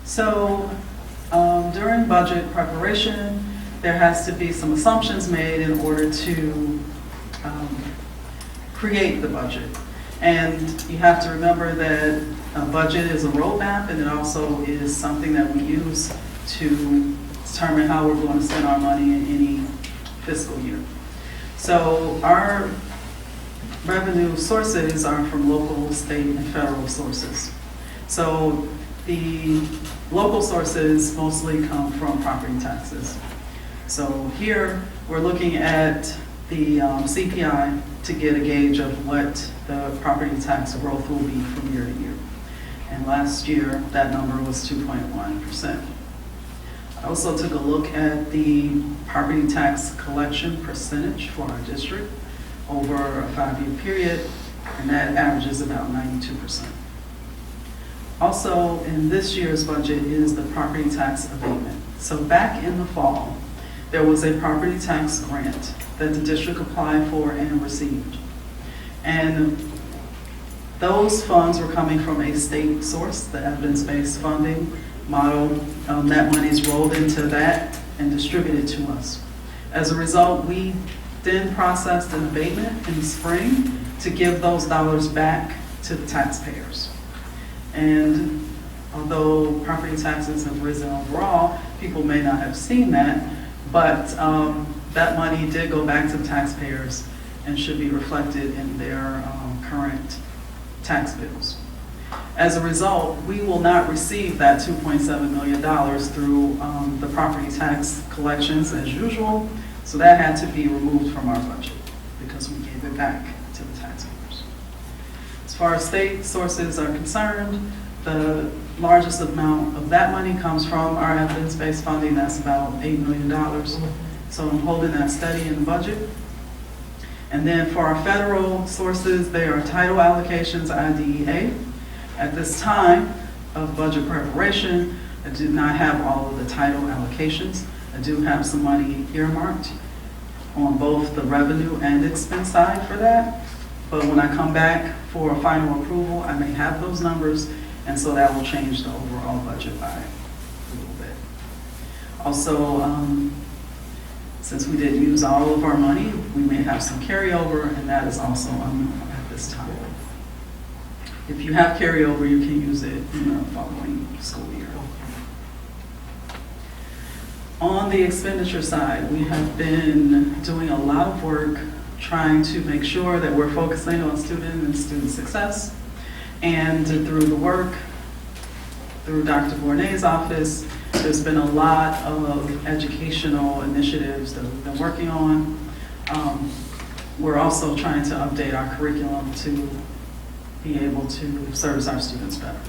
So during budget preparation, there has to be some assumptions made in order to create the budget. And you have to remember that a budget is a roadmap, and it also is something that we use to determine how we're going to spend our money in any fiscal year. So our revenue sources are from local, state, and federal sources. So the local sources mostly come from property taxes. So here we're looking at the CPI to get a gauge of what the property tax growth will be from year to year. And last year, that number was 2.1%. I also took a look at the property tax collection percentage for our district over a 5-year period, and that averages about 92%. Also, in this year's budget is the property tax abatement. So back in the fall, there was a property tax grant that the district applied for and received. And those funds were coming from a state source, the evidence-based funding model. That money is rolled into that and distributed to us. As a result, we then processed an abatement in the spring to give those dollars back to the taxpayers. And although property taxes have risen overall, people may not have seen that, but that money did go back to the taxpayers and should be reflected in their current tax bills. As a result, we will not receive that $2.7 million through the property tax collections as usual, so that had to be removed from our budget because we gave it back to the taxpayers. As far as state sources are concerned, the largest amount of that money comes from our evidence-based funding. That's about $8 million. So I'm holding that steady in the budget. And then for our federal sources, they are title allocations, IDEA. At this time of budget preparation, I do not have all of the title allocations. I do have some money earmarked on both the revenue and expense side for that. But when I come back for a final approval, I may have those numbers, and so that will change the overall budget by a little bit. Also, since we didn't use all of our money, we may have some carryover, and that is also unknown at this time. If you have carryover, you can use it in the following school year. On the expenditure side, we have been doing a lot of work trying to make sure that we're focusing on student and student success. And through the work, through Dr. Bournet's office, there's been a lot of educational initiatives that we've been working on. We're also trying to update our curriculum to be able to service our students better.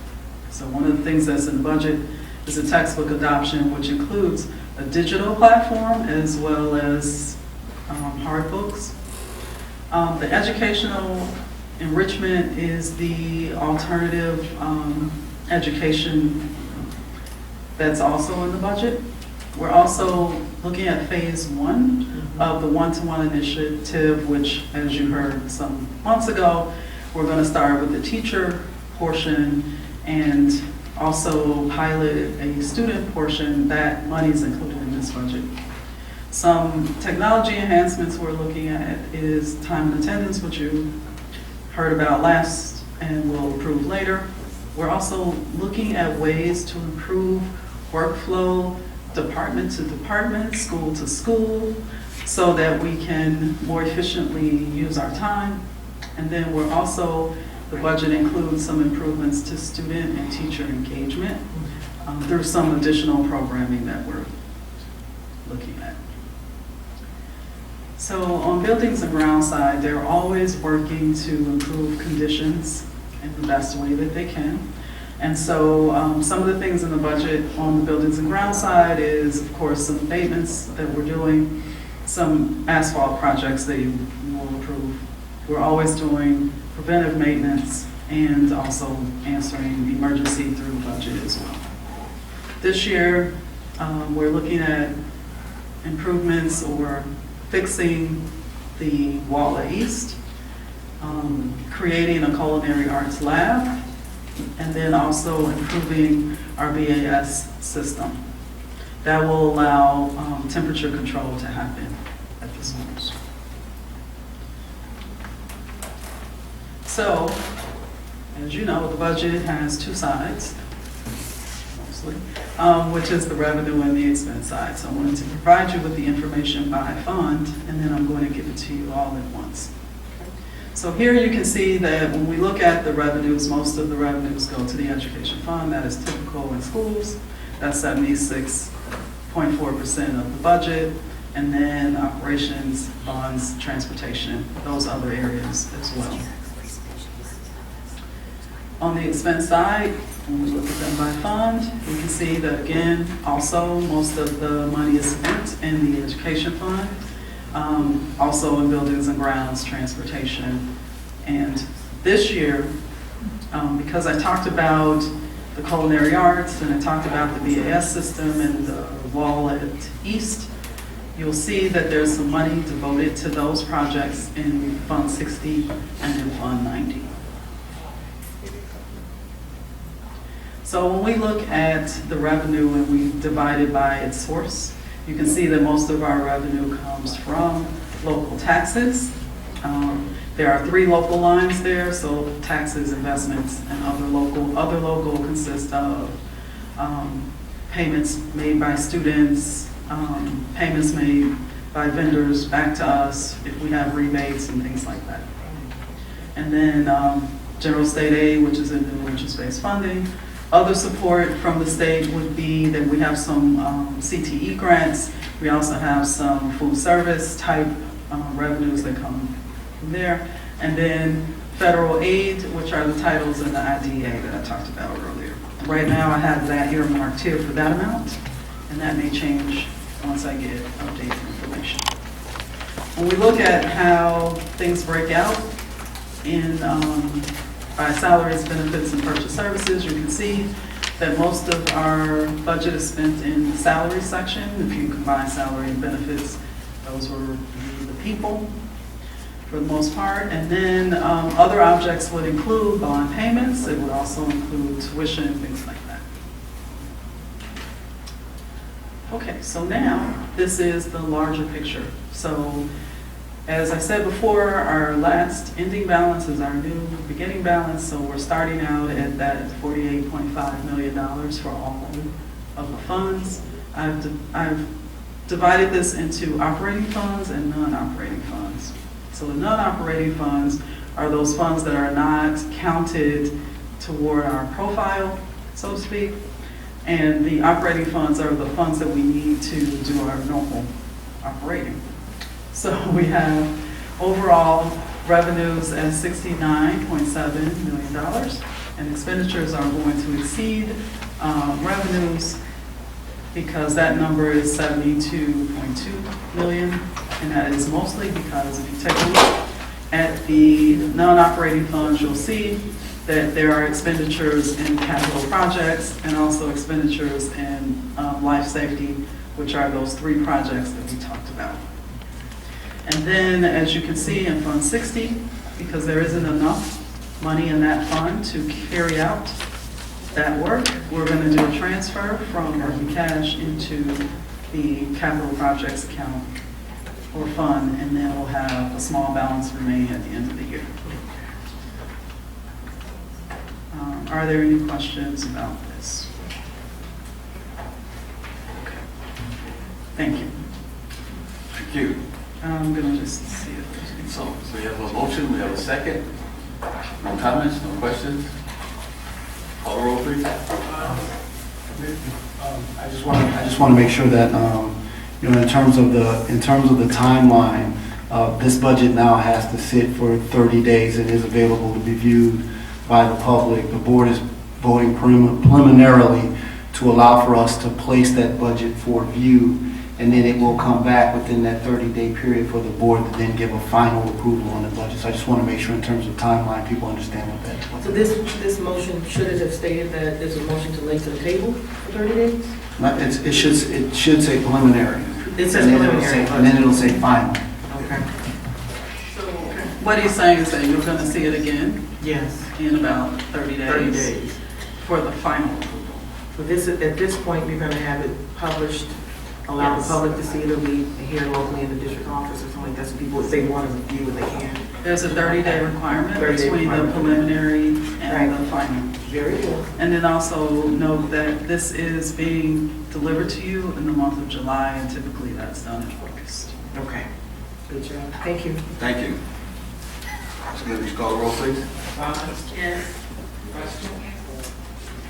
So one of the things that's in the budget is a textbook adoption, which includes a digital platform as well as hard books. The educational enrichment is the alternative education that's also in the budget. We're also looking at phase 1 of the one-to-one initiative, which, as you heard some months ago, we're going to start with the teacher portion and also pilot a student portion. That money is included in this budget. Some technology enhancements we're looking at is time and attendance, which you heard about last and will approve later. We're also looking at ways to improve workflow department to department, school to school, so that we can more efficiently use our time. And then we're also, the budget includes some improvements to student and teacher engagement through some additional programming that we're looking at. So on buildings and grounds side, they're always working to improve conditions in the best way that they can. And so some of the things in the budget on the buildings and grounds side is, of course, some abatements that we're doing, some asphalt projects that you will approve. We're always doing preventive maintenance and also answering emergency through the budget as well. This year, we're looking at improvements or fixing the Walla East, creating a culinary arts lab, and then also improving our BAS system. That will allow temperature control to happen at the schools. So, as you know, the budget has two sides, mostly, which is the revenue and the expense side. So I wanted to provide you with the information by fund, and then I'm going to give it to you all at once. So here you can see that when we look at the revenues, most of the revenues go to the education fund. That is typical in schools. That's 76.4% of the budget. And then operations, funds, transportation, those other areas as well. On the expense side, when we look at them by fund, we can see that again, also most of the money is spent in the education fund, also in buildings and grounds, transportation. And this year, because I talked about the culinary arts and I talked about the BAS system and the wall at East, you'll see that there's some money devoted to those projects in Fund 60 and in Fund 90. So when we look at the revenue and we divide it by its source, you can see that most of our revenue comes from local taxes. There are 3 local lines there, so taxes, investments, and other local. Other local consist of payments made by students, payments made by vendors back to us if we have rebates and things like that. And then general state aid, which is in the interest-based funding. Other support from the state would be that we have some CTE grants. We also have some food service type revenues that come from there. And then federal aid, which are the titles in the IDEA that I talked about earlier. Right now I have that earmarked here for that amount, and that may change once I get updated information. When we look at how things break out in by salaries, benefits, and purchase services, you can see that most of our budget is spent in the salary section. If you combine salary and benefits, those were the people for the most part. And then other objects would include bond payments. It would also include tuition, things like that. Okay, so now this is the larger picture. So as I said before, our last ending balance is our new beginning balance. So we're starting out at that $48.5 million for all of the funds. I've divided this into operating funds and non-operating funds. So the non-operating funds are those funds that are not counted toward our profile, so to speak. And the operating funds are the funds that we need to do our normal operating. So we have overall revenues at $69.7 million, and expenditures are going to exceed revenues because that number is $72.2 million, and that is mostly because if you take a look at the non-operating funds, you'll see that there are expenditures in capital projects and also expenditures in life safety, which are those 3 projects that we talked about. And then, as you can see in Fund 60, because there isn't enough money in that fund to carry out that work, we're going to do a transfer from working cash into the capital projects account or fund, and then we'll have a small balance remaining at the end of the year. Are there any questions about this? Okay. Thank you. Thank you. I'm going to just see if there's any. So we have a motion, we have a second. No comments, no questions? Call the roll, please. I just want to make sure that in terms of the timeline, this budget now has to sit for 30 days and is available to be viewed by the public. The board is voting preliminarily to allow for us to place that budget for view, and then it will come back within that 30-day period for the board to then give a final approval on the budget. So I just want to make sure in terms of timeline, people understand what that is. So this motion, should it have stated that there's a motion to lay to the table for 30 days? It should say preliminary. It says preliminary. And then it'll say final. Okay. So what he's saying is that you're going to see it again? Yes. In about 30 days. 30 days. For the final approval. So at this point, we're going to have it published, allow the public to see it, it'll be here locally in the district office or something like that, so people, if they want to review it, they can. There's a 30-day requirement 30-day between the requirement. preliminary and the final. Very good. And then also note that this is being delivered to you in the month of July, and typically that's done in August. Okay. Good job. Thank you. Thank you. Ms. Glenn, would you call the roll, please? Barnes? Yes. Preston?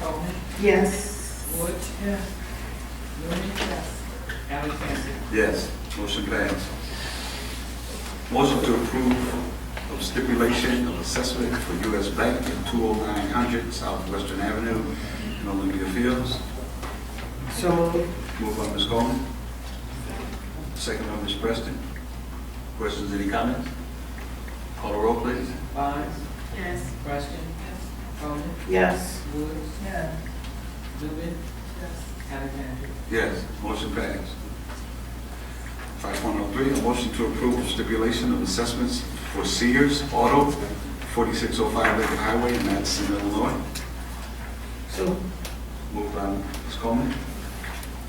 Coleman? Yes. Wood? Yes. Newman? Yes. Alexander? Yes, motion passed. Motion to approve of stipulation of assessment for U.S. Bank at 20900 Southwestern Avenue in Olympia Fields. So moved. Moved by Ms. Coleman. Second by Ms. Preston. Questions, any comments? Call the roll, please. Barnes? Yes. Preston? Yes. Coleman? Yes. Wood? Yes. Newman? Yes. Alexander? Yes, motion passed. 5.03, a motion to approve of stipulation of assessments for Sears Auto, 4605 Lincoln Highway, in Madison, Illinois. So, Moved by Ms. Coleman.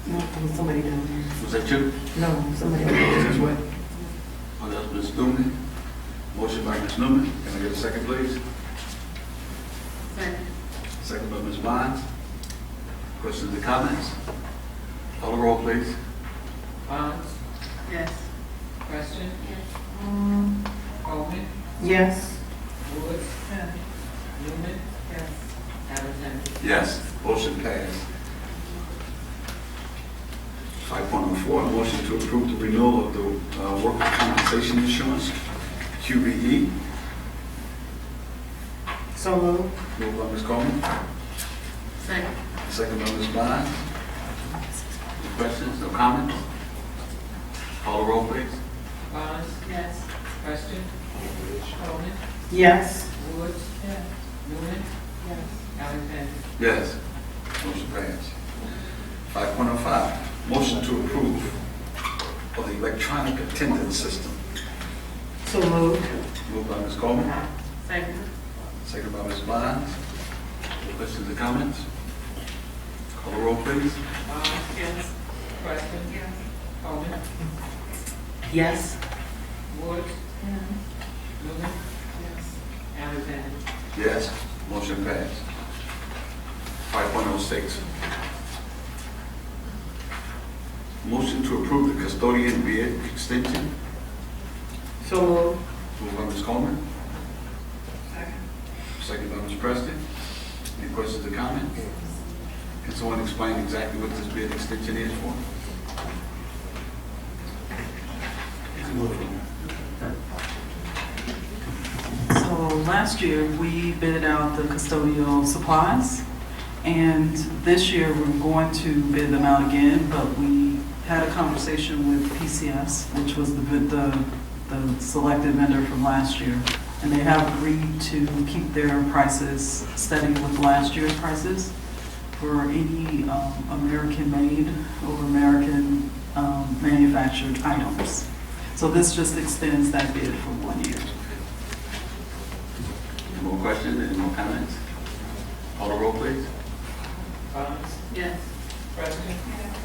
no, somebody down there. Was that you? No, somebody down there. This way. Oh, that's Ms. Newman. Motion by Ms. Newman. Can I get a second, please? Second. Second by Ms. Bonds. Questions or comments? Call the roll, please. Barnes? Yes. Preston? Yes. Coleman? Yes. Wood? Yes. Newman? Yes. Alexander? Yes, motion passed. 5.04, a motion to approve the renewal of the workers' compensation insurance, QBE. So moved. Moved by Ms. Coleman. Second. Second by Ms. Bonds. Any questions, no comments? Call the roll, please. Barnes? Yes. Preston? Coleman? Yes. Wood? Yes. Newman? Yes. Alexander? Yes, motion passed. 5.05, motion to approve of the electronic attendance system. So moved. Moved by Ms. Coleman. Second. Second by Ms. Bonds. Any questions or comments? Call the roll, please. Barnes? Yes. Preston? Yes. Coleman? Yes. Wood? Yes. Newman? Yes. Alexander? Yes, motion passed. 5.06. Motion to approve the custodian bid extension. So moved. Moved by Ms. Coleman. Second. Second by Ms. Preston. Any questions or comments? Can someone explain exactly what this bid extension is for? So last year, we bid out the custodial supplies, and this year, we're going to bid them out again, but we had a conversation with PCS, which was the selected vendor from last year, and they have agreed to keep their prices steady with last year's prices for any American-made or American manufactured items. So this just extends that bid for 1 year. Any more questions, any more comments? Call the roll, please. Barnes? Yes. Preston? Yes.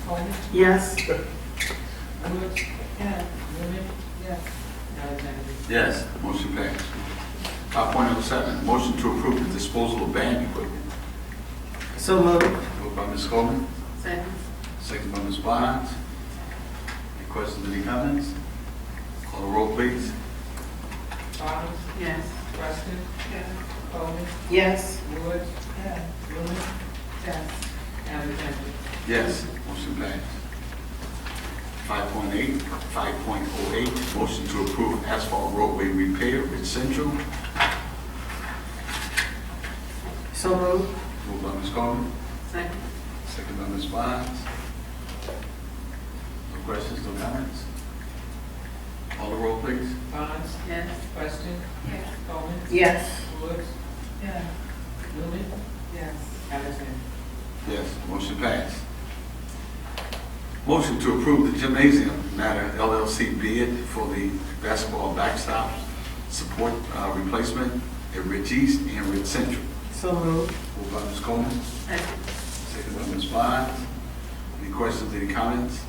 Coleman? Yes. Wood? Yes. Newman? Yes. Alexander? Yes, motion passed. 5.07, motion to approve the disposal of band equipment. So moved. Moved by Ms. Coleman. Second. Second by Ms. Bonds. Any questions, any comments? Call the roll, please. Barnes? Yes. Preston? Yes. Coleman? Yes. Wood? Yes. Newman? Yes. Alexander? Yes, motion passed. 5.08, motion to approve asphalt roadway repair at Central. So moved. Moved by Ms. Coleman. Second. Second by Ms. Bonds. No questions, no comments? Call the roll, please. Barnes? Yes. Preston? Yes. Coleman? Yes. Wood? Yes. Newman? Yes. Alexander? Yes, motion passed. Motion to approve the gymnasium matter LLC bid for the basketball backstop support replacement at Ridge East and Ridge Central. So moved. Moved by Ms. Coleman. Second. Second by Ms. Bonds. Any questions, any comments?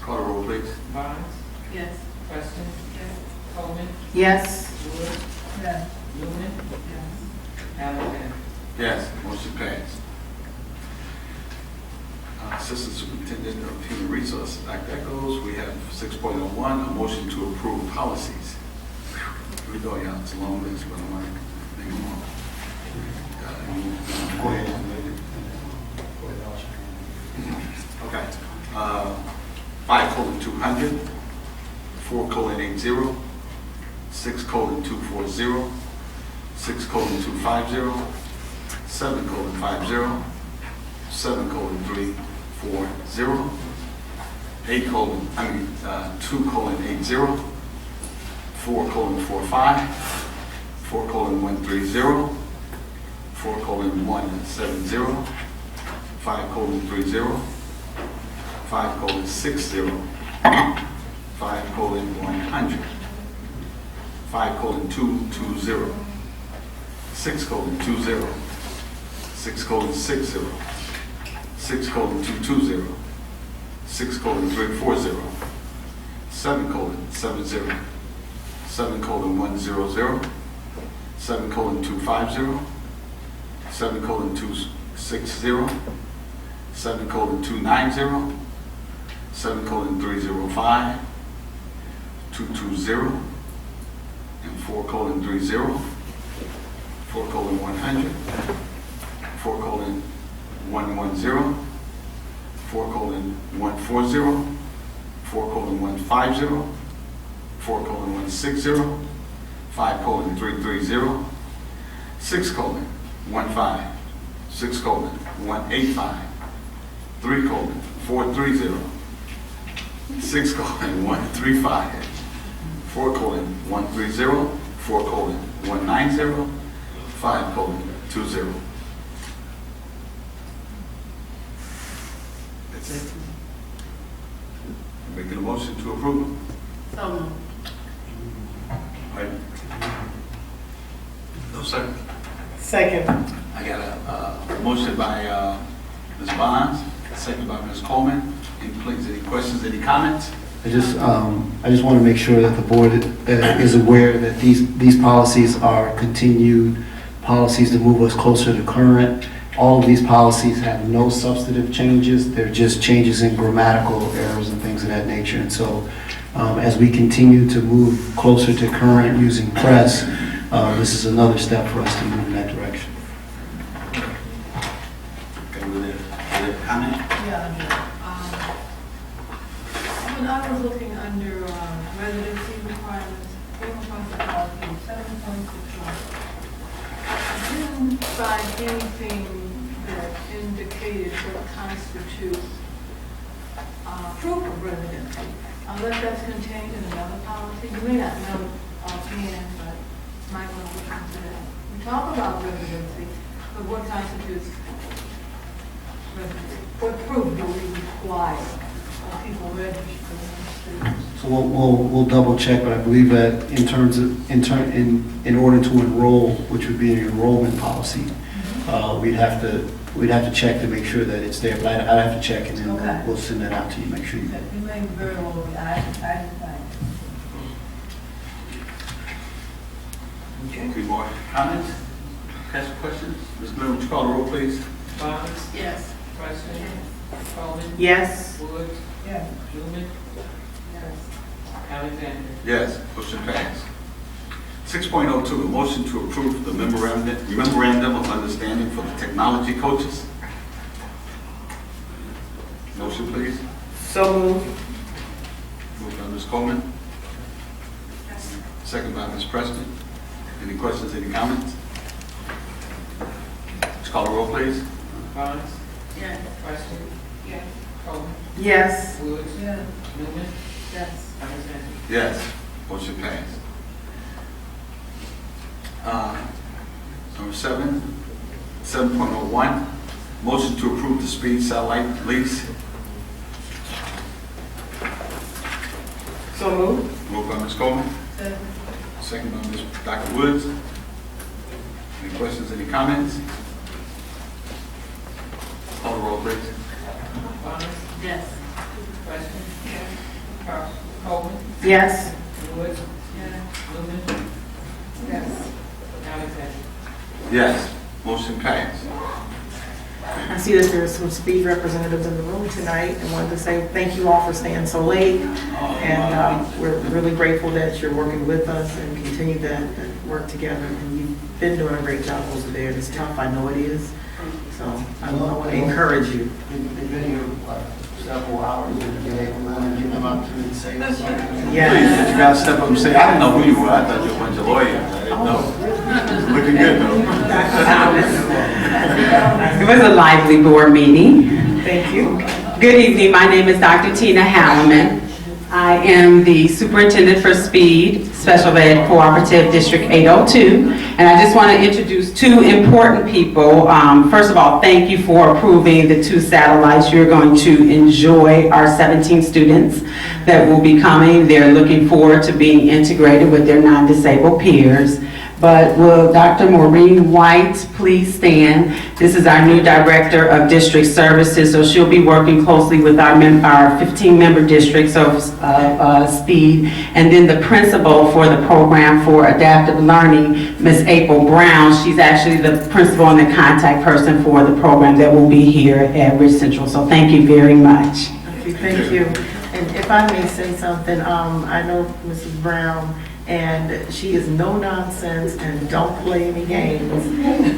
Call the roll, please. Barnes? Yes. Preston? Yes. Coleman. Yes. Wood. Yes. Newman. Alexander. Yes, motion passed. Assistant Superintendent of Human Resources, like that goes, we have 6.01, a motion to approve policies. Here we go, y'all, it's a long list, but I'm gonna name them all. Go ahead. Okay. 5:200, 4:80, 6:240, 6:250, 7:50, 7:340, 2:80, 4:45, 4:130, 4:170, 5:30, 5:60, 5:100, 5:220, 6:20, 6:60, 6:220, 6:340, 7:70, 7:100, 7:250, 7:260, 7:290, 7:305, 220, and 4:30, 4:100, 4:110, 4:140, 4:150, 4:160, 5:330, 6:15, 6:185, 3:430, 6:135, 4:130, 4:190, 5:20. That's it. Making a motion to approve. So moved. Right. No, sir. Second. I got a motion by Ms. Bonds, second by Ms. Coleman. Any questions, any comments? I just want to make sure that the board is aware that these policies are continued policies to move us closer to current. All of these policies have no substantive changes. They're just changes in grammatical errors and things of that nature. And so as we continue to move closer to current using press, this is another step for us to move in that direction. Okay, with a comment? Yeah, when I was looking under residency requirements, came across the policy 7.61. I didn't find anything that indicated what constitutes proof of residency, unless that's contained in another policy. You may not know offhand, but might want to look into that. We talk about residency, but what constitutes residency? What proof do we require of people registering? So we'll double check, but I believe that in order to enroll, which would be an enrollment policy, we'd have to check to make sure that it's there. But I'd have to check, and then we'll send that out to you. Make sure you. You may very well be. I didn't find it. Okay. Any more comments? Ask questions? Ms. Miller, would you call the roll, please? Bonds? Yes. President? Coleman? Yes. Wood? Yes. Newman? Yes. Alexander? Yes, motion passed. 6.02, a motion to approve the memorandum of understanding for the technology coaches. Motion, please. So moved. Moved by Ms. Coleman. Second by Ms. Preston. Any questions, any comments? Let's call the roll, please. Bonds? Yes. President? Yes. Coleman? Yes. Wood? Yes. Newman? Yes. Alexander? Yes, motion passed. Number 7.01, motion to approve the speed satellite lease. So moved. Moved by Ms. Coleman. Second by Ms. Dr. Woods. Any questions, any comments? Call the roll, please. Bonds? Yes. President? Yes. Coleman? Yes. Wood? Yes. Yes. Yes. Motion passed. I see that there's some speed representatives in the room tonight, and wanted to say thank you all for staying so late. And we're really grateful that you're working with us and continue that work together. And you've been doing a great job over there. It's tough, I know it is. So I want to encourage you. They've been here like several hours in the day. We want to give them up to and say something. Yeah. You gotta step up and say, I didn't know who you were. I thought you were a bunch of lawyers. I didn't know. Looking good though. It was a lively board meeting. Thank you. Good evening, my name is Dr. Tina Halliman. I am the Superintendent for Speed, Special Ed Cooperative District 802. And I just want to introduce two important people. First of all, thank you for approving the 2 satellites. You're going to enjoy our 17 students that will be coming. They're looking forward to being integrated with their non-disabled peers. But will Dr. Maureen White please stand? This is our new Director of District Services, so she'll be working closely with our 15-member districts of Speed, and then the principal for the program for adaptive learning, Ms. April Brown. She's actually the principal and the contact person for the program that will be here at Ridge Central. So thank you very much. Thank you. And if I may say something, I know Mrs. Brown, and she is no nonsense and don't play any games,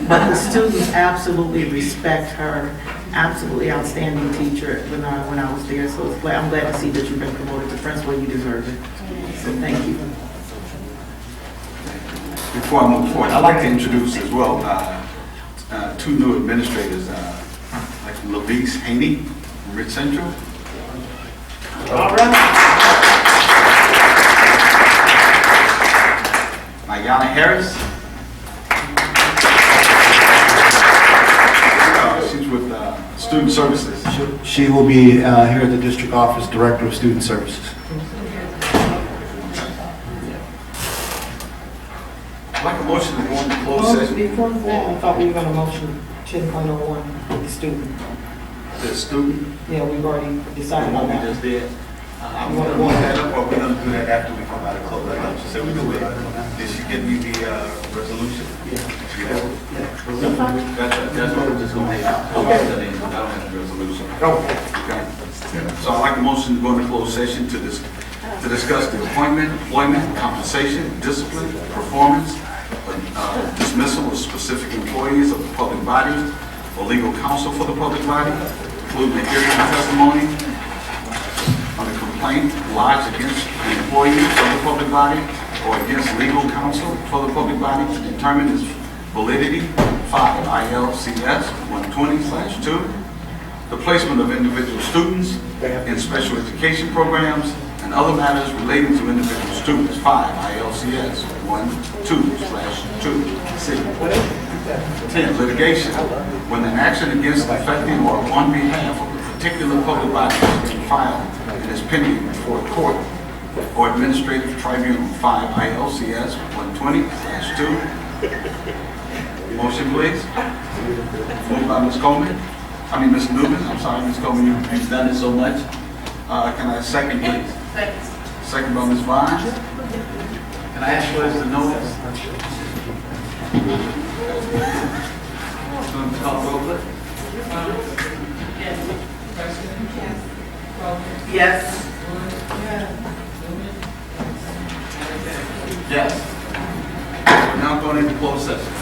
but the students absolutely respect her. Absolutely outstanding teacher when I was there. So I'm glad to see that you've been promoted to principal. You deserve it. So thank you. Before I move forward, I'd like to introduce as well 2 new administrators, like Lavise Haney from Ridge Central. All right. Yana Harris. She's with Student Services. She will be here at the district office, Director of Student Services. I'd like a motion to go into closed session. Before that, I thought we were going to motion 10.01 with the student. The student? Yeah, we've already decided on that. We just did. I'm going to go that up, or we're going to do that after we come out of closed session. So we do it. Did she give me the resolution? Yeah. That's what we're just going to make out. Okay. I don't have the resolution. Okay. So I'd like a motion to go into closed session to discuss the appointment, employment, compensation, discipline, performance, dismissal of specific employees of the public body or legal counsel for the public body, including the hearing of testimony on a complaint lodged against the employees of the public body or against legal counsel for the public body to determine its validity, 5 ILCS 120/2, the placement of individual students in special education programs, and other matters relating to individual students, 5 ILCS 1-2/2. 10, litigation. When an action against, affecting, or on behalf of a particular public body has been filed and is pending before a court or administrative tribunal, 5 ILCS 120/2. Motion, please. Moved by Ms. Coleman. Ms. Newman. I'm sorry, Ms. Coleman, you've done it so much. Can I have a second, please? Second by Ms. Vine. Can I ask you guys to notice? Yes. Yes. We're now going into closed session.